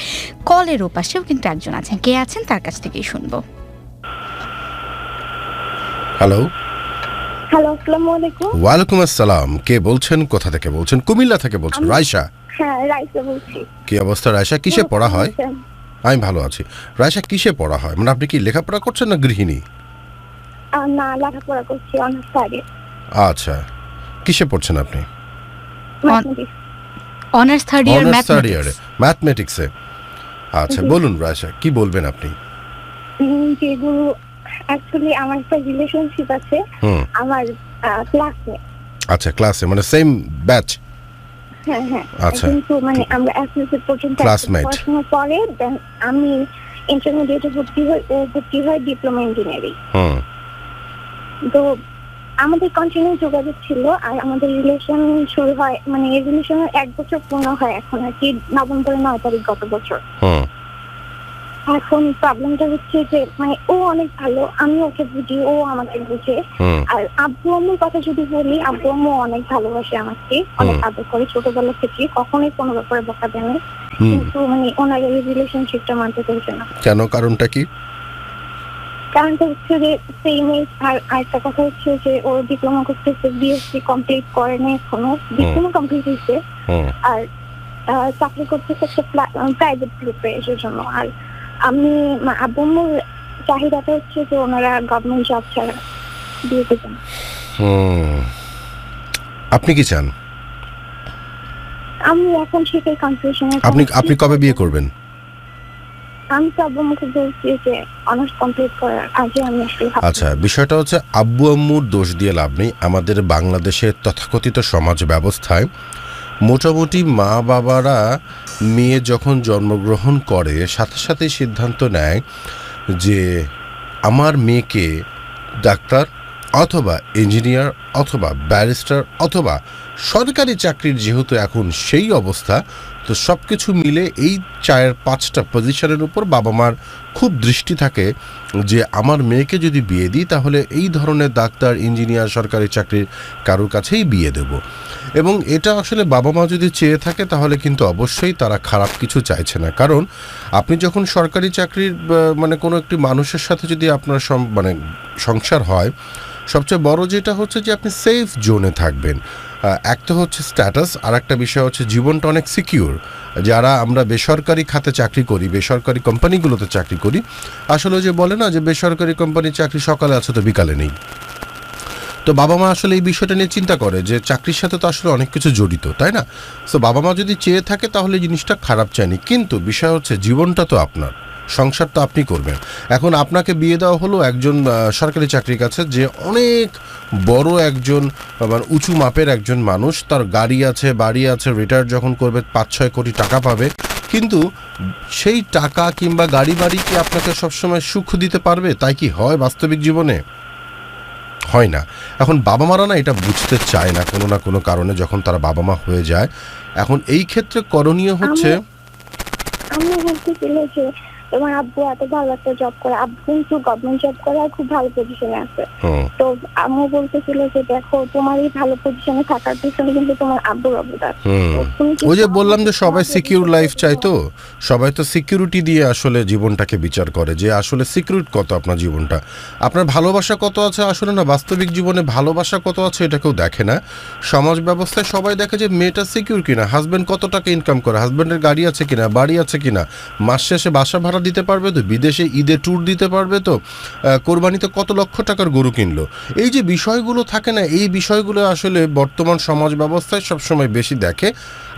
S2: কলের ওপাশেও কিন্তু একজন আছেন। কে আছেন তার কাছ থেকেই শুনবো।
S4: হ্যালো,
S6: আসসালামু আলাইকুম।
S4: ওয়ালাইকুম আসসালাম। কে বলছেন, কোথা থেকে বলছেন? কুমিল্লা থেকে বলছেন? রায়শা?
S6: হ্যাঁ, রায়শা বলছি।
S4: কি অবস্থা রায়শা? কিসে পড়া হয়? আমি ভালো আছি। রায়শা, কিসে পড়া হয়? মানে আপনি কি লেখাপড়া করছেন না গৃহিণী?
S6: না, লেখাপড়া করছি, অনার্স থার্ড ইয়ার।
S4: আচ্ছা, কিসে পড়ছেন আপনি?
S2: Honours third year
S4: honours third ইয়ারে ম্যাথমেটিক্সে। আচ্ছা বলুন রায়শা, কি বলবেন আপনি?
S6: যে গুরু অ্যাকচুয়ালি আমার একটা রিলেশনশিপ আছে আমার ক্লাসমেট।
S4: আচ্ছা ক্লাসে মানে সেম ব্যাচ?
S6: হ্যাঁ হ্যাঁ।
S4: আচ্ছা
S6: কিন্তু মানে আমরা এসএসসি পর্যন্ত পড়াশোনা করে দেন আমি ইন্টারমিডিয়েটে ভর্তি হয় ডিপ্লোমা ইঞ্জিনিয়ারিং। তো আমাদের কন্টিনিউ যোগাযোগ ছিল আর আমাদের রিলেশন শুরু হয় মানে এই রিলেশনের 1 বছর পূর্ণ হয় এখন আর কি নভেম্বরের 9 তারিখ গত বছর। এখন প্রবলেমটা হচ্ছে যে মানে ও অনেক ভালো, আমি ওকে বুঝি, ও আমাকে বুঝে। আর আব্বু আম্মুর কথা যদি বলি, আব্বু আম্মু অনেক ভালোবাসে আমাকে, অনেক আদর করে ছোটবেলা থেকে, কখনোই কোনো ব্যাপারে বকা দেয় না। কিন্তু মানে ওনার এই রিলেশনশিপটা মানতে চাইছে না।
S4: কেন? কারণটা কি?
S6: কারণটা হচ্ছে যে সেম এজ। আর আরেকটা কথা হচ্ছে যে ও ডিপ্লোমা করতেছে, বিএসসি কমপ্লিট করে না এখনো, ডিপ্লোমা কমপ্লিট হয়েছে। আর চাকরি করতেছে একটা প্রাইভেট গ্রুপে এর জন্য। আর আমি আব্বু আম্মুর চাহিদাটা হচ্ছে যে ওনারা গভর্নমেন্ট জব ছাড়া বিয়ে করবেন।
S4: আপনি কি চান?
S6: আমি এখন সেটাই কনফিউশনে।
S4: আপনি কবে বিয়ে করবেন?
S6: আমি তো আব্বু আম্মুকে বলছি যে অনার্স কমপ্লিট করার আগে আমি আসলে।
S4: আচ্ছা বিষয়টা হচ্ছে আব্বু আম্মুর দোষ দিয়ে লাভ নেই। আমাদের বাংলাদেশের তথাকথিত সমাজ ব্যবস্থায় মোটামুটি মা বাবারা মেয়ে যখন জন্মগ্রহণ করে সাথে সাথে সিদ্ধান্ত নেয় যে আমার মেয়েকে ডাক্তার অথবা ইঞ্জিনিয়ার অথবা ব্যারিস্টার অথবা সরকারি চাকরির, যেহেতু এখন সেই অবস্থা, তো সব কিছু মিলে এই 4-5টা পজিশনের উপর বাবা মার খুব দৃষ্টি থাকে যে আমার মেয়েকে যদি বিয়ে দিই তাহলে এই ধরনের ডাক্তার, ইঞ্জিনিয়ার, সরকারি চাকরির কারোর কাছেই বিয়ে দেব। এবং এটা আসলে বাবা মা যদি চেয়ে থাকে তাহলে কিন্তু অবশ্যই তারা খারাপ কিছু চাইছে না। কারণ আপনি যখন সরকারি চাকরির মানে কোনো একটি মানুষের সাথে যদি আপনার মানে সংসার হয়, সবচেয়ে বড় যেটা হচ্ছে যে আপনি সেফ জোনে থাকবেন। একটা হচ্ছে স্ট্যাটাস, আর একটা বিষয় হচ্ছে জীবনটা অনেক সিকিউর। যারা আমরা বেসরকারি খাতে চাকরি করি, বেসরকারি কোম্পানিগুলোতে চাকরি করি, আসলে যে বলে না যে বেসরকারি কোম্পানির চাকরি সকালে আছে তো বিকালে নেই। তো বাবা মা আসলে এই বিষয়টা নিয়ে চিন্তা করে যে চাকরির সাথে তো আসলে অনেক কিছু জড়িত, তাই না? তো বাবা মা যদি চেয়ে থাকে তাহলে জিনিসটা খারাপ চায়নি। কিন্তু বিষয় হচ্ছে জীবনটা তো আপনার, সংসার তো আপনি করবেন। এখন আপনাকে বিয়ে দেওয়া হলো একজন সরকারি চাকরির কাছে, যে অনেক বড় একজন মানে উঁচু মাপের একজন মানুষ, তার গাড়ি আছে, বাড়ি আছে, রিটায়ার যখন করবে 5-6 কোটি টাকা পাবে। কিন্তু সেই টাকা কিংবা গাড়ি বাড়ি কি আপনাকে সবসময় সুখ দিতে পারবে? তাই কি হয় বাস্তবিক জীবনে? হয় না। এখন বাবা মারা না এটা বুঝতে চায় না কোনো না কোনো কারণে, যখন তারা বাবা মা হয়ে যায়। এখন এই ক্ষেত্রে করণীয় হচ্ছে,
S6: আমি বলতে চাইলে যে তোমার আব্বু এত ভালো একটা জব করে, আব্বু কিন্তু গভর্নমেন্ট জব করে আর খুব ভালো পজিশনে আছে। তো আম্মু বলতেছিল যে দেখো তোমার এই ভালো পজিশনে থাকার পিছনে কিন্তু তোমার আব্বুর অবদান।
S4: ওই যে বললাম যে সবাই সিকিউর লাইফ চায়, তো সবাই তো সিকিউরিটি দিয়ে আসলে জীবনটাকে বিচার করে যে আসলে সিকিউর কত আপনার জীবনটা, আপনার ভালোবাসা কত আছে। আসলে না, বাস্তবিক জীবনে ভালোবাসা কত আছে এটা কেউ দেখে না। সমাজ ব্যবস্থায় সবাই দেখে যে মেয়েটা সিকিউর কিনা, হাজব্যান্ড কত টাকা ইনকাম করে, হাজব্যান্ডের গাড়ি আছে কিনা, বাড়ি আছে কিনা, মাস শেষে বাসা ভাড়া দিতে পারবে তো, বিদেশে ঈদে ট্যুর দিতে পারবে তো, কোরবানিতে কত লক্ষ টাকার গরু কিনলো। এই যে বিষয়গুলো থাকে না, এই বিষয়গুলো আসলে বর্তমান সমাজ ব্যবস্থায় সবসময় বেশি দেখে।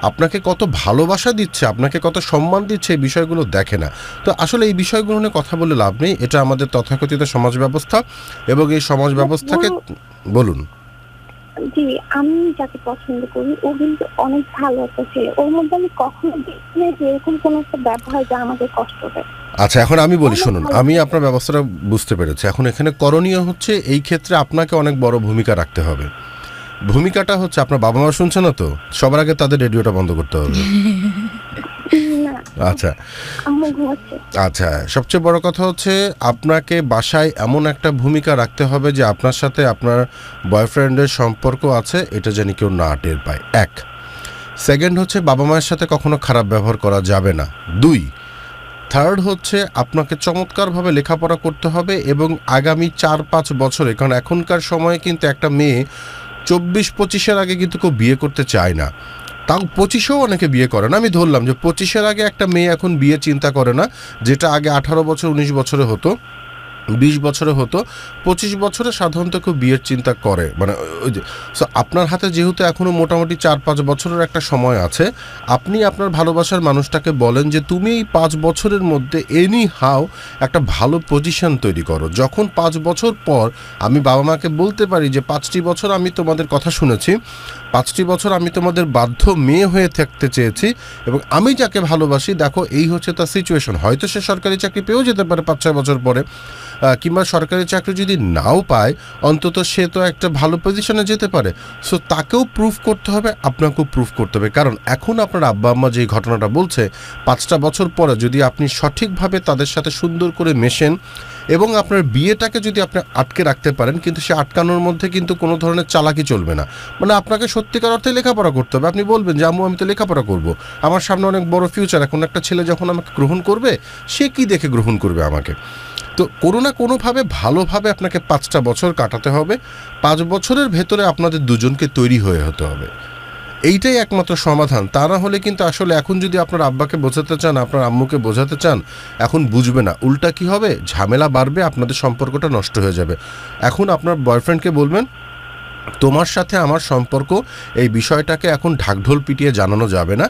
S4: আপনাকে কত ভালোবাসা দিচ্ছে, আপনাকে কত সম্মান দিচ্ছে, এই বিষয়গুলো দেখে না। তো আসলে এই বিষয়গুলো নিয়ে কথা বলে লাভ নেই। এটা আমাদের তথাকথিত সমাজ ব্যবস্থা, এবং এই সমাজ ব্যবস্থাকে বলুন।
S6: জি, আমি যাকে পছন্দ করি ও কিন্তু অনেক ভালো একটা ছেলে, ওর মধ্যে আমি কখনো দেখিনি যে এরকম কোনো একটা ব্যবহার যা আমাদের কষ্ট দেয়।
S4: আচ্ছা এখন আমি বলি, শুনুন, আমি আপনার ব্যবস্থাটা বুঝতে পেরেছি। এখন এখানে করণীয় হচ্ছে এই ক্ষেত্রে আপনাকে অনেক বড় ভূমিকা রাখতে হবে। ভূমিকাটা হচ্ছে, আপনার বাবা মা শুনছে না তো? সবার আগে তাদের রেডিওটা বন্ধ করতে হবে। আচ্ছা আচ্ছা, সবচেয়ে বড় কথা হচ্ছে আপনাকে বাসায় এমন একটা ভূমিকা রাখতে হবে যে আপনার সাথে আপনার বয়ফ্রেন্ডের সম্পর্ক আছে, এটা যেন কেউ না টের পায়। 1 সেকেন্ড হচ্ছে বাবা মায়ের সাথে কখনো খারাপ ব্যবহার করা যাবে না। 2 থার্ড হচ্ছে আপনাকে চমৎকারভাবে লেখাপড়া করতে হবে, এবং আগামী 4-5 বছরে, কারণ এখনকার সময়ে কিন্তু একটা মেয়ে 24-25-এর আগে কিন্তু কেউ বিয়ে করতে চায় না। তাও 25-এও অনেকে বিয়ে করে না। আমি ধরলাম যে 25-এর আগে একটা মেয়ে এখন বিয়ে চিন্তা করে না, যেটা আগে 18 বছর 19 বছরে হতো। 20 বছরে হতো, 25 বছরে সাধারণত কেউ বিয়ের চিন্তা করে, মানে ওই যে সো আপনার হাতে যেহেতু এখনও মোটামুটি 4-5 বছরের একটা সময় আছে, আপনি আপনার ভালোবাসার মানুষটাকে বলেন যে তুমি এই 5 বছরের মধ্যে এনি হাউ একটা ভালো পজিশন তৈরি করো। যখন 5 বছর পর আমি বাবা মাকে বলতে পারি যে 5টি বছর আমি তোমাদের কথা শুনেছি, 5টি বছর আমি তোমাদের বাধ্য মেয়ে হয়ে থাকতে চেয়েছি, এবং আমি যাকে ভালোবাসি দেখো এই হচ্ছে তার সিচুয়েশন। হয়তো সে সরকারি চাকরি পেয়েও যেতে পারে 5-6 বছর পরে, কিংবা সরকারি চাকরি যদি নাও পায় অন্তত সে তো একটা ভালো পজিশনে যেতে পারে। সো তাকেও প্রুফ করতে হবে, আপনাকেও প্রুফ করতে হবে। কারণ এখন আপনার আব্বা আম্মা যে ঘটনাটা বলছে, 5টা বছর পরে যদি আপনি সঠিকভাবে তাদের সাথে সুন্দর করে মেশেন এবং আপনার বিয়েটাকে যদি আপনি আটকে রাখতে পারেন, কিন্তু সে আটকানোর মধ্যে কিন্তু কোনো ধরনের চালাকি চলবে না। মানে আপনাকে সত্যিকার অর্থে লেখাপড়া করতে হবে। আপনি বলবেন যে আম্মু আমি তো লেখাপড়া করব, আমার সামনে অনেক বড় ফিউচার, এখন একটা ছেলে যখন আমাকে গ্রহণ করবে সে কি দেখে গ্রহণ করবে আমাকে। তো কোনো না কোনোভাবে ভালোভাবে আপনাকে 5টা বছর কাটাতে হবে। 5 বছরের ভেতরে আপনাদের দুজনকে তৈরি হয়ে হতে হবে, এইটাই একমাত্র সমাধান। তা না হলে কিন্তু আসলে এখন যদি আপনার আব্বাকে বোঝাতে চান, আপনার আম্মুকে বোঝাতে চান, এখন বুঝবে না, উল্টা কি হবে, ঝামেলা বাড়বে, আপনাদের সম্পর্কটা নষ্ট হয়ে যাবে। এখন আপনার বয়ফ্রেন্ডকে বলবেন তোমার সাথে আমার সম্পর্ক, এই বিষয়টাকে এখন ঢাকঢোল পিটিয়ে জানানো যাবে না।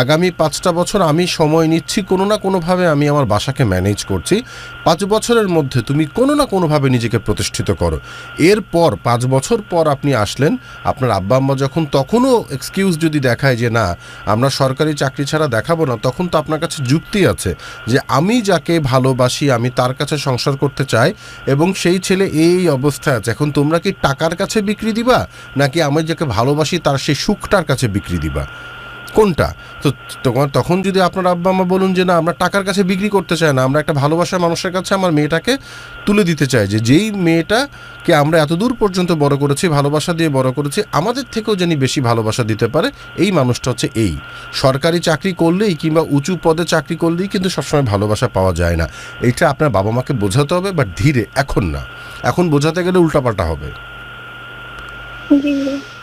S4: আগামী 5টা বছর আমি সময় নিচ্ছি, কোনো না কোনোভাবে আমি আমার বাসাকে ম্যানেজ করছি। 5 বছরের মধ্যে তুমি কোনো না কোনোভাবে নিজেকে প্রতিষ্ঠিত করো। এরপর 5 বছর পর আপনি আসলেন, আপনার আব্বা আম্মা যখন তখনও এক্সকিউজ যদি দেখায় যে না আমরা সরকারি চাকরি ছাড়া দেখাবো না, তখন তো আপনার কাছে যুক্তি আছে যে আমি যাকে ভালোবাসি আমি তার কাছে সংসার করতে চাই এবং সেই ছেলে এই অবস্থায় আছে। এখন তোমরা কি টাকার কাছে বিক্রি দিবা নাকি আমি যাকে ভালোবাসি তার সেই সুখটার কাছে বিক্রি দিবা, কোনটা? তো তখন যদি আপনার আব্বা আম্মা বলুন যে না আমরা টাকার কাছে বিক্রি করতে চাই না, আমরা একটা ভালোবাসার মানুষের কাছে আমার মেয়েটাকে তুলে দিতে চাই, যে যেই মেয়েটাকে আমরা এতদূর পর্যন্ত বড় করেছি, ভালোবাসা দিয়ে বড় করেছি, আমাদের থেকেও যেন বেশি ভালোবাসা দিতে পারে, এই মানুষটা হচ্ছে এই। সরকারি চাকরি করলেই কিংবা উঁচু পদে চাকরি করলেই কিন্তু সবসময় ভালোবাসা পাওয়া যায় না। এইটা আপনার বাবা মাকে বোঝাতে হবে, বাট ধীরে, এখন না। এখন বোঝাতে গেলে উল্টাপাল্টা হবে।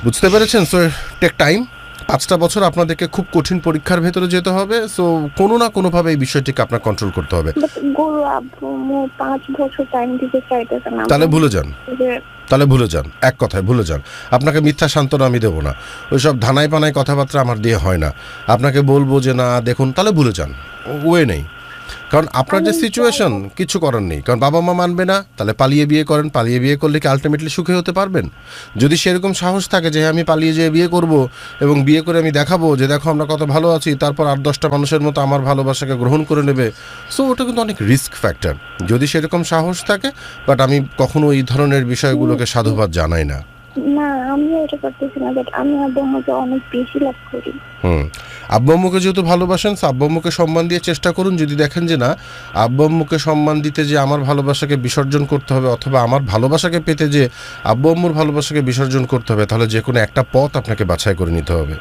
S4: বুঝতে পেরেছেন? So take time. 5টা বছর আপনাদেরকে খুব কঠিন পরীক্ষার ভেতরে যেতে হবে। সো কোনো না কোনোভাবে এই বিষয়টিকে আপনার কন্ট্রোল করতে হবে।
S6: 5 বছর টাইম দিতে চাইতেছে না।
S4: তাহলে ভুলে যান, এক কথায় ভুলে যান। আপনাকে মিথ্যা সান্ত্বনা আমি দেবো না, ওইসব ধানাই পানাই কথাবার্তা আমার দিয়ে হয় না। আপনাকে বলবো যে না দেখুন, তাহলে ভুলে যান, ওয়ে নেই। কারণ আপনার যে সিচুয়েশন কিছু করার নেই, কারণ বাবা মা মানবে না, তাহলে পালিয়ে বিয়ে করেন। পালিয়ে বিয়ে করলে কি আলটিমেটলি সুখী হতে পারবেন? যদি সেরকম সাহস থাকে যে আমি পালিয়ে যেয়ে বিয়ে করব এবং বিয়ে করে আমি দেখাবো যে দেখো আমরা কত ভালো আছি, তারপর 8-10টা মানুষের মতো আমার ভালোবাসাকে গ্রহণ করে নেবে, সো ওটা কিন্তু অনেক রিস্ক ফ্যাক্টর। যদি সেরকম সাহস থাকে, বাট আমি কখনো এই ধরনের বিষয়গুলোকে সাধুবাদ জানাই না।
S6: না আমি এটা করতেছি না, বাট আমি আব্বু আম্মুকে অনেক বেশি লাভ করি।
S4: আব্বু আম্মুকে যেহেতু ভালোবাসেন, আব্বু আম্মুকে সম্মান দিয়ে চেষ্টা করুন। যদি দেখেন যে না আব্বু আম্মুকে সম্মান দিতে যে আমার ভালোবাসাকে বিসর্জন করতে হবে, অথবা আমার ভালোবাসাকে পেতে যে আব্বু আম্মুর ভালোবাসাকে বিসর্জন করতে হবে, তাহলে যে কোনো একটা পথ আপনাকে বাছাই করে নিতে হবে।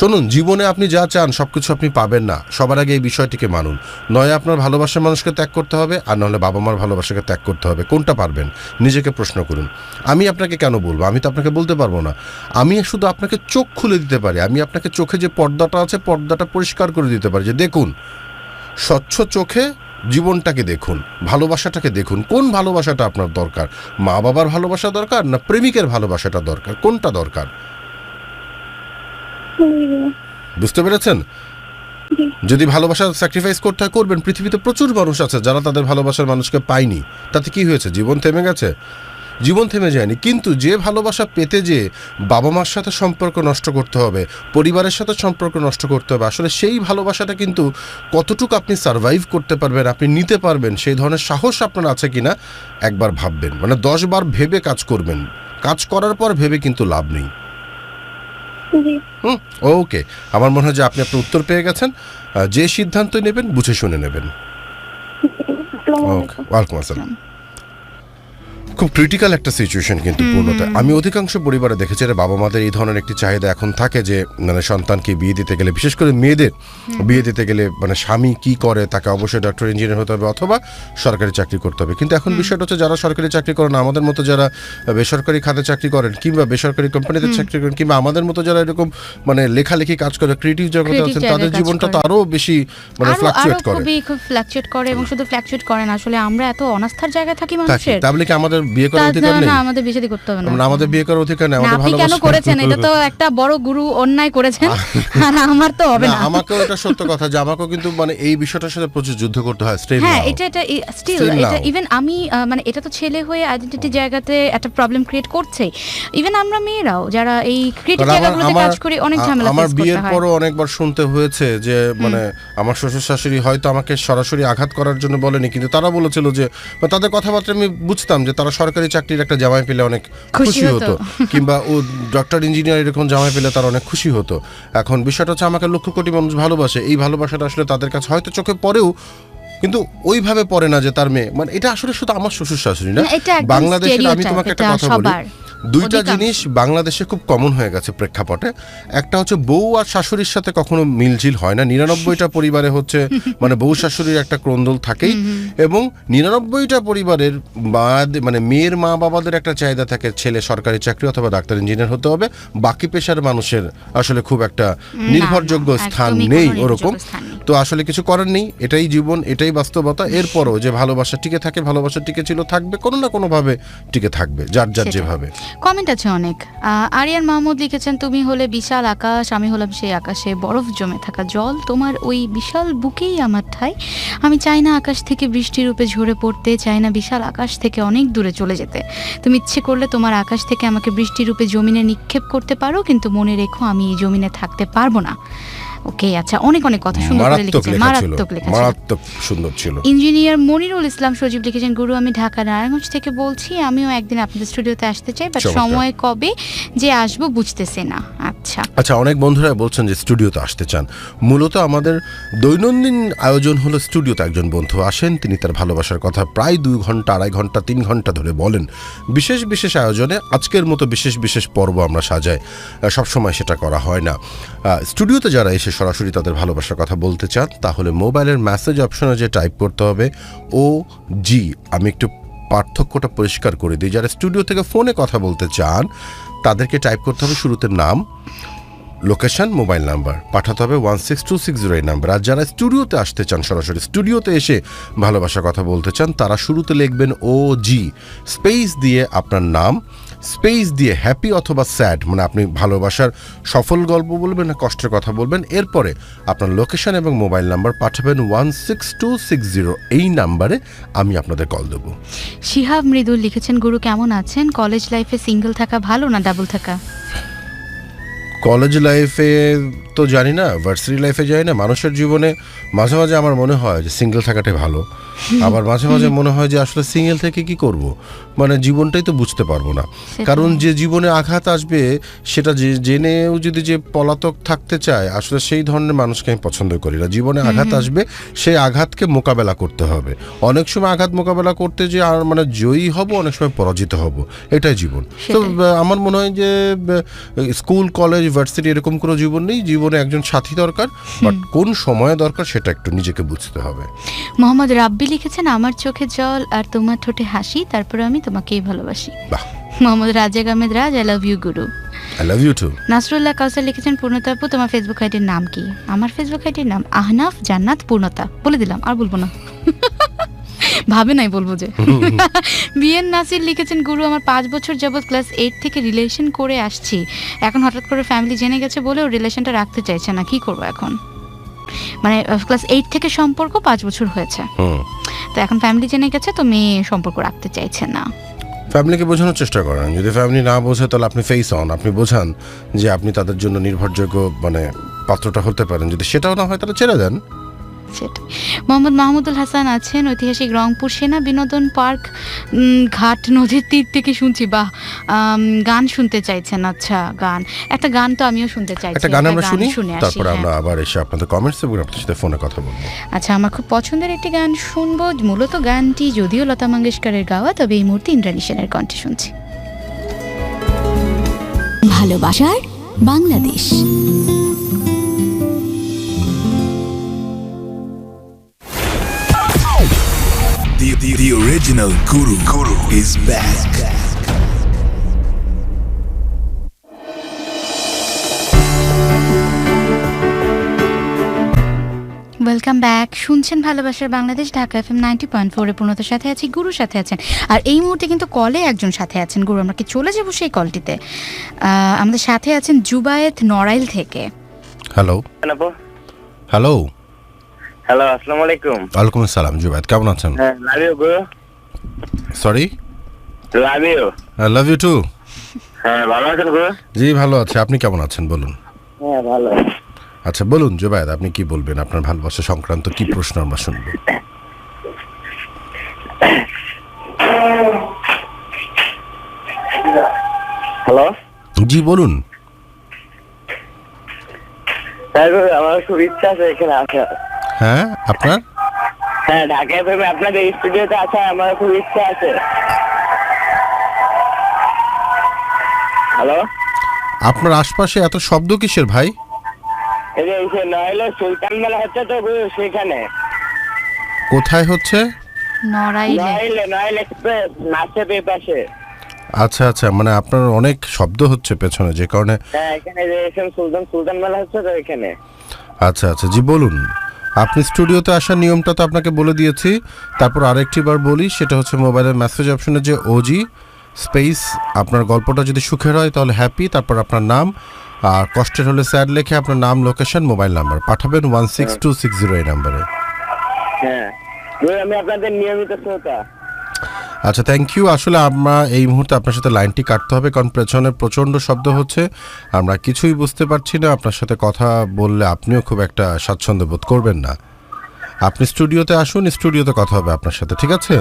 S4: শুনুন, জীবনে আপনি যা চান সব কিছু আপনি পাবেন না। সবার আগে এই বিষয়টিকে মানুন, নয় আপনার ভালোবাসার মানুষকে ত্যাগ করতে হবে, আর নাহলে বাবা মার ভালোবাসাকে ত্যাগ করতে হবে। কোনটা পারবেন নিজেকে প্রশ্ন করুন। আমি আপনাকে কেন বলবো? আমি তো আপনাকে বলতে পারবো না। আমি শুধু আপনাকে চোখ খুলে দিতে পারি। আমি আপনাকে চোখে যে পর্দাটা আছে পর্দাটা পরিষ্কার করে দিতে পারি, যে দেখুন স্বচ্ছ চোখে জীবনটাকে দেখুন, ভালোবাসাটাকে দেখুন। কোন ভালোবাসাটা আপনার দরকার? মা বাবার ভালোবাসা দরকার না প্রেমিকের ভালোবাসাটা দরকার? কোনটা দরকার? বুঝতে পেরেছেন? যদি ভালোবাসা স্যাক্রিফাইস করতে হয় করবেন। পৃথিবীতে প্রচুর মানুষ আছে যারা তাদের ভালোবাসার মানুষকে পায়নি, তাতে কি হয়েছে? জীবন থেমে গেছে? জীবন থেমে যায়নি। কিন্তু যে ভালোবাসা পেতে যে বাবা মার সাথে সম্পর্ক নষ্ট করতে হবে, পরিবারের সাথে সম্পর্ক নষ্ট করতে হবে, আসলে সেই ভালোবাসাটা কিন্তু কতটুকু আপনি সারভাইভ করতে পারবেন, আপনি নিতে পারবেন, সেই ধরনের সাহস আপনার আছে কিনা একবার ভাববেন। মানে 10 বার ভেবে কাজ করবেন। কাজ করার পর ভেবে কিন্তু লাভ নেই। ওকে, আমার মনে হয় যে আপনি আপনার উত্তর পেয়ে গেছেন। যে সিদ্ধান্ত নেবেন বুঝে শুনে নেবেন। ওকে, ওয়ালাইকুম আসসালাম। খুব ক্রিটিক্যাল একটা সিচুয়েশন কিন্তু পূর্ণতা। আমি অধিকাংশ পরিবারে দেখেছি যে বাবা মাদের এই ধরনের একটি চাহিদা এখন থাকে যে মানে সন্তানকে বিয়ে দিতে গেলে, বিশেষ করে মেয়েদের বিয়ে দিতে গেলে মানে স্বামী কি করে, তাকে অবশ্যই ডক্টর ইঞ্জিনিয়ার হতে হবে অথবা সরকারি চাকরি করতে হবে। কিন্তু এখন বিষয়টা হচ্ছে যারা সরকারি চাকরি করেন, আমাদের মতো যারা বেসরকারি খাতে চাকরি করেন কিংবা বেসরকারি কোম্পানিতে চাকরি করেন কিংবা আমাদের মতো যারা এরকম মানে লেখালেখি কাজ করে ক্রিয়েটিভ জগতে আছেন, তাদের জীবনটা তো আরো বেশি মানে ফ্লাকচুয়েট করে,
S2: খুব ফ্লাকচুয়েট করে। এবং শুধু ফ্লাকচুয়েট করে না, আসলে আমরা এত অনাস্থার জায়গায় থাকি মানুষের।
S4: তাহলে কি আমাদের বিয়ে করার অধিকার নেই?
S2: না, আমাদের বিয়ে শাদী করতে হবে না,
S4: আমাদের বিয়ে করার অধিকার নেই। আমাদের ভালোবাসা
S2: কেন করেছেন? এটা তো একটা বড় গুরু অন্যায় করেছেন, আর আমার তো হবে না।
S4: আমাকেও এটা সত্য কথা যে আমাকেও কিন্তু মানে এই বিষয়টার সাথে প্রচুর যুদ্ধ করতে হয়।
S2: হ্যাঁ, এটা স্টিল এটা ইভেন আমি মানে এটা তো ছেলে হয়ে আইডেন্টিটি জায়গাতে একটা প্রবলেম ক্রিয়েট করছে। ইভেন আমরা মেয়েরাও যারা এই ক্রিয়েটিভ জায়গাগুলোতে কাজ করি অনেক ঝামেলা ফেস করতে হয়।
S4: আমার বিয়ের পরও অনেকবার শুনতে হয়েছে যে মানে আমার শ্বশুর শাশুড়ি হয়তো আমাকে সরাসরি আঘাত করার জন্য বলেনি, কিন্তু তারা বলেছিল যে তাদের কথাবার্তা আমি বুঝতাম যে তারা সরকারি চাকরির একটা জামাই পেলে অনেক খুশি হতো, কিংবা ও ডক্টর ইঞ্জিনিয়ার এরকম জামাই পেলে তারা অনেক খুশি হতো। এখন বিষয়টা হচ্ছে আমাকে লক্ষ কোটি মানুষ ভালোবাসে, এই ভালোবাসাটা আসলে তাদের কাছে হয়তো চোখে পড়েও কিন্তু ওইভাবে পড়ে না যে তার মেয়ে মানে এটা আসলে শুধু আমার শ্বশুর শাশুড়ি না, বাংলাদেশের আমি তোমাকে একটা কথা বলি, দুইটা জিনিস বাংলাদেশে খুব কমন হয়ে গেছে প্রেক্ষাপটে। একটা হচ্ছে বউ আর শাশুড়ির সাথে কখনো মিলঝিল হয় না। ৯৯টা পরিবারে হচ্ছে মানে বউ শাশুড়ির একটা ক্রন্দল থাকেই, এবং ৯৯টা পরিবারের মানে মেয়ের মা বাবাদের একটা চাহিদা থাকে ছেলে সরকারি চাকরি অথবা ডাক্তার ইঞ্জিনিয়ার হতে হবে। বাকি পেশার মানুষের আসলে খুব একটা নির্ভরযোগ্য স্থান নেই ওরকম। তো আসলে কিছু করার নেই, এটাই জীবন, এটাই বাস্তবতা। এরপরও যে ভালোবাসা টিকে থাকে, ভালোবাসা টিকে ছিল, থাকবে, কোনো না কোনোভাবে টিকে থাকবে, যার যার যেভাবে।
S2: কমেন্ট আছে অনেক। আরিয়ান মাহমুদ লিখেছেন, তুমি হলে বিশাল আকাশ, আমি হলাম সেই আকাশে বরফ জমে থাকা জল, তোমার ওই বিশাল বুকেই আমার ঠাই। আমি চাই না আকাশ থেকে বৃষ্টি রূপে ঝরে পড়তে, চাই না বিশাল আকাশ থেকে অনেক দূরে চলে যেতে। তুমি ইচ্ছে করলে তোমার আকাশ থেকে আমাকে বৃষ্টি রূপে জমিনে নিক্ষেপ করতে পারো, কিন্তু মনে রেখো আমি এই জমিনে থাকতে পারবো না। ওকে, আচ্ছা, অনেক অনেক কথা সুন্দর করে লিখেছেন, মারাত্মক লেখা, মারাত্মক
S4: সুন্দর ছিল।
S2: ইঞ্জিনিয়ার মনিরুল ইসলাম সজীব লিখেছেন, গুরু আমি ঢাকা নারায়ণগঞ্জ থেকে বলছি, আমিও একদিন আপনাদের স্টুডিওতে আসতে চাই, বাট সময় কবে যে আসবো বুঝতেছি না। আচ্ছা
S4: আচ্ছা, অনেক বন্ধুরা বলছেন যে স্টুডিওতে আসতে চান। মূলত আমাদের দৈনন্দিন আয়োজন হলো স্টুডিওতে একজন বন্ধু আসেন, তিনি তার ভালোবাসার কথা প্রায় 2 ঘন্টা, 2.5 ঘন্টা, 3 ঘন্টা ধরে বলেন। বিশেষ বিশেষ আয়োজনে আজকের মতো বিশেষ বিশেষ পর্ব আমরা সাজাই, সবসময় সেটা করা হয় না। স্টুডিওতে যারা এসে সরাসরি তাদের ভালোবাসার কথা বলতে চান, তাহলে মোবাইলের মেসেজ অপশনে যে টাইপ করতে হবে OG। আমি একটু পার্থক্যটা পরিষ্কার করে দিই। যারা স্টুডিও থেকে ফোনে কথা বলতে চান তাদেরকে টাইপ করতে হবে শুরুতে নাম, লোকেশন, মোবাইল নাম্বার, পাঠাতে হবে 16260 এই নাম্বার। আর যারা স্টুডিওতে আসতে চান, সরাসরি স্টুডিওতে এসে ভালোবাসার কথা বলতে চান, তারা শুরুতে লিখবেন OG, স্পেস দিয়ে আপনার নাম, স্পেস দিয়ে হ্যাপি অথবা স্যাড, মানে আপনি ভালোবাসার সফল গল্প বলবেন না কষ্টের কথা বলবেন। এরপরে আপনার লোকেশন এবং মোবাইল নাম্বার পাঠাবেন 16260 এই নাম্বারে, আমি আপনাদের কল দেবো।
S2: শিহাব মৃদুল লিখেছেন, গুরু কেমন আছেন? কলেজ লাইফে সিঙ্গেল থাকা ভালো না ডাবল থাকা?
S4: কলেজ লাইফে তো জানি না, ভার্সিটি লাইফে জানি না। মানুষের জীবনে মাঝে মাঝে আমার মনে হয় যে সিঙ্গেল থাকাটাই ভালো, আবার মাঝে মাঝে মনে হয় যে আসলে সিঙ্গেল থেকে কি করব, মানে জীবনটাই তো বুঝতে পারবো না। কারণ যে জীবনে আঘাত আসবে সেটা জেনেও যদি যে পলাতক থাকতে চায়, আসলে সেই ধরনের মানুষকে আমি পছন্দ করি না। জীবনে আঘাত আসবে, সেই আঘাতকে মোকাবেলা করতে হবে। অনেক সময় আঘাত মোকাবেলা করতে যে আর মানে জয়ী হব, অনেক সময় পরাজিত হব, এটাই জীবন। তো আমার মনে হয় যে স্কুল, কলেজ, ভার্সিটি এরকম কোনো জীবন নেই। জীবনে একজন সাথী দরকার, বাট কোন সময়ে দরকার সেটা একটু নিজেকে বুঝতে হবে।
S2: মোহাম্মদ রাব্বি লিখেছেন, আমার চোখে জল আর তোমার ঠোঁটে হাসি, তারপরে আমি তোমাকেই ভালোবাসি।
S4: বাহ।
S2: Mohammad Razek Ahmed Raj, I love you গুরু।
S4: I love you too.
S2: Nasrullah Kawsar লিখেছেন, পূর্ণতা আপু তোমার ফেসবুক আইডির নাম কি? আমার ফেসবুক আইডির নাম আহনাফ জান্নাত পূর্ণতা। বলে দিলাম, আর বলবো না, ভাবে নাই বলবো যে। বিএন নাসির লিখেছেন, গুরু আমার 5 বছর যাবৎ ক্লাস 8 থেকে রিলেশন করে আসছি, এখন হঠাৎ করে ফ্যামিলি জেনে গেছে বলে ও রিলেশনটা রাখতে চাইছে না, কি করবো এখন? মানে ক্লাস 8 থেকে সম্পর্ক 5 বছর হয়েছে, তো এখন ফ্যামিলি জেনে গেছে, তো মেয়ে সম্পর্ক রাখতে চাইছে না।
S4: ফ্যামিলিকে বোঝানোর চেষ্টা করেন, যদি ফ্যামিলি না বোঝে তাহলে আপনি ফেস অন, আপনি বোঝান যে আপনি তাদের জন্য নির্ভরযোগ্য মানে পাত্রটা হতে পারেন। যদি সেটাও না হয় তাহলে ছেড়ে দেন।
S2: সেটাই। মোহাম্মদ মাহমুদুল হাসান আছেন ঐতিহাসিক রংপুর সেনা বিনোদন পার্ক ঘাট নদীর তীর থেকে শুনছি। বাহ, গান শুনতে চাইছেন? আচ্ছা, গান, একটা গান তো আমিও শুনতে চাইছি।
S4: একটা গান আমরা শুনি,
S2: শুনে আসি।
S4: তারপর আমরা আবার এসে আপনাদের কমেন্টস এবং আপনাদের সাথে ফোনে কথা বলবো।
S2: আচ্ছা, আমার খুব পছন্দের একটি গান শুনবো। মূলত গানটি যদিও লতা মঙ্গেশকরের গাওয়া, তবে এই মুহূর্তে ইন্দ্রাণী সেনের কণ্ঠে শুনছি।
S1: ভালোবাসার Bangladesh.
S3: The original Guru is back.
S2: Welcome back. শুনছেন ভালোবাসার বাংলাদেশ, ঢাকা FM 90.4 পূর্ণতার সাথে আছি, গুরুর সাথে আছেন। আর এই মুহূর্তে কিন্তু কলে একজন সাথে আছেন। গুরু, আমরা কি চলে যাবো সেই কলটিতে? আমাদের সাথে আছেন জুবায়েত নড়াইল থেকে।
S4: হ্যালো হ্যালো
S8: হ্যালো, আসসালামু আলাইকুম।
S4: ওয়ালাইকুম আসসালাম। জুবায়েত, কেমন আছেন?
S8: হ্যাঁ, love you guru.
S4: Sorry,
S8: love you.
S4: I love you too.
S8: হ্যাঁ, ভালো আছেন গুরু?
S4: জি ভালো আছে, আপনি কেমন আছেন বলুন?
S8: হ্যাঁ, ভালো।
S4: আচ্ছা বলুন জুবায়েত, আপনি কি বলবেন? আপনার ভালোবাসা সংক্রান্ত কি প্রশ্ন আমরা শুনবো?
S8: হ্যালো,
S4: জি বলুন।
S8: হ্যাঁ গুরু, আমার খুব ইচ্ছা আছে এখানে আসার।
S4: হ্যাঁ আপনার?
S8: হ্যাঁ, ঢাকা এফএম আপনাদের স্টুডিওতে আসার আমার খুব ইচ্ছা আছে। হ্যালো,
S4: আপনার আশপাশে এত শব্দ কিসের ভাই?
S8: এই যে এই যে নয়লে সুলতান মেলা হচ্ছে তো গুরু, সেখানে।
S4: কোথায় হচ্ছে?
S2: নড়াইলে।
S8: নয়ল এক্সপ্রেস নাচে পাশে।
S4: আচ্ছা আচ্ছা, মানে আপনার অনেক শব্দ হচ্ছে পেছনে, যে কারণে।
S8: হ্যাঁ, এখানে যে সুলতান মেলা হচ্ছে তো এখানে।
S4: আচ্ছা আচ্ছা, জি বলুন। আপনি স্টুডিওতে আসার নিয়মটা তো আপনাকে বলে দিয়েছি, তারপর আরেকটি বার বলি, সেটা হচ্ছে মোবাইলের মেসেজ অপশনে যে ওজি স্পেস আপনার গল্পটা যদি সুখের হয় তাহলে হ্যাপি, তারপর আপনার নাম, আর কষ্টের হলে স্যাড লিখে আপনার নাম, লোকেশন, মোবাইল নাম্বার পাঠাবেন 16260 এই নাম্বারে।
S8: হ্যাঁ গুরু, আমি আপনাদের নিয়মিত শ্রোতা।
S4: আচ্ছা, থ্যাংক ইউ। আসলে আমরা এই মুহূর্তে আপনার সাথে লাইনটি কাটতে হবে, কারণ পেছনে প্রচণ্ড শব্দ হচ্ছে, আমরা কিছুই বুঝতে পারছি না। আপনার সাথে কথা বললে আপনিও খুব একটা স্বাচ্ছন্দ্য বোধ করবেন না। আপনি স্টুডিওতে আসুন, স্টুডিওতে কথা হবে আপনার সাথে, ঠিক আছে?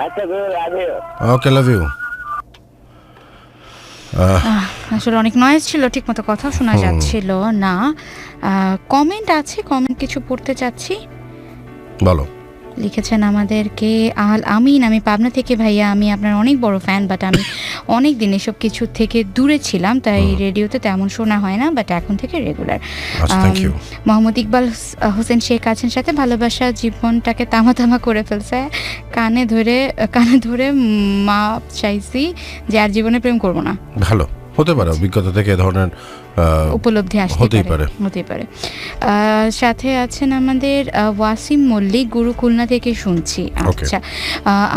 S8: আচ্ছা গুরু, love you.
S4: Okay, love you.
S2: আসলে অনেক নয়েজ ছিল, ঠিক মতো কথা শোনা যাচ্ছিল না। কমেন্ট আছে, কমেন্ট কিছু পড়তে চাচ্ছি।
S4: বলো।
S2: লিখেছেন আমাদেরকে আল আমিন, আমি পাবনা থেকে। ভাইয়া, আমি আপনার অনেক বড় ফ্যান, বাট আমি অনেক দিন এসব কিছু থেকে দূরে ছিলাম, তাই রেডিওতে তেমন শোনা হয় না, বাট এখন থেকে রেগুলার। মোহাম্মদ ইকবাল হোসেন শেখ আছেন সাথে। ভালোবাসা জীবনটাকে তামা তামা করে ফেলছে, কানে ধরে মাপ চাইছি যে আর জীবনে প্রেম করব না।
S4: ভালো হতে পারে, অভিজ্ঞতা থেকে এ ধরনের
S2: উপলব্ধি হতেই পারে। সাথে আছেন আমাদের ওয়াসিম মল্লিক, গুরু খুলনা থেকে শুনছি। আচ্ছা,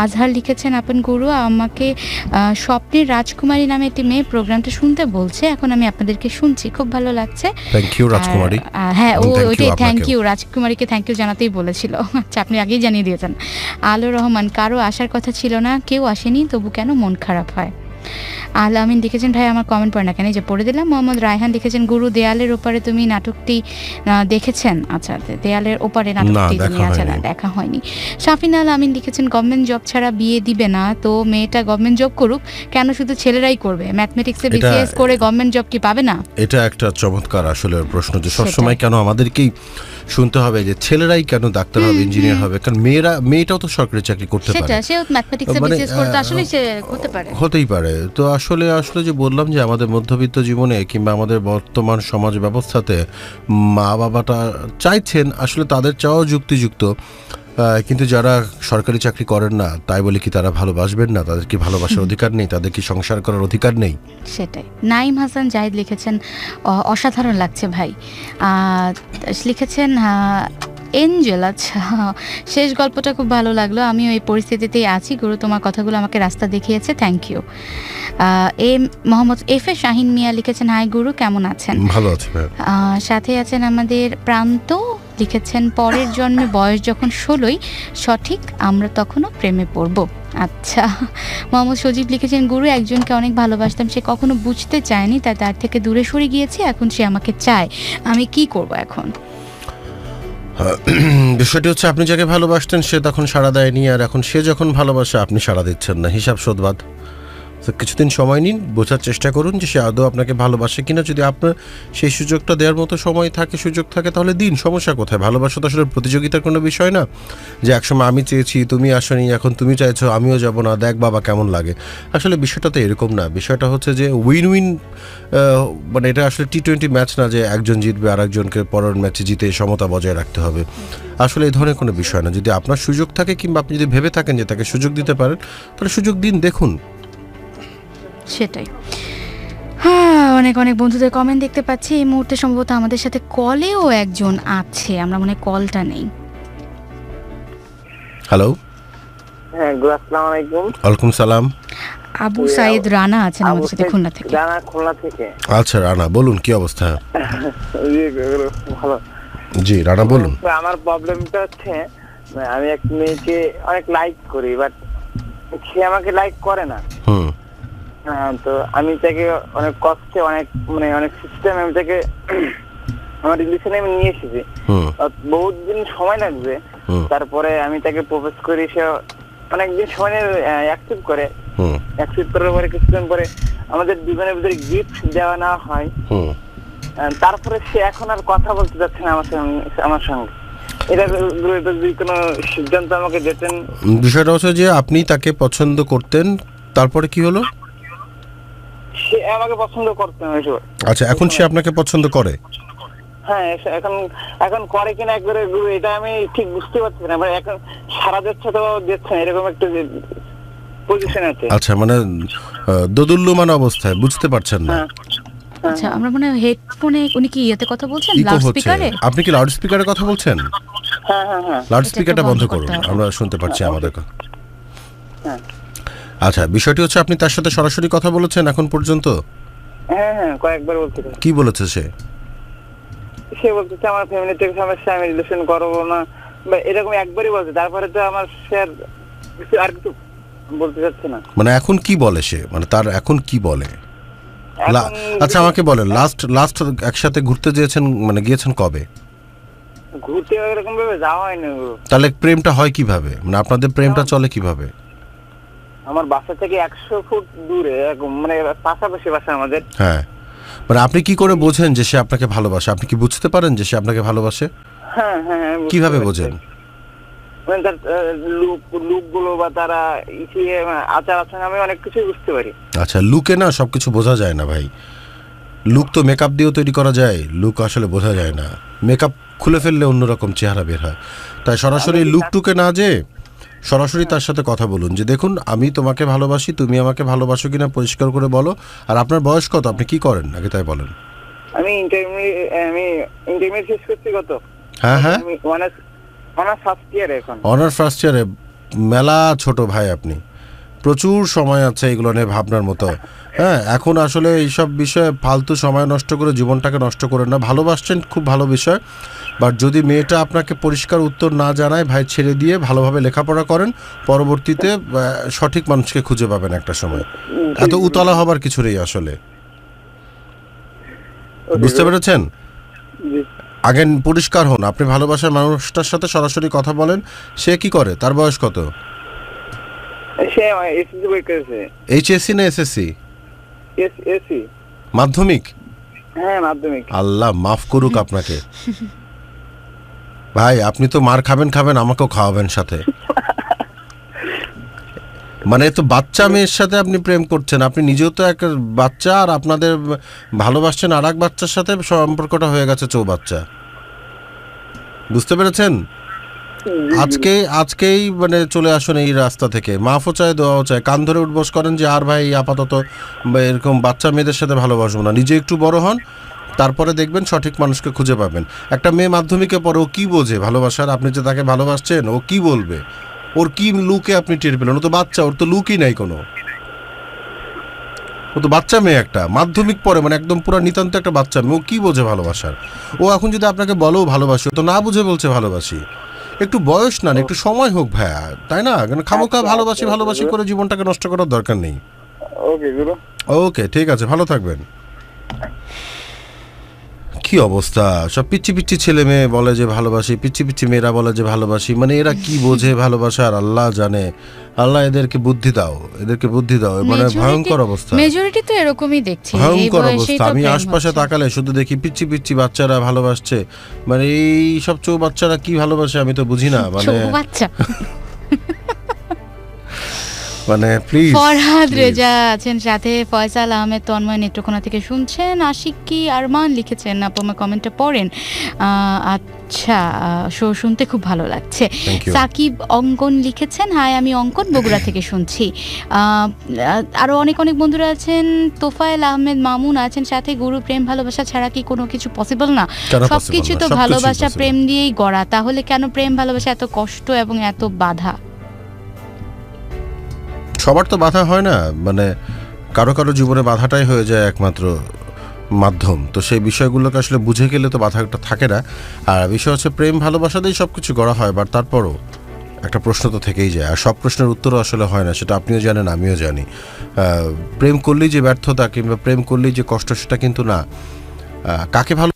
S2: আজহার লিখেছেন আপন গুরু, আমাকে স্বপ্নের রাজকুমারী নামে একটি মেয়ে প্রোগ্রামটা শুনতে বলছে, এখন আমি আপনাদেরকে শুনছি, খুব ভালো লাগছে।
S4: থ্যাংক ইউ রাজকুমারী।
S2: হ্যাঁ, ওইটাই, থ্যাংক ইউ রাজকুমারীকে, থ্যাংক ইউ জানাতেই বলেছিল। আচ্ছা, আপনি আগেই জানিয়ে দিয়েছেন। আলো রহমান, কারো আসার কথা ছিল না, কেউ আসেনি, তবু কেন মন খারাপ হয়। আল আমিন লিখেছেন ভাই আমার কমেন্ট পড়ে না কেন, যে পড়ে দিলাম। মোহাম্মদ রায়হান লিখেছেন গুরু, দেয়ালের ওপারে তুমি নাটকটি দেখেছেন? আচ্ছা, দেয়ালের ওপারে নাটকটি তুমি, আচ্ছা না, দেখা হয়নি। শাফিন আল আমিন লিখেছেন গভর্নমেন্ট জব ছাড়া বিয়ে দিবে না, তো মেয়েটা গভর্নমেন্ট জব করুক, কেন শুধু ছেলেরাই করবে? ম্যাথমেটিক্সে বিসিএস করে গভর্নমেন্ট জব কি পাবে না?
S4: এটা একটা চমৎকার আসলে প্রশ্ন, যে সবসময় কেন আমাদেরকেই শুনতে হবে যে ছেলেরাই কেন ডাক্তার হবে, ইঞ্জিনিয়ার হবে, কারণ মেয়েটাও তো সরকারি চাকরি করতে পারে,
S2: সেটা সেও ম্যাথমেটিক্সে বিসিএস করতে আসলে সে করতে পারে,
S4: হতেই পারে। তো আসলে যে বললাম যে আমাদের মধ্যবিত্ত জীবনে কিংবা আমাদের বর্তমান সমাজ ব্যবস্থাতে মা বাবাটা চাইছেন, আসলে তাদের চাওয়া যুক্তিযুক্ত, কিন্তু যারা সরকারি চাকরি করেন না তাই বলে কি তারা ভালোবাসবেন না? তাদের কি ভালোবাসার অধিকার নেই? তাদের কি সংসার করার অধিকার নেই?
S2: সেটাই। নাইম হাসান জাহিদ লিখেছেন অসাধারণ লাগছে ভাই। লিখেছেন এঞ্জেল, আচ্ছা শেষ গল্পটা খুব ভালো লাগলো, আমিও এই পরিস্থিতিতেই আছি গুরু, তোমার কথাগুলো আমাকে রাস্তা দেখিয়েছে, thank you. Mohammad F A Shahin Mia লিখেছেন হাই গুরু, কেমন আছেন?
S4: ভালো আছি।
S2: সাথে আছেন আমাদের প্রান্ত, লিখেছেন পরের জন্মে বয়স যখন 16 সঠিক, আমরা তখনও প্রেমে পড়ব। আচ্ছা। মোহাম্মদ সজীব লিখেছেন গুরু, একজনকে অনেক ভালোবাসতাম, সে কখনো বুঝতে চায়নি, তার থেকে দূরে সরে গিয়েছি, এখন সে আমাকে চায়, আমি কি করব এখন?
S4: বিষয়টি হচ্ছে আপনি যাকে ভালোবাসতেন সে তখন সাড়া দেয়নি, আর এখন সে যখন ভালোবাসে আপনি সাড়া দিচ্ছেন না, হিসাব শোধবাদ। তো কিছুদিন সময় নিন, বোঝার চেষ্টা করুন যে সে আদৌ আপনাকে ভালোবাসে কিনা। যদি আপনার সেই সুযোগটা দেওয়ার মতো সময় থাকে, সুযোগ থাকে, তাহলে দিন, সমস্যা কোথায়? ভালোবাসা তো আসলে প্রতিযোগিতার কোনো বিষয় না যে একসময় আমি চেয়েছি তুমি আসনি, এখন তুমি চাইছো আমিও যাব না, দেখ বাবা কেমন লাগে। আসলে বিষয়টা তো এরকম না, বিষয়টা হচ্ছে যে উইন উইন, মানে এটা আসলে T20 ম্যাচ না যে একজন জিতবে আর একজনকে পরের ম্যাচে জিতে সমতা বজায় রাখতে হবে। আসলে এই ধরনের কোনো বিষয় না। যদি আপনার সুযোগ থাকে কিংবা আপনি যদি ভেবে থাকেন যে তাকে সুযোগ দিতে পারেন, তাহলে সুযোগ দিন, দেখুন।
S2: সেটাই। হ্যাঁ, অনেক অনেক বন্ধুদের কমেন্ট দেখতে পাচ্ছি। এই মুহূর্তে সম্ভবত আমাদের সাথে কলেও একজন আছে, আমরা মনে হয় কলটা নেই।
S4: হ্যালো,
S8: হ্যাঁ, আসসালামু আলাইকুম।
S4: ওয়ালাইকুম সালাম।
S2: আবু সাইদ রানা আছেন আমাদের সাথে খুলনা থেকে।
S8: রানা, খুলনা থেকে।
S4: আচ্ছা রানা, বলুন কি অবস্থা?
S8: ভালো।
S4: জি রানা বলুন।
S8: আমার প্রবলেমটা হচ্ছে আমি এক মেয়েকে অনেক লাইক করি, বাট সে আমাকে লাইক করে না। তো আমি তাকে অনেক কষ্টে, অনেক সিস্টেম আমি তাকে আমার রিলেশনে আমি নিয়ে এসেছি। বহুত দিন সময় লাগবে, তারপরে আমি তাকে প্রপোজ করি, সে অনেকদিন সময় অ্যাকসেপ্ট করে। অ্যাকসেপ্ট করার পরে কিছুদিন পরে আমাদের দুজনের ভিতরে গিফট দেওয়া না হয়, তারপরে সে এখন আর কথা বলতে যাচ্ছে না আমার সঙ্গে। এটা যদি কোনো সিদ্ধান্ত আমাকে দিতেন।
S4: বিষয়টা হচ্ছে যে আপনি তাকে পছন্দ করতেন, তারপরে কি হলো?
S8: সে আমাকে পছন্দ করতে না।
S4: আচ্ছা, এখন সে আপনাকে পছন্দ করে?
S8: হ্যাঁ, এখন করে কিনা একবারে এটা আমি ঠিক বুঝতে পারছি না। এখন সারা দিচ্ছে তো দিচ্ছে না, এরকম একটা পজিশন আছে।
S4: আচ্ছা, মানে দোদুল্যমান অবস্থায়, বুঝতে পারছেন না।
S2: আচ্ছা, আমরা মনে হয় হেডফোনে, উনি কি ইয়েতে কথা বলছেন,
S4: ইকো
S2: লাউড
S4: হচ্ছে।
S2: স্পিকারে?
S4: আপনি কি লাউড স্পিকারে কথা বলছেন?
S8: হ্যাঁ হ্যাঁ হ্যাঁ,
S4: লাউড স্পিকারটা বন্ধ করুন, আমরা শুনতে পাচ্ছি আমাদের কথা। আচ্ছা, বিষয়টি হচ্ছে আপনি তার সাথে সরাসরি কথা বলেছেন এখন পর্যন্ত?
S8: হ্যাঁ হ্যাঁ, কয়েকবার বলতে।
S4: কি বলেছে সে?
S8: সে বলতেছে আমার ফ্যামিলি থেকে সমস্যা, আমি রিলেশন করবো না, বা এরকম একবারই বলছে। তারপরে তো আমার সে আর কিছু বলতে চাচ্ছে না।
S4: মানে এখন কি বলে সে, মানে তার এখন কি বলে? আচ্ছা আমাকে বলেন, লাস্ট একসাথে ঘুরতে গিয়েছেন কবে?
S8: ঘুরতে এরকম ভাবে যাওয়া হয়নি।
S4: তাহলে প্রেমটা হয় কিভাবে, মানে আপনাদের প্রেমটা চলে কিভাবে?
S8: আমার বাসা থেকে 100 ফুট দূরে, পাশাপাশি বাসা আমাদের।
S4: হ্যাঁ, মানে আপনি কি করে বোঝেন যে সে আপনাকে ভালোবাসে? আপনি কি বুঝতে পারেন যে সে আপনাকে ভালোবাসে?
S8: হ্যাঁ হ্যাঁ,
S4: কিভাবে বোঝেন?
S8: তার লুক গুলো বা তারা আচার আচরণ, আমি অনেক কিছুই বুঝতে পারি।
S4: আচ্ছা, লুকে না সবকিছু বোঝা যায় না ভাই। লুক তো মেকআপ দিয়েও তৈরি করা যায়, লুক আসলে বোঝা যায় না। মেকআপ খুলে ফেললে অন্যরকম চেহারা বের হয়। তাই সরাসরি লুকটুকে না যে সরাসরি তার সাথে কথা বলুন যে দেখুন আমি তোমাকে ভালোবাসি, তুমি আমাকে ভালোবাসো কিনা পরিষ্কার করে বলো। আর আপনার বয়স কত, আপনি কি করেন আগে তাই বলেন।
S8: আমি ইন্টারমিডিয়েট শেষ করছি কত।
S4: হ্যাঁ হ্যাঁ,
S8: অনার্স ফার্স্ট ইয়ারে। এখন
S4: অনার্স ফার্স্ট ইয়ারে? মেলা ছোট ভাই আপনি, প্রচুর সময় আছে এগুলো নিয়ে ভাবনার মতো। হ্যাঁ, এখন আসলে এইসব বিষয়ে ফালতু সময় নষ্ট করে জীবনটাকে নষ্ট করেন না। ভালোবাসছেন, খুব ভালো বিষয়, বাট যদি মেয়েটা আপনাকে পরিষ্কার উত্তর না জানায়, ভাই ছেড়ে দিয়ে ভালোভাবে লেখাপড়া করেন, পরবর্তীতে সঠিক মানুষকে খুঁজে পাবেন একটা সময়। এত উতলা হবার কিছু নেই আসলে, বুঝতে পেরেছেন? আগে পরিষ্কার হন, আপনি ভালোবাসার মানুষটার সাথে সরাসরি কথা বলেন। সে কি করে, তার বয়স কত? এইচএসসি না এসএসসি? মাধ্যমিক?
S8: হ্যাঁ মাধ্যমিক।
S4: আল্লাহ মাফ করুক আপনাকে ভাই, আপনি তো মার খাবেন, আমাকেও খাওয়াবেন সাথে। মানে তো বাচ্চা মেয়ের সাথে আপনি প্রেম করছেন, আপনি নিজেও তো এক বাচ্চা, আর আপনাদের ভালোবাসছেন আর এক বাচ্চার সাথে, সম্পর্কটা হয়ে গেছে চৌবাচ্চা। বুঝতে পেরেছেন? আজকেই মানে চলে আসুন এই রাস্তা থেকে, মাফও চায় দোয়াও চায়, কান ধরে উঠবস করেন যে আর ভাই আপাতত এরকম বাচ্চা মেয়েদের সাথে ভালোবাসবো না, নিজে একটু বড় হন, তারপরে দেখবেন সঠিক মানুষকে খুঁজে পাবেন। একটা মেয়ে মাধ্যমিকে পরে ও কি বোঝে ভালোবাসার? আপনি যে তাকে ভালোবাসছেন, ও কি বলবে? ওর কি লুকে আপনি টের পেলেন? ও তো বাচ্চা, ওর তো লুকই নাই কোনো। ও তো বাচ্চা মেয়ে, একটা মাধ্যমিক পড়ে, মানে একদম পুরো নিতান্ত একটা বাচ্চা মেয়ে। ও কি বোঝে ভালোবাসার? ও এখন যদি আপনাকে বলো ভালোবাসি, ও তো না বুঝে বলছে ভালোবাসি। একটু বয়স না, একটু সময় হোক ভাইয়া, তাই না? খামোখা ভালোবাসি করে জীবনটাকে নষ্ট করার দরকার নেই। ওকে, ঠিক আছে, ভালো থাকবেন। কি অবস্থা, সব পিচ্ছি পিচ্ছি ছেলে মেয়ে বলে যে ভালোবাসি, পিচ্ছি পিচ্ছি মেয়েরা বলে যে ভালোবাসি, মানে এরা কি বোঝে ভালোবাসা, আর আল্লাহ জানে। আল্লাহ এদেরকে বুদ্ধি দাও, এদেরকে বুদ্ধি দাও, মানে ভয়ঙ্কর অবস্থা।
S2: মেজরিটি তো এরকমই দেখছি,
S4: ভয়ঙ্কর অবস্থা। আমি আশপাশে তাকালে শুধু দেখি পিচ্ছি পিচ্ছি বাচ্চারা ভালোবাসছে, মানে এই সব বাচ্চারা কি ভালোবাসে আমি তো বুঝি না, মানে
S2: বাচ্চা।
S4: মানে প্লিজ।
S2: ফরহাদ রেজা আছেন সাথে, ফয়সাল আহমেদ তন্ময় নেত্রকোনা থেকে শুনছেন, আশিক কি আরমান লিখেছেন, আপনি কমেন্টে পড়েন। আচ্ছা, শুনতে খুব ভালো লাগছে। সাকিব অঙ্কন লিখেছেন, হাই আমি অঙ্কন বগুড়া থেকে শুনছি। আরো অনেক অনেক বন্ধুরা আছেন, তোফায়েল আহমেদ মামুন আছেন সাথে, গুরু প্রেম ভালোবাসা ছাড়া কি কোনো কিছু পসিবল না? সবকিছু তো ভালোবাসা প্রেম দিয়েই গড়া, তাহলে কেন প্রেম ভালোবাসা এত কষ্ট এবং এত বাধা?
S4: সবার তো বাধা হয় না, মানে কারো কারো জীবনে বাধাটাই হয়ে যায় একমাত্র মাধ্যম, তো সেই বিষয়গুলোকে আসলে বুঝে গেলে তো বাধাটা থাকে না। আর বিষয় হচ্ছে প্রেম ভালোবাসাতেই সব কিছু করা হয়, বাট তারপরও একটা প্রশ্ন তো থেকেই যায়, আর সব প্রশ্নের উত্তরও আসলে হয় না, সেটা আপনিও জানেন আমিও জানি। প্রেম করলেই যে ব্যর্থতা কিংবা প্রেম করলেই যে কষ্ট সেটা কিন্তু না। কাকে ভালো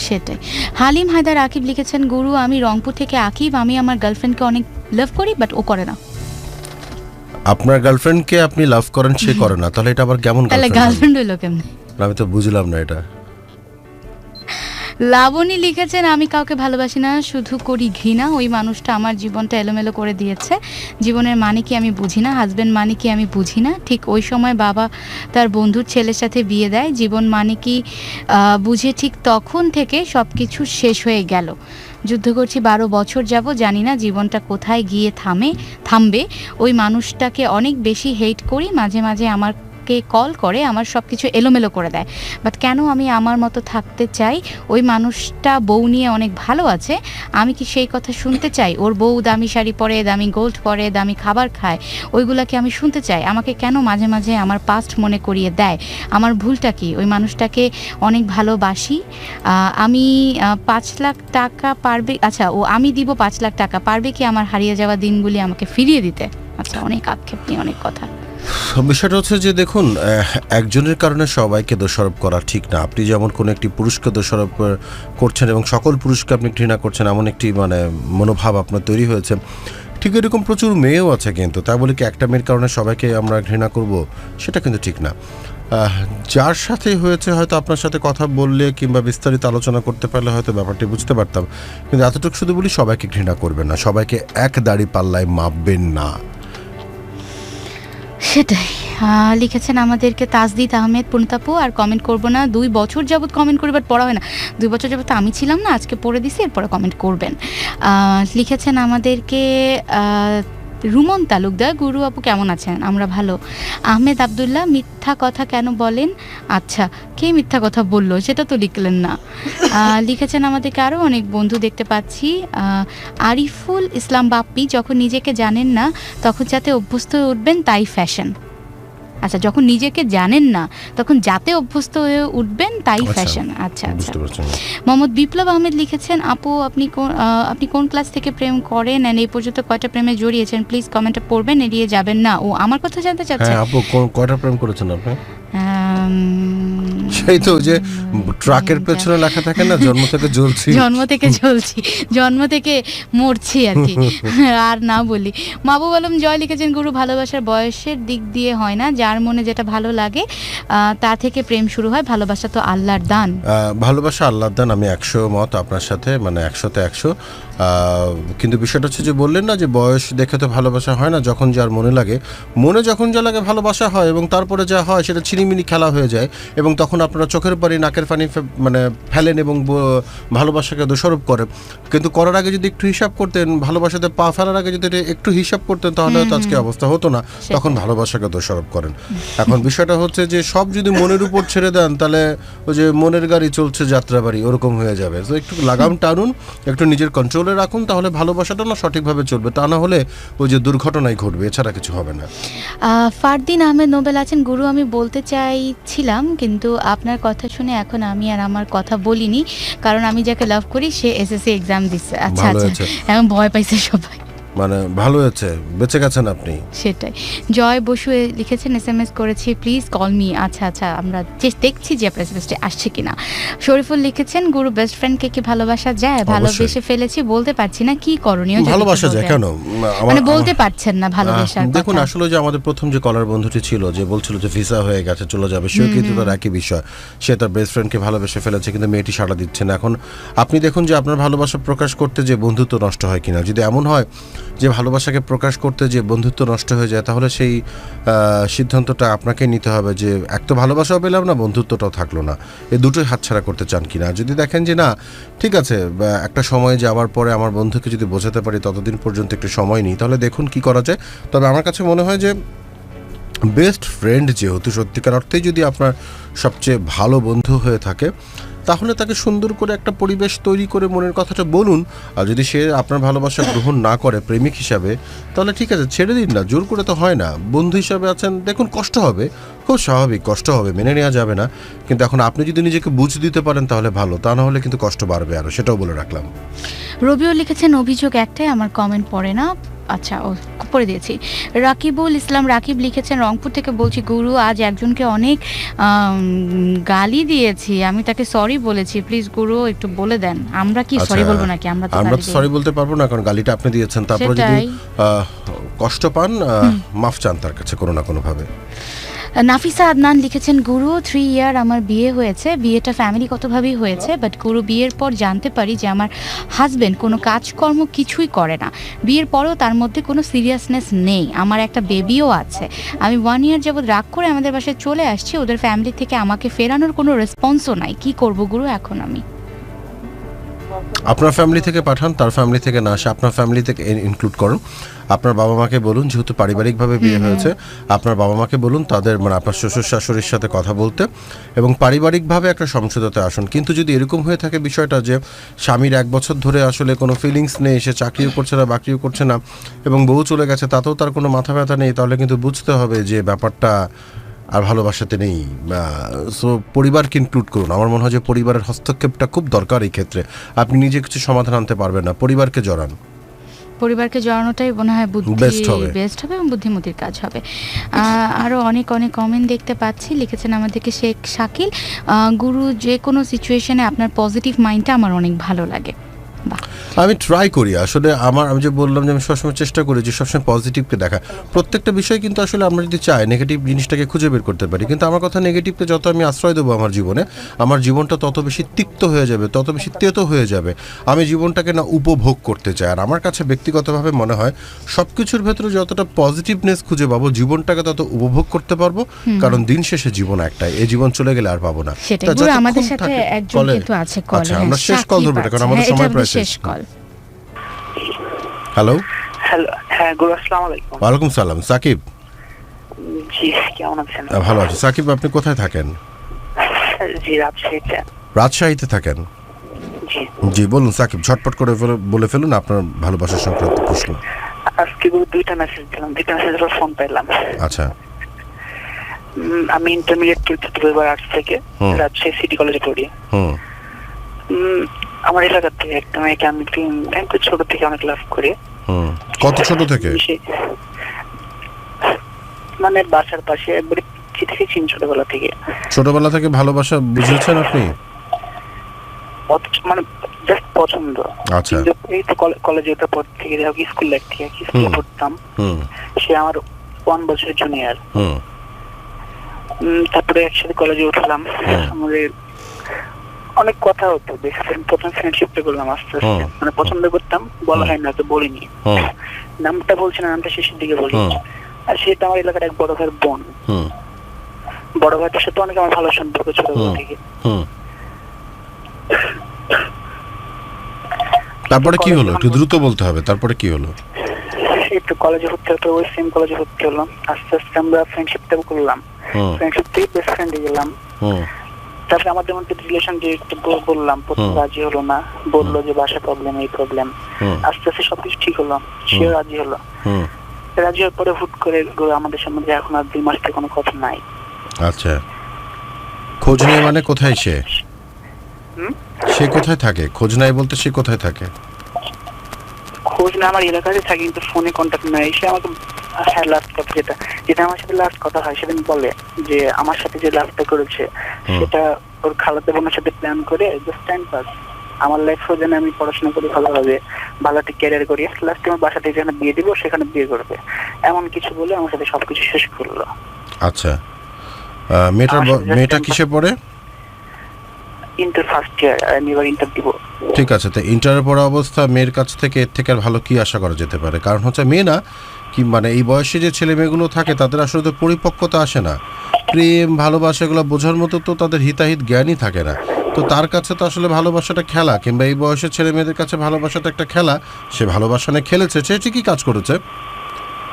S2: সেটাই। হালিম হায়দার আকিব লিখেছেন, গুরু আমি রংপুর থেকে আকিব, আমি আমার গার্লফ্রেন্ডকে অনেক লাভ করি বাট ও করে না।
S4: আপনার গার্লফ্রেন্ডকে আপনি লাভ করেন, সে করে না, তাহলে এটা আবার কেমন
S2: গার্লফ্রেন্ড হলো কেমনে?
S4: আমি তো বুঝলাম না এটা।
S2: লাবণী লিখেছেন, আমি কাউকে ভালোবাসি না, শুধু করি ঘৃণা, ওই মানুষটা আমার জীবনটা এলোমেলো করে দিয়েছে, জীবনের মানে কি আমি বুঝি না, হাজব্যান্ড মানে কি আমি বুঝি না, ঠিক ওই সময় বাবা তার বন্ধুর ছেলের সাথে বিয়ে দেয়, জীবন মানে কি বুঝে ঠিক তখন থেকে সব কিছু শেষ হয়ে গেল, যুদ্ধ করছি 12 বছর যাব, জানি না জীবনটা কোথায় গিয়ে থামবে, ওই মানুষটাকে অনেক বেশি হেট করি, মাঝে মাঝে আমার কল করে আমার সব কিছু এলোমেলো করে দেয়, বাট কেন আমি আমার মতো থাকতে চাই, ওই মানুষটা বউ নিয়ে অনেক ভালো আছে, আমি কি সেই কথা শুনতে চাই? ওর বউ দামি শাড়ি পরে, দামি গোল্ড পরে, দামি খাবার খায়, ওইগুলাকে আমি শুনতে চাই, আমাকে কেন মাঝে মাঝে আমার পাস্ট মনে করিয়ে দেয়, আমার ভুলটা কি? ওই মানুষটাকে অনেক ভালোবাসি, আমি 5 লাখ টাকা পারবে, আচ্ছা ও আমি দিব 5 লাখ টাকা, পারবে কি আমার হারিয়ে যাওয়া দিনগুলি আমাকে ফিরিয়ে দিতে? আচ্ছা, অনেক আক্ষেপ নিয়ে অনেক কথা।
S4: বিষয়টা হচ্ছে যে দেখুন, একজনের কারণে সবাইকে দোষারোপ করা ঠিক না। আপনি যেমন কোনো একটি পুরুষকে দোষারোপ করছেন এবং সকল পুরুষকে আপনি ঘৃণা করছেন, এমন একটি মানে মনোভাব আপনার তৈরি হয়েছে, ঠিক এরকম প্রচুর মেয়েও আছে, কিন্তু তাই বলে কি একটা মেয়ের কারণে সবাইকে আমরা ঘৃণা করব, সেটা কিন্তু ঠিক না। যার সাথে হয়েছে হয়তো আপনার সাথে কথা বললে কিংবা বিস্তারিত আলোচনা করতে পারলে হয়তো ব্যাপারটি বুঝতে পারতাম, কিন্তু এতটুকু শুধু বলি সবাইকে ঘৃণা করবেন না, সবাইকে এক দাড়ি পাল্লায় মাপবেন না।
S2: সেটাই লিখেছেন আমাদেরকে তাজদিদ আহমেদ পুনতাপু, আর কমেন্ট করব না, 2 বছর যাবত কমেন্ট করি বাট পড়া হয় না, 2 বছর যাবত আমি ছিলাম না, আজকে পড়ে দিছি, এরপরে কমেন্ট করবেন। লিখেছেন আমাদেরকে রুমন তালুকদার, গুরু আপু কেমন আছেন? আমরা ভালো। আহমেদ আবদুল্লাহ, মিথ্যা কথা কেন বলেন? আচ্ছা, কে মিথ্যা কথা বললো সেটা তো লিখলেন না। লিখেছেন আমাদেরকে আরও অনেক বন্ধু দেখতে পাচ্ছি। আরিফুল ইসলাম বাপ্পি, যখন নিজেকে জানেন না তখন যাতে অভ্যস্ত হয়ে উঠবেন তাই ফ্যাশন। আচ্ছা, যখন নিজেকে জানেন না তখন যাতে অভ্যস্ত হয়ে উঠবেন তাই ফ্যাশন। আচ্ছা আচ্ছা। মোহাম্মদ বিপ্লব আহমেদ লিখেছেন, আপু আপনি কোন ক্লাস থেকে প্রেম করেন এন্ড এই পর্যন্ত কয়টা প্রেমে জড়িয়েছেন? প্লিজ কমেন্টে পড়বেন, এড়িয়ে যাবেন না। ও আমার কথা জানতে চাচ্ছেন?
S4: হ্যাঁ আপু, কয়টা প্রেম করেছেন আপনি? সেই তো যে ট্রাকের পেছনে লেখা থাকে না, জন্ম থেকে জ্বলছি,
S2: জন্ম থেকে মরছি আর কি। আর না বলি। মাহবুব আলম জয় লিখেছেন, গুরু ভালোবাসার বয়সের দিক দিয়ে হয় না, যার মনে যেটা ভালো লাগে তা থেকে প্রেম শুরু হয়, ভালোবাসা তো আল্লাহর দান।
S4: ভালোবাসা আল্লাহর দান, আমি 100 মত আপনার সাথে, মানে 100-তে 100। কিন্তু বিষয়টা হচ্ছে যে বললেন না যে বয়স দেখে তো ভালোবাসা হয় না, যখন যার মনে লাগে, মনে যখন যা লাগে ভালোবাসা হয়, এবং তারপরে যা হয় সেটা ছিনিমিনি খেলা হয়ে যায়, এবং তখন আপনারা চোখের পানি নাকের পানি মানে ফেলেন এবং ভালোবাসাকে দোষারোপ করেন। কিন্তু করার আগে যদি একটু হিসাব করতেন, ভালোবাসাতে পা ফেলার আগে যদি একটু হিসাব করতেন, তাহলে হয়তো আজকে অবস্থা হতো না, তখন ভালোবাসাকে দোষারোপ করেন। এখন বিষয়টা হচ্ছে যে সব যদি মনের উপর ছেড়ে দেন, তাহলে ওই যে মনের গাড়ি চলছে যাত্রাবাড়ি, ওরকম হয়ে যাবে। তো একটু লাগাম টানুন, একটু নিজের কন্ট্রোলে রাখুন, তাহলে ভালোবাসাটা না সঠিকভাবে চলবে, তা না হলে ওই যে দুর্ঘটনাই ঘটবে, এছাড়া কিছু হবে না।
S2: ফারদিন আহমেদ নোবেল আছেন, গুরু আমি বলতে চাইছিলাম কিন্তু আপনার কথা শুনে এখন আমি আর আমার কথা বলিনি, কারণ আমি যাকে লাভ করি সে এসএসসি এক্সাম দিচ্ছে। আচ্ছা আচ্ছা, এখন ভয় পাইছে সবাই।
S4: মানে ভালো হয়েছে, বেঁচে গেছেন আপনি।
S2: সেটাই। জয় বসু লিখেছেন SMS করেছি প্লিজ কল মি। আচ্ছা আমরা দেখছি যে আপনার এসএমএসটি আসছে কিনা। শরীফুল লিখেছেন গুরু বেস্ট ফ্রেন্ডকে কি ভালোবাসা যায়? ভালোবেসে ফেলেছি, বলতে পারছি না কি করণীয়।
S4: ভালোবাসা যায় কেন?
S2: মানে বলতে পারছেন না ভালোবাসার কথা।
S4: দেখুন আসলে যে আমাদের প্রথম যে কলার বন্ধুটি ছিল যে বলছিল যে ভিসা হয়ে গেছে চলে যাবে, সেও কিন্তু তার একই বিষয়, সে তার বেস্ট ফ্রেন্ডকে ভালোবেসে ফেলেছে কিন্তু মেয়েটি সাড়া দিচ্ছে না। এখন আপনি দেখুন যে আপনার ভালোবাসা প্রকাশ করতে যে বন্ধুত্ব নষ্ট হয় কিনা। যদি এমন হয় যে ভালোবাসাকে প্রকাশ করতে যে বন্ধুত্ব নষ্ট হয়ে যায়, তাহলে সেই সিদ্ধান্তটা আপনাকে নিতে হবে যে এক তো ভালোবাসাও পেলাম না, বন্ধুত্বটাও থাকলো না, এই দুটোই হাতছাড়া করতে চান কিনা। যদি দেখেন যে না ঠিক আছে একটা সময় যাওয়ার পরে আমার বন্ধুকে যদি বোঝাতে পারি ততদিন পর্যন্ত একটু সময় নিই, তাহলে দেখুন কি করা যায়। তবে আমার কাছে মনে হয় যে বেস্ট ফ্রেন্ড যেহেতু সত্যিকার অর্থেই যদি আপনার সবচেয়ে ভালো বন্ধু হয়ে থাকে, তাহলে তাকে সুন্দর করে একটা পরিবেশ তৈরি করে মনের কথাটা বলুন। আর যদি সে আপনার ভালোবাসা গ্রহণ না করে প্রেমিক হিসাবে, তাহলে ঠিক আছে ছেড়ে দিন না, জোর করে তো হয় না। বন্ধু হিসাবে আছেন, দেখুন কষ্ট হবে, খুব স্বাভাবিক কষ্ট হবে, মেনে নেওয়া যাবে না, কিন্তু এখন আপনি যদি নিজেকে বুঝ দিতে পারেন তাহলে ভালো, তা না হলে কিন্তু কষ্ট বাড়বে আরও, সেটাও বলে রাখলাম।
S2: রবিও লিখেছেন অভিযোগ একটাই, আমার কমেন্ট পড়ে না। আচ্ছা পড়ে দিয়েছি। রাকিবুল ইসলাম রাকিব লিখেছেন রংপুর থেকে বলছি গুরু আজ একজনকে অনেক গালি দিয়েছি, আমি তাকে সরি বলেছি, প্লিজ গুরু একটু বলে দেন। আমরা কি সরি বলবো নাকি? আমরা তো
S4: সরি বলতে পারবো না, কারণ গালিটা আপনি দিয়েছেন। তারপরে যদি কষ্ট পান মাফ চান তার কাছে কোনো না কোনো ভাবে।
S2: নাফিসা আদনান লিখেছেন গুরু 3 ইয়ার আমার বিয়ে হয়েছে, বিয়েটা ফ্যামিলিগতভাবেই হয়েছে, বাট গুরু বিয়ের পর জানতে পারি যে আমার হাজবেন্ড কোনো কাজকর্ম কিছুই করে না। বিয়ের পরেও তার মধ্যে কোনো সিরিয়াসনেস নেই, আমার একটা বেবিও আছে। আমি 1 ইয়ার যাবৎ রাগ করে আমাদের বাসায় চলে আসছি, ওদের ফ্যামিলি থেকে আমাকে ফেরানোর কোনো রেসপন্সও নাই। কি করব গুরু এখন আমি?
S4: আপনার ফ্যামিলি থেকে পাঠান, তার ফ্যামিলি থেকে না আসে, আপনার ফ্যামিলি থেকে ইনক্লুড করুন। আপনার বাবা মাকে বলুন, যেহেতু পারিবারিকভাবে বিয়ে হয়েছে, আপনার বাবা মাকে বলুন তাদের মানে আপনার শ্বশুর শাশুড়ির সাথে কথা বলতে এবং পারিবারিকভাবে একটা সমঝোতাতে আসুন। কিন্তু যদি এরকম হয়ে থাকে বিষয়টা যে স্বামীর 1 বছর ধরে আসলে কোনো ফিলিংস নেই, সে চাকরিও করছে না বাকরিও করছে না এবং বউ চলে গেছে, তাতেও তার কোনো মাথা ব্যথা নেই, তাহলে কিন্তু বুঝতে হবে যে ব্যাপারটা আর ভালোবাসাতে নেই। সো পরিবারকে ইনক্লুড করুন। আমার মনে হয় যে পরিবারের হস্তক্ষেপটা খুব দরকার এই ক্ষেত্রে। আপনি নিজে কিছু সমাধান আনতে পারবেন না, পরিবারকে জড়ান।
S2: পরিবারকে জড়ানোটাই মনে হয় বেস্ট হবে এবং বুদ্ধিমতির কাজ হবে। আরও অনেক কমেন্ট দেখতে পাচ্ছি। লিখেছেন আমাদেরকে শেখ শাকিল, গুরু যে কোনো সিচুয়েশনে আপনার পজিটিভ মাইন্ডটা আমার অনেক ভালো লাগে।
S4: আমি ট্রাই করি আসলে, আমি যে বললাম যে আমি সবসময় চেষ্টা করি যে সবসময় পজিটিভকে দেখা। প্রত্যেকটা বিষয় কিন্তু আসলে আমরা যদি চাই নেগেটিভ জিনিসটাকে খুঁজে বের করতে পারি, কিন্তু আমার কথা নেগেটিভকে যত আমি আশ্রয় দেবো আমার জীবনে, আমার জীবনটা তত বেশি তিক্ত হয়ে যাবে, তত বেশি তেতো হয়ে যাবে। আমি জীবনটাকে না উপভোগ করতে চাই। আর আমার কাছে ব্যক্তিগতভাবে মনে হয় সব কিছুর ভেতরে যতটা পজিটিভনেস খুঁজে পাবো, জীবনটাকে তত উপভোগ করতে পারবো, কারণ দিন শেষে জীবন একটাই, এই জীবন চলে গেলে আর পাবো না।
S2: আমাদের সাথে একজন কিন্তু আছে কল।
S4: আচ্ছা আমরা শেষ কল ধরবো কারণ আমাদের সময় প্রায় শেষ। হ্যালো
S5: হ্যাঁ গুরু আসসালামু আলাইকুম।
S4: ওয়ালাইকুম সালাম। সাকিব
S5: জি কেমন আছেন?
S4: ভালো আছি। সাকিব আপনি কোথায় থাকেন?
S5: জি রাজশাহীতে।
S4: রাজশাহীতে থাকেন?
S5: জি
S4: জি বলুন সাকিব, ঝটপট করে বলে ফেলুন আপনার ভালোবাসা সংক্রান্ত প্রশ্ন।
S5: আজকে গুরু 2টা মেসেজ দিলাম, 2টা মেসেজের ফোন পেলাম।
S4: আচ্ছা।
S5: আমি ইন্টারমিডিয়েট পরীক্ষা দেবো এবার আর্টস থেকে, রাজশাহী সিটি কলেজে পড়ি। আমার এলাকা থেকে একটা মেয়েকে আমি একটু ছোট থেকে অনেক লাভ করি।
S4: কত ছোট থেকে?
S5: মানে বাসার পাশে একবারে চিঠি ছোটবেলা থেকে।
S4: ছোটবেলা থেকে ভালোবাসা বুঝেছেন আপনি?
S5: মানে জাস্ট পছন্দ।
S4: আচ্ছা।
S5: এই তো কলেজে ওঠার পর থেকে স্কুল লাইফ থেকে স্কুলে পড়তাম, সে আমার 1 বছরের জুনিয়র। তারপরে একসাথে কলেজে উঠলাম, আমাদের অনেক কথা হতো। প্রথম ফ্রেন্ডশিপটা করলাম আস্তে আস্তে, মানে পছন্দ করতাম, বলা হয় না তো বলিনি, নামটা বলছি না, নামটা শেষের দিকে বলি। আর সেটা আমার এলাকার এক বড় ভাইয়ের বোন। বড় ভাইটার সাথে অনেক আমার ভালো সম্পর্ক ছোটবেলা থেকে।
S4: তারপরে কি হলো একটু দ্রুত বলতে হবে। তারপরে কি হলো?
S5: একটু কলেজে ভর্তি হতো, ওই সেম কলেজে ভর্তি হলাম। আস্তে আস্তে আমরা ফ্রেন্ডশিপটা করলাম, ফ্রেন্ডশিপ থেকে বেস্ট ফ্রেন্ড হয়ে গেলাম। তারপরে আমাদের মধ্যে রিলেশন যে একটু বললাম, প্রথম রাজি হলো না, বললো যে বাসা প্রবলেম, এই প্রবলেম। আস্তে আস্তে সবকিছু ঠিক হলো, সেও রাজি হলো। রাজি হওয়ার পরে হুট করে আমাদের সম্বন্ধে এখন আর 2 মাস থেকে কোনো কথা নাই।
S4: আচ্ছা, খোঁজ নেই মানে কোথায় সে? সে কোথায় থাকে? খোঁজ নাই বলতে সে কোথায় থাকে?
S5: খোঁজ বলছিল আমার এলাকাতে থাকি কিন্তু ফোনে কন্ট্যাক্ট নাই। সে আমাকে হ্যাঁ লাস্ট কথা যেটা আমার সাথে লাস্ট কথা হয় সেদিন বলে যে আমার সাথে যে লাস্টটা করেছে সেটা ওর খালাতো বোনের সাথে প্ল্যান করে জাস্ট টাইম পাস, আমার লাইফও যেন আমি পড়াশোনা করি ভালোভাবে, ভালো একটা ক্যারিয়ার করি, লাস্টে আমার বাসা থেকে যেখানে বিয়ে দিব সেখানে বিয়ে করবে, এমন কিছু বলে আমার সাথে সবকিছু শেষ করলো।
S4: আচ্ছা, মেয়েটা কিসে পড়ে?
S5: ইন্টার ফার্স্ট ইয়ার, আমি এবার ইন্টার দিব।
S4: ঠিক আছে, তো ইন্টারের পড়া অবস্থা মেয়ের কাছ থেকে এর থেকে আর ভালো কি আশা করা যেতে পারে? কারণ হচ্ছে মেয়ে না কি মানে এই বয়সে যে ছেলে মেয়েগুলো থাকে তাদের আসলে তো পরিপক্কতা আসে না, প্রেম ভালোবাসা এগুলো বোঝার মতো তো তাদের হিতাহিত জ্ঞানই থাকে না। তো তার কাছে তো আসলে ভালোবাসাটা খেলা, কিংবা এই বয়সের ছেলে মেয়েদের কাছে ভালোবাসাটা একটা খেলা। সে ভালোবাসা নিয়ে খেলেছে, সে ঠিকই কাজ করেছে।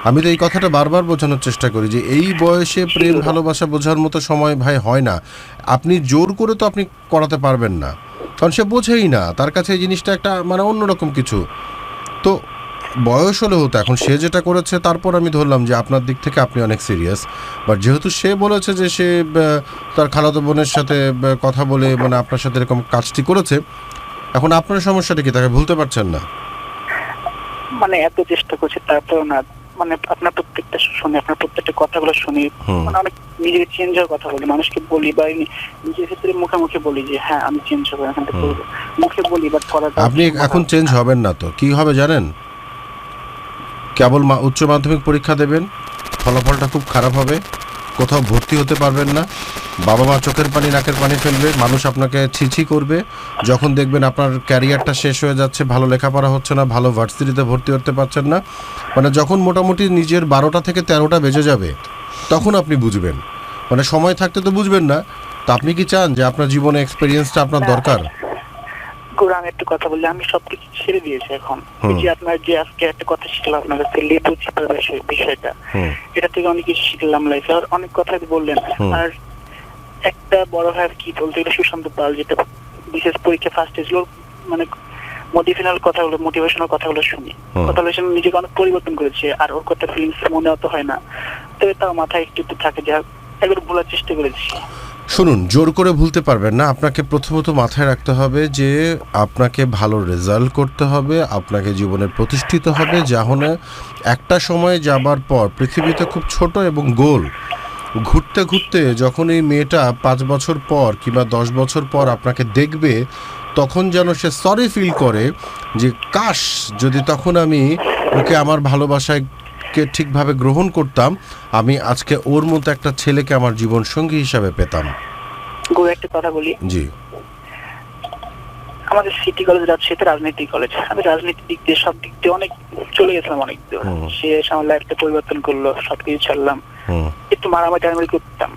S4: আমি তো এই কথাটা বারবার বোঝানোর চেষ্টা করি যে এই বয়সে প্রেম ভালোবাসা বোঝার মতো সময় ভাই হয় না। আপনি জোর করে তো আপনি করাতে পারবেন না, কারণ সে বোঝেই না, তার কাছে এই জিনিসটা একটা মানে অন্যরকম কিছু। তো বয়স হলে হতো, এখন সে যেটা করেছে তারপর আমি ধরলাম যে আপনার দিক থেকে আপনি অনেক সিরিয়াস। বাট যেহেতু সে বলেছে যে সে তার খালাতো বোনের সাথে কথা বলে মানে আপনার সাথে এরকম কাজটি করেছে, এখন আপনার সমস্যাটা কি? তাকে ভুলতে পারছেন না?
S5: মানে এত চেষ্টা করছে তারপর না, মানে আপনার প্রত্যেকটা শুনি, আপনার প্রত্যেকটা কথাগুলো শুনি, মানে অনেক নিজেকে চেঞ্জ হওয়ার কথা বলি, মানুষকে বলি বা নিজের ক্ষেত্রে মুখে বলি যে হ্যাঁ আমি চেঞ্জ হবো, এখান থেকে মুখে বলি বাট করাটা।
S4: আপনি এখন চেঞ্জ হবেন না তো কি হবে জানেন? কেবল উচ্চ মাধ্যমিক পরীক্ষা দেবেন, ফলাফলটা খুব খারাপ হবে, কোথাও ভর্তি হতে পারবেন না, বাবা মা চোখের পানি নাকের পানি ফেলবে, মানুষ আপনাকে ছিছি করবে। যখন দেখবেন আপনার ক্যারিয়ারটা শেষ হয়ে যাচ্ছে, ভালো লেখাপড়া হচ্ছে না, ভালো ভার্সিটিতে ভর্তি হতে পারছেন না, মানে যখন মোটামুটি নিজের 12টা থেকে 13টা বেজে যাবে তখন আপনি বুঝবেন। মানে সময় থাকতে তো বুঝবেন না। তা আপনি কি চান যে আপনার জীবনে এক্সপেরিয়েন্সটা আপনার দরকার?
S5: আমি একটু কথা বলছি, আমি সবকিছু ছেড়ে দিয়েছি এখন। যে আপনার যে আজকে একটা কথা শিখলাম আপনার কাছে, লেবু চিপার বিষয়টা, এটা থেকে অনেক কিছু শিখলাম লাইফে, আর অনেক কথাই বললেন। আর একটা বড় ভাই কি বলতে গেলে সুশান্ত পাল, যেটা বিশেষ পরীক্ষা ফার্স্ট হয়েছিল, মানে মোটিভেশনাল কথাগুলো শুনি, কথাগুলো শুনে নিজেকে অনেক পরিবর্তন করেছে। আর ওর কথা ফিলিংস মনে অত হয় না, তবে তাও মাথায় একটু থাকে যে একবার ভোলার চেষ্টা করেছি।
S4: শুনুন, জোর করে ভুলতে পারবেন না। আপনাকে প্রথমত মাথায় রাখতে হবে যে আপনাকে ভালো রেজাল্ট করতে হবে, আপনাকে জীবনে প্রতিষ্ঠিত হবে। যাহনে একটা সময় যাবার পর পৃথিবীতে খুব ছোট এবং গোল, ঘুরতে ঘুরতে যখন এই মেয়েটা 5 বছর পর কিংবা 10 বছর পর আপনাকে দেখবে, তখন যেন সে সরি ফিল করে যে কাশ যদি তখন আমি ওকে আমার ভালোবাসায় ঠিকভাবে গ্রহণ করতাম, আমি আজকে ওর মতো একটা ছেলেকে আমার জীবন সঙ্গী হিসাবে পেতাম।
S5: একটা কথা বলি,
S4: জি,
S5: আমাদের সিটি কলেজ রাজশাহীতে রাজনীতি কলেজ, আমি রাজনীতির দিক দিয়ে সব দিক দিয়ে অনেক চলে গেছিলাম অনেক দূর। সে আমার লাইফটা পরিবর্তন করলো, সবকিছু ছাড়লাম, একটু মারামারি করতাম,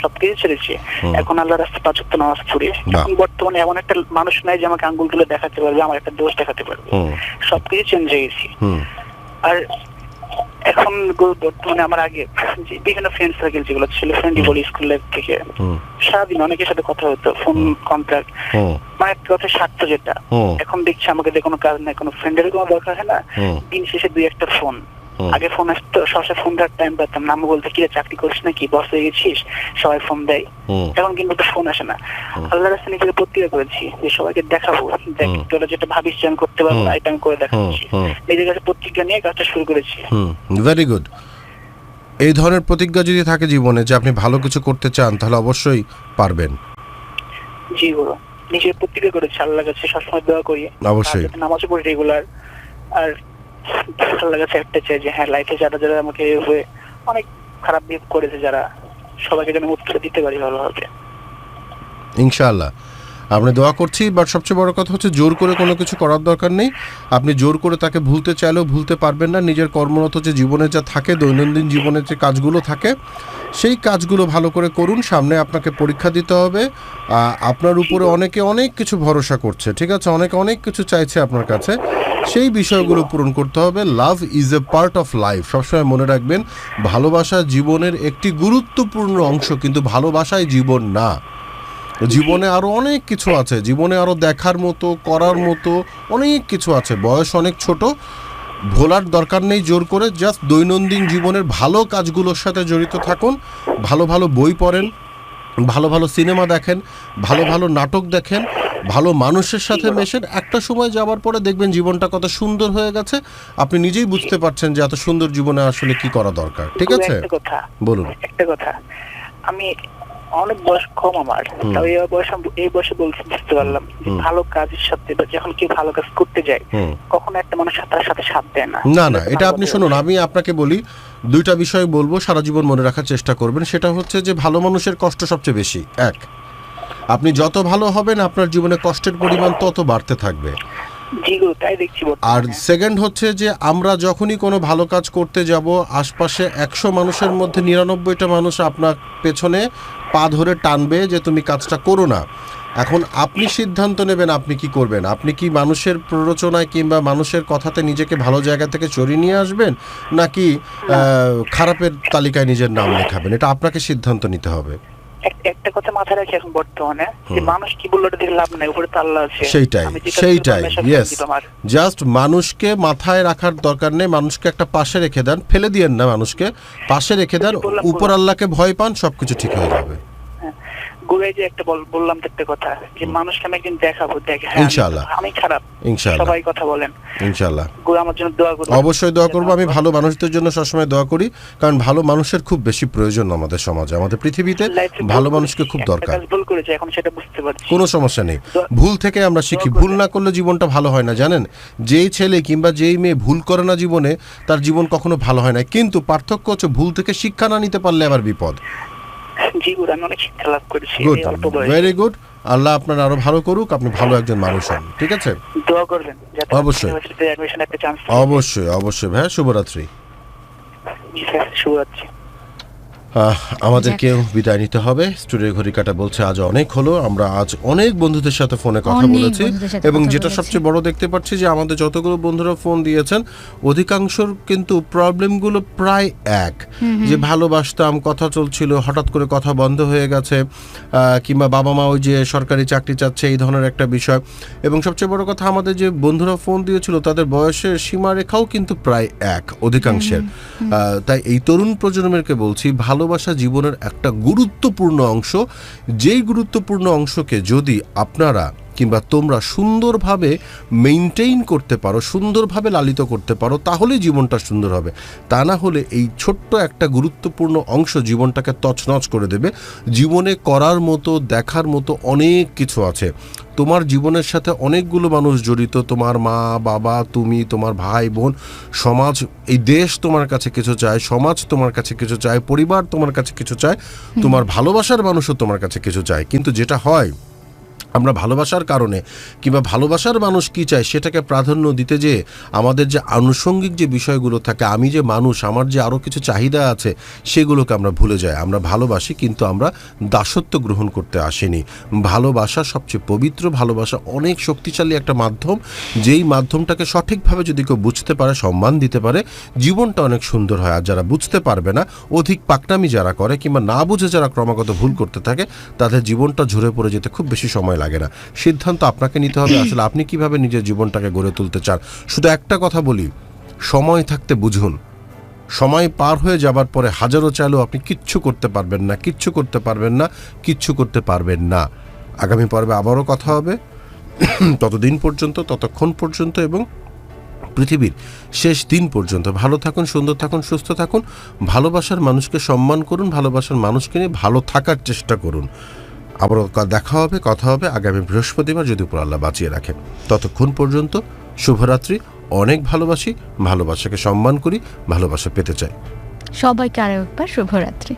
S5: সবকিছু ছেড়েছি। এখন আল্লাহর রাস্তায় 5 ওয়াক্ত নামাজ পড়ি। এখন বর্তমানে এমন একটা মানুষ নাই যে আমাকে আঙ্গুল তুলে দেখাতে পারবে, আমার একটা দোষ দেখাতে পারবে, সবকিছু চেঞ্জ হয়ে গেছি। আর এখন বর্তমানে আমার আগে বিভিন্ন ফ্রেন্ড সার্কেল যেগুলো ছিল, ফ্রেন্ডই বলি স্কুল লাইফ থেকে, সারাদিন অনেকের সাথে কথা হতো, ফোন কন্ট্যাক্ট, মানে একটা কথা স্বার্থ যেটা। এখন দেখছি আমাকে কোনো কাজ নাই, কোনো ফ্রেন্ডের কোনো দরকার হয় না, দিন শেষে 2-1টা ফোন। আগে ফোন আসতো, সবসময় ফোন দেওয়ার টাইম পেতাম না, আমি বলতে কি চাকরি করিস নাকি, বস হয়ে গেছিস, সবাই ফোন দেয়। এখন কিন্তু ফোন আসে না। আল্লাহর রাস্তায় নিজেকে প্রতিজ্ঞা করেছি যে সবাইকে দেখাবো, দেখ তোরা যেটা ভাবিস যে আমি করতে পারবো এটা আমি করে দেখাচ্ছি। নিজের কাছে প্রতিজ্ঞা নিয়ে কাজটা শুরু করেছি।
S4: Very good. এই ধরনের প্রতিজ্ঞা যদি থাকে জীবনে যে আপনি ভালো কিছু করতে চান, তাহলে অবশ্যই পারবেন।
S5: জি গুরু, নিজের প্রতিজ্ঞা করেছি, আল্লাহর কাছে সবসময় দোয়া করি, অবশ্যই নামাজও পড়ি রেগুলার। আর আল্লাহর কাছে একটা চাই যে হ্যাঁ লাইফে যারা যারা আমাকে অনেক খারাপ বিহেভ করেছে, যারা সবাইকে যেন উত্তর দিতে পারি ভালোভাবে,
S4: ইনশাআল্লাহ। আপনি দোয়া করছি। বাট সবচেয়ে বড় কথা হচ্ছে জোর করে কোনো কিছু করার দরকার নেই। আপনি জোর করে তাকে ভুলতে চাইলেও ভুলতে পারবেন না। নিজের কর্মরত যে জীবনে যা থাকে, দৈনন্দিন জীবনে যে কাজগুলো থাকে, সেই কাজগুলো ভালো করে করুন। সামনে আপনাকে পরীক্ষা দিতে হবে, আপনার উপরে অনেকে অনেক কিছু ভরসা করছে, ঠিক আছে, অনেকে অনেক কিছু চাইছে আপনার কাছে, সেই বিষয়গুলো পূরণ করতে হবে। Love is a part of life, সবসময় মনে রাখবেন ভালোবাসা জীবনের একটি গুরুত্বপূর্ণ অংশ, কিন্তু ভালোবাসাই জীবন না। জীবনে আরও অনেক কিছু আছে, জীবনে আরও দেখার মতো, করার মতো অনেক কিছু আছে। বয়স অনেক ছোট, ভোলার দরকার নেই জোর করে। জাস্ট দৈনন্দিন জীবনের ভালো কাজগুলোর সাথে জড়িত থাকুন, ভালো ভালো বই পড়েন, ভালো ভালো সিনেমা দেখেন, ভালো ভালো নাটক দেখেন, ভালো মানুষের সাথে মেশেন, একটা সময় যাওয়ার পরে দেখবেন জীবনটা কত সুন্দর হয়ে গেছে, আপনি নিজেই বুঝতে পারছেন যে এত সুন্দর জীবনে আসলে কি করা দরকার। ঠিক আছে, বলুন।
S9: একটা কথা, আমি অনেক বয়স কম আমার, তাও এই বয়সে বুঝতে পারলাম ভালো কাজের সাথে যখন কেউ ভালো কাজ করতে যায় কখনো একটা মানুষ তার সাথে সাথ দেয় না।
S4: না না, এটা আপনি শুনুন, আমি আপনাকে বলি দুইটা বিষয় বলবো, সারা জীবন মনে রাখার চেষ্টা করবেন। সেটা হচ্ছে যে ভালো মানুষের কষ্ট সবচেয়ে বেশি। এক, আপনি যত ভালো হবেন আপনার জীবনে কষ্টের পরিমাণ তত বাড়তে থাকবে। আর সেকেন্ড হচ্ছে যে আমরা যখনই কোনো ভালো কাজ করতে যাব, আশপাশে 100 মানুষের মধ্যে 99টা মানুষ আপনার পেছনে পা ধরে টানবে যে তুমি কাজটা করো না। এখন আপনি সিদ্ধান্ত নেবেন আপনি কি করবেন। আপনি কি মানুষের প্ররোচনায় কিংবা মানুষের কথাতে নিজেকে ভালো জায়গা থেকে চড়িয়ে নিয়ে আসবেন, নাকি খারাপের তালিকায় নিজের নাম লেখাবেন? এটা আপনাকে সিদ্ধান্ত নিতে হবে।
S9: একটা কথা মাথায় রাখি এখন বর্তমানে, যে মানুষ কি বললো দেখে লাভ নাই, উপরে তো আল্লাহ আছে।
S4: সেইটাই ইয়েস, জাস্ট মানুষকে মাথায় রাখার দরকার নেই, মানুষকে একটা পাশে রেখে দেন, ফেলে দিয়েন না, মানুষকে পাশে রেখে দেন, উপর আল্লাহকে ভয় পান, সবকিছু ঠিক হয়ে যাবে।
S9: গুরাই যে একটা বললাম একটা কথা, যে মানুষকে আমি একদিন দেখাবো, দেখে
S4: ইনশাআল্লাহ
S9: আমি খারাপ,
S4: ইনশাআল্লাহ
S9: সবাই কথা বলেন,
S4: ইনশাআল্লাহ
S9: গুরু আমার জন্য দোয়া করুন।
S4: অবশ্যই দোয়া করব, আমি ভালো মানুষদের জন্য সবসময় দোয়া করি, কারণ ভালো মানুষের খুব বেশি প্রয়োজন আমাদের সমাজে, আমাদের পৃথিবীতে ভালো মানুষকে খুব দরকার।
S9: ভুল করেছে এখন সেটা বুঝতে পারছি,
S4: কোনো সমস্যা নেই, ভুল থেকে আমরা শিখি, ভুল না করলে জীবনটা ভালো হয় না। জানেন, যেই ছেলে কিংবা যেই মেয়ে ভুল করে না জীবনে, তার জীবন কখনো ভালো হয় না। কিন্তু পার্থক্য হচ্ছে ভুল থেকে শিক্ষা না নিতে পারলে আবার বিপদ। ভেরি গুড, আল্লাহ আপনার আরো ভালো করুক, আপনি ভালো একজন মানুষ হন। ঠিক আছে,
S9: দোয়া করবেন।
S4: অবশ্যই অবশ্যই অবশ্যই ভাই, শুভরাত্রি।
S9: শুভরাত্রি।
S4: আমাদেরকেও বিদায় নিতে হবে, স্টুডিও ঘড়ি কাটা বলছে আজ অনেক হলো। আমরা আজ অনেক বন্ধুদের সাথে ফোনে কথা বলেছি, এবং যেটা সবচেয়ে বড় দেখতে পাচ্ছি যে আমাদের যতগুলো বন্ধুরা ফোন দিয়েছেন অধিকাংশর কিন্তু প্রবলেমগুলো প্রায় এক, যে ভালোবাসতাম, কথা চলছিল, হঠাৎ করে কথা বন্ধ হয়ে গেছে, কিংবা বাবা মা ওই যে সরকারি চাকরি চাচ্ছে, এই ধরনের একটা বিষয়। এবং সবচেয়ে বড় কথা, আমাদের যে বন্ধুরা ফোন দিয়েছিল তাদের বয়সের সীমারেখাও কিন্তু প্রায় এক অধিকাংশের। তাই এই তরুণ প্রজন্মেরকে বলছি, ভালোবাসা জীবনের একটা গুরুত্বপূর্ণ অংশ, যেই গুরুত্বপূর্ণ অংশকে যদি আপনারা কিংবা তোমরা সুন্দরভাবে মেইনটেইন করতে পারো, সুন্দরভাবে লালিত করতে পারো, তাহলে জীবনটা সুন্দর হবে। তা না হলে এই ছোট্ট একটা গুরুত্বপূর্ণ অংশ জীবনটাকে তছনছ করে দেবে। জীবনে করার মতো, দেখার মতো অনেক কিছু আছে। তোমার জীবনের সাথে অনেকগুলো মানুষ জড়িত, তোমার মা বাবা, তুমি, তোমার ভাই বোন, সমাজ, এই দেশ তোমার কাছে কিছু চায়, সমাজ তোমার কাছে কিছু চায়, পরিবার তোমার কাছে কিছু চায়, তোমার ভালোবাসার মানুষও তোমার কাছে কিছু চায়। কিন্তু যেটা হয়, আমরা ভালোবাসার কারণে কিংবা ভালোবাসার মানুষ কি চায় সেটাকে প্রাধান্য দিতে যে আমাদের যে আনুষঙ্গিক যে বিষয়গুলো থাকে, আমি যে মানুষ, আমার যে আরও কিছু চাহিদা আছে, সেগুলোকে আমরা ভুলে যাই। আমরা ভালোবাসি, কিন্তু আমরা দাসত্ব গ্রহণ করতে আসিনি। ভালোবাসা সবচেয়ে পবিত্র, ভালোবাসা অনেক শক্তিশালী একটা মাধ্যম, যেই মাধ্যমটাকে সঠিকভাবে যদি কেউ বুঝতে পারে, সম্মান দিতে পারে, জীবনটা অনেক সুন্দর হয়। আর যারা বুঝতে পারবে না, অধিক পাকনামি যারা করে কিংবা না বুঝে যারা ক্রমাগত ভুল করতে থাকে, তাদের জীবনটা ঝরে পড়ে যেতে খুব বেশি সময় লাগে না। সিদ্ধান্ত আপনাকে নিতে হবে, আসলে আপনি কিভাবে নিজের জীবনটাকে গড়ে তুলতে চান। শুধু একটা কথা বলি, সময় থাকতে বুঝুন। সময় পার হয়ে যাবার পরে হাজারো চাইলেও আপনি কিচ্ছু করতে পারবেন না, কিচ্ছু করতে পারবেন না, কিচ্ছু করতে পারবেন না। আগামী পর্বে আবারও কথা হবে। ততদিন পর্যন্ত, ততক্ষণ পর্যন্ত এবং পৃথিবীর শেষ দিন পর্যন্ত ভালো থাকুন, সুন্দর থাকুন, সুস্থ থাকুন, ভালোবাসার মানুষকে সম্মান করুন, ভালোবাসার মানুষকে নিয়ে ভালো থাকার চেষ্টা করুন। আবারও দেখা হবে, কথা হবে আগামী বৃহস্পতিবার, যদি উপর আল্লাহ বাঁচিয়ে রাখেন। ততক্ষণ পর্যন্ত শুভরাত্রি। অনেক ভালোবাসি, ভালোবাসাকে সম্মান করি, ভালোবাসা পেতে চাই।
S2: সবাইকে আরেকবার শুভরাত্রি।